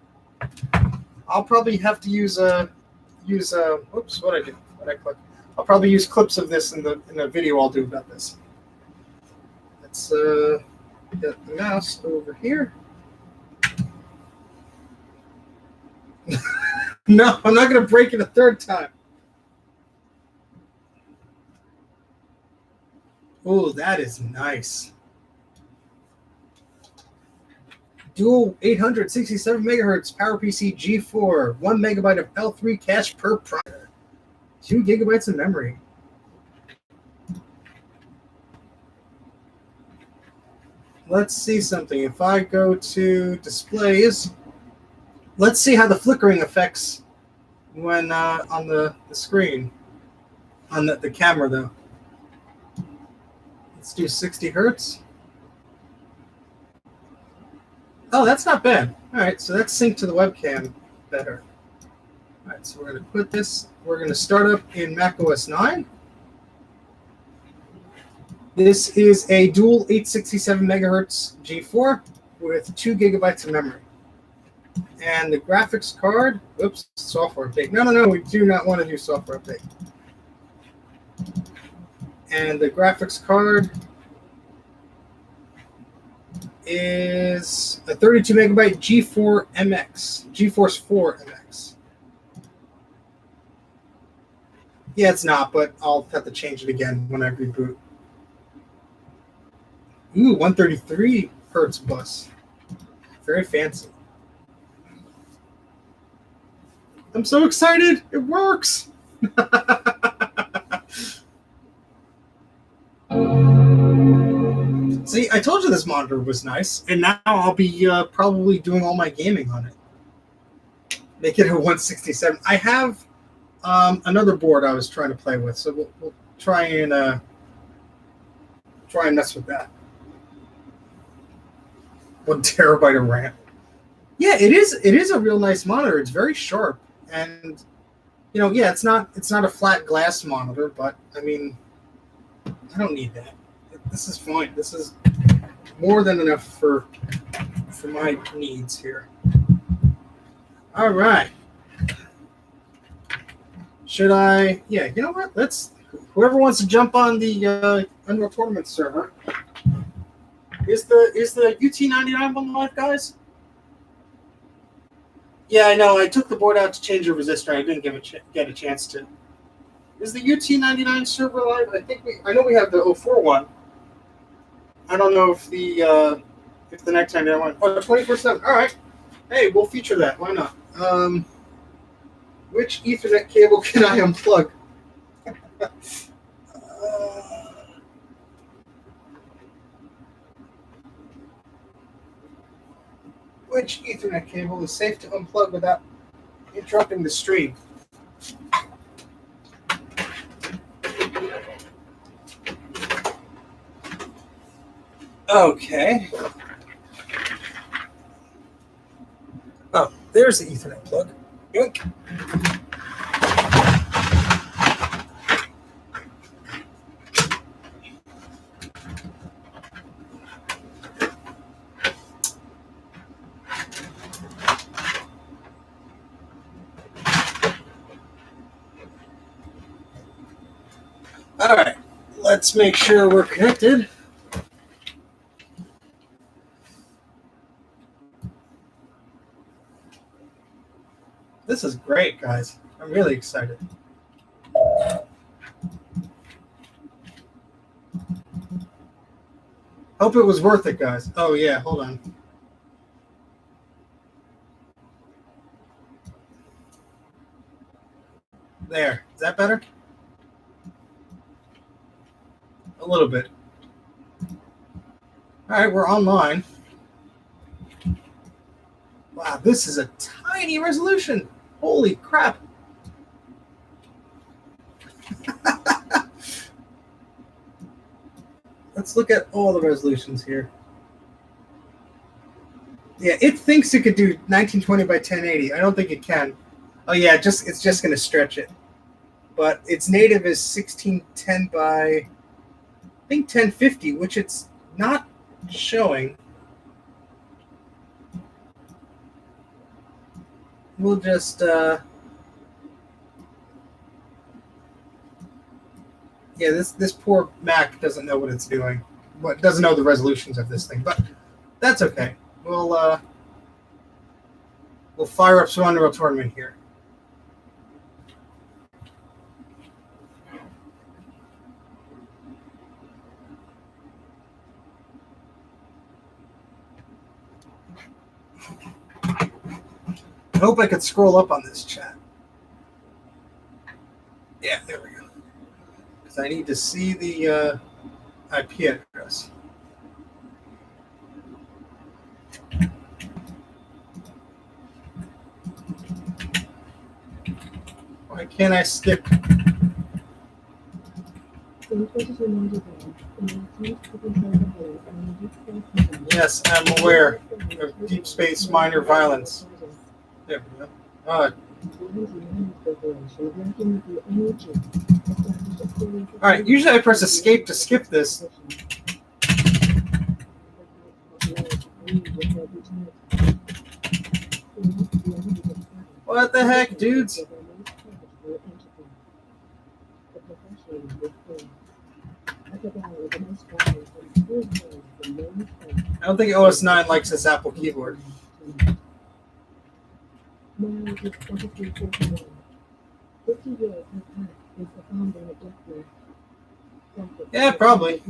I'll probably have to use oops, what I do? What I click? I'll probably use clips of this in the video I'll do about this. Let's get the mouse over here. No, I'm not going to break it a third time. Oh, that is nice. Dual 867 megahertz PowerPC G4, 1 megabyte of L3 cache per processor, 2 gigabytes of memory. Let's see something. If I go to displays, let's see how the flickering affects when on the screen, on the camera though. Let's do 60 hertz. Oh, that's not bad. All right, so that's synced to the webcam better. All right, so we're going to put this, we're going to start up in macOS 9. This is a dual 867 megahertz G4 with 2 gigabytes of memory. And the graphics card, oops, software update. No, we do not want to do software update. And the graphics card is a 32 megabyte G4 MX, GeForce 4 MX. Yeah, it's not, but I'll have to change it again when I reboot. Ooh, 133 hertz bus. Very fancy. I'm so excited. It works. See, I told you this monitor was nice, and now I'll be probably doing all my gaming on it. Make it a 167. I have another board I was trying to play with, so we'll try and mess with that. 1 terabyte of RAM. Yeah, it is. It is a real nice monitor. It's very sharp, and yeah, it's not a flat glass monitor, but I mean, I don't need that. This is fine. This is more than enough for my needs here. All right. Should I? Yeah. You know what? Let's. Whoever wants to jump on the Unreal Tournament server. Is the UT99 one live, guys? Yeah, I know. I took the board out to change the resistor. I didn't get a chance to. Is the UT99 server live? I know we have the 04 one. I don't know if the 99 one. Oh, 24/7. All right. Hey, we'll feature that. Why not? Which Ethernet cable can I unplug? Which Ethernet cable is safe to unplug without interrupting the stream? Okay. Oh, there's the Ethernet plug. Yoink. All right, let's make sure we're connected. This is great, guys. I'm really excited. Hope it was worth it, guys. Oh, yeah, hold on. There. Is that better? A little bit. All right, we're online. Wow, this is a tiny resolution. Holy crap. Let's look at all the resolutions here. Yeah, it thinks it could do 1920 by 1080. I don't think it can. Oh yeah, it's just going to stretch it. But its native is 1610 by, I think, 1050, which it's not showing. We'll just yeah, this poor Mac doesn't know what it's doing. What doesn't know the resolutions of this thing, but that's okay. We'll fire up some Unreal Tournament here. I hope I could scroll up on this chat. Yeah, there we go. Because I need to see the IP address. Why can't I skip? Yes, I'm aware of Deep Space Minor Violence. There we go. All right, usually I press escape to skip this. What the heck, dudes? I don't think OS 9 likes this Apple keyboard. Yeah, probably.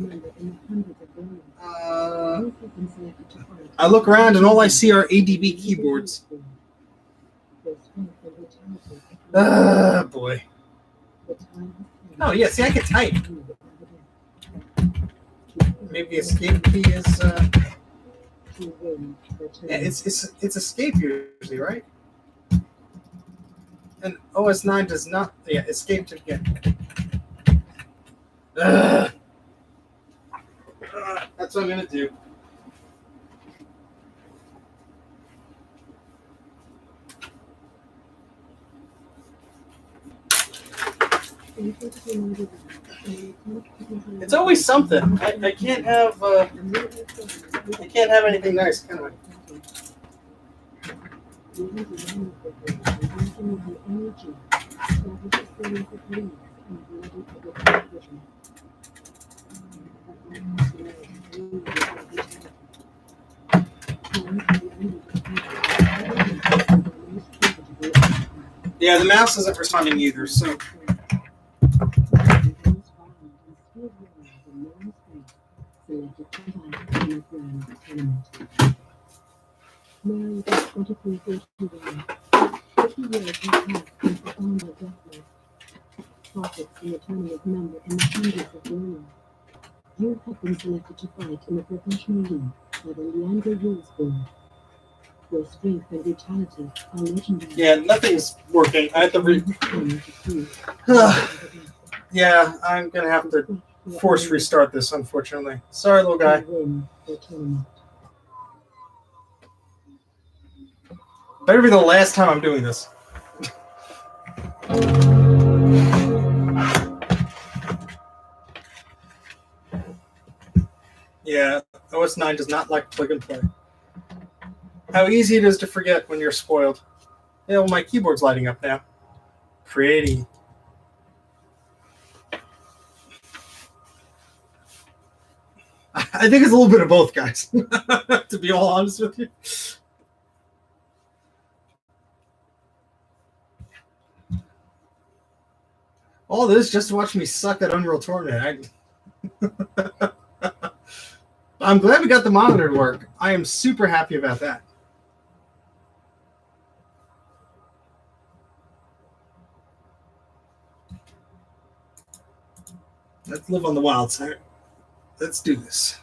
I look around and all I see are ADB keyboards. Boy. Oh, yeah, see, I can type. Maybe escape key is... Yeah, it's escape usually, right? And OS 9 does not... Yeah, escape to again. That's what I'm going to do. It's always something. I can't have anything nice, can I? Yeah, the mouse isn't responding either, so. You have been selected to fight in the professional league by the Leandro Rules Board. Your strength and brutality are legendary. Yeah, nothing's working. I have to yeah, I'm gonna have to force restart this, unfortunately. Sorry, little guy. Better be the last time I'm doing this. Yeah, OS 9 does not like plug and play. How easy it is to forget when you're spoiled. Yeah, well, my keyboard's lighting up now. Pretty. I think it's a little bit of both, guys, to be all honest with you. All this just to watch me suck at Unreal Tournament. I'm glad we got the monitor to work. I am super happy about that. Let's live on the wild side. Let's do this.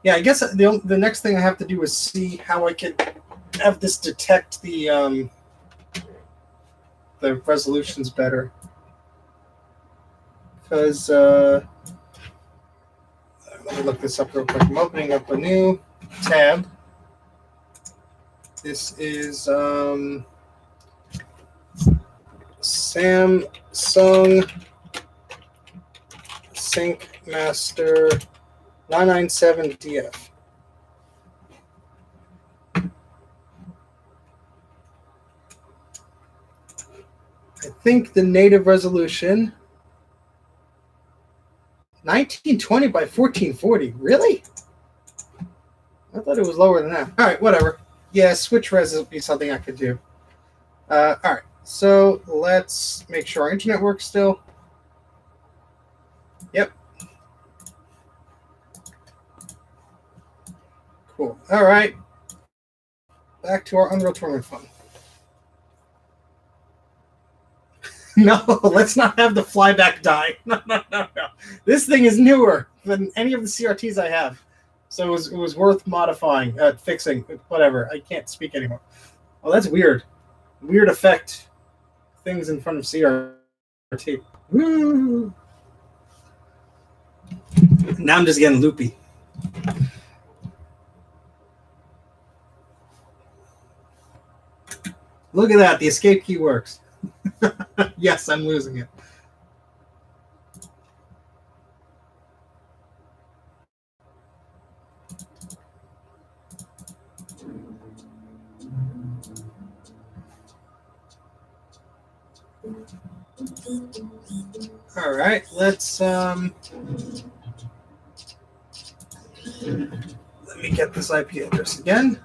Yeah, I guess the next thing I have to do is see how I can have this detect the resolutions better. Because let me look this up real quick. I'm opening up a new tab. This is Samsung Sync Master 997DF. I think the native resolution 1920 by 1440. Really? I thought it was lower than that. All right, whatever. Yeah, switch res would be something I could do. All right, so let's make sure our internet works still. Yep. Cool. All right. Back to our Unreal Tournament fun. No, let's not have the flyback die. No. This thing is newer than any of the CRTs I have. So it was worth modifying, fixing, whatever. I can't speak anymore. Oh, that's weird. Weird effect. Things in front of CRT. Woo! Now I'm just getting loopy. Look at that. The escape key works. Yes, I'm losing it. All right, let's let me get this IP address again.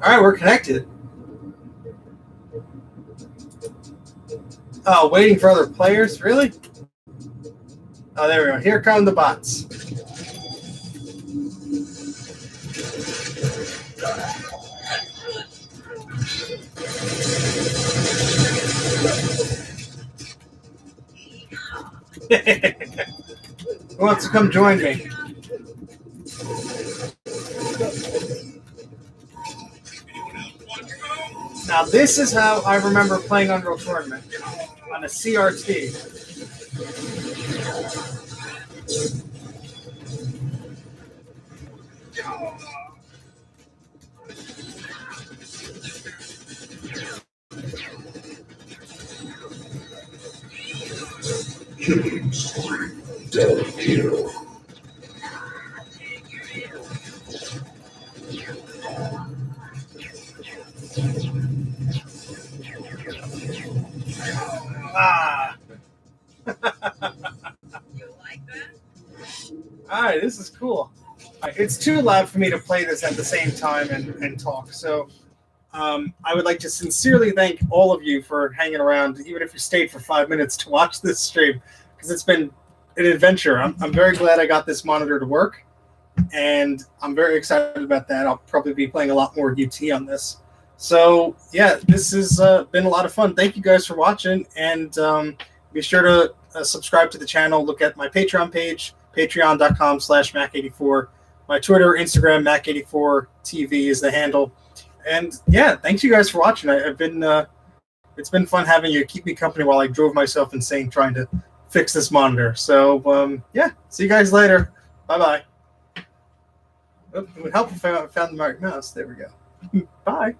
All right, we're connected. Oh, waiting for other players? Really? Oh, there we go. Here come the bots. Who wants to come join me? Now, this is how I remember playing Unreal Tournament on a CRT. Killing spree. Double kill. Ah. All right, this is cool. It's too loud for me to play this at the same time and talk. So I would like to sincerely thank all of you for hanging around, even if you stayed for 5 minutes to watch this stream, because it's been an adventure. I'm very glad I got this monitor to work, and I'm very excited about that. I'll probably be playing a lot more UT on this. So, yeah, this has been a lot of fun. Thank you guys for watching, and be sure to subscribe to the channel. Look at my Patreon page, patreon.com/Mac84. My Twitter, Instagram, Mac84TV is the handle. And yeah, thanks you guys for watching. I've been it's been fun having you keep me company while I drove myself insane trying to fix this monitor. So yeah, see you guys later. Bye-bye. It would help if I found the right mouse. There we go. Bye.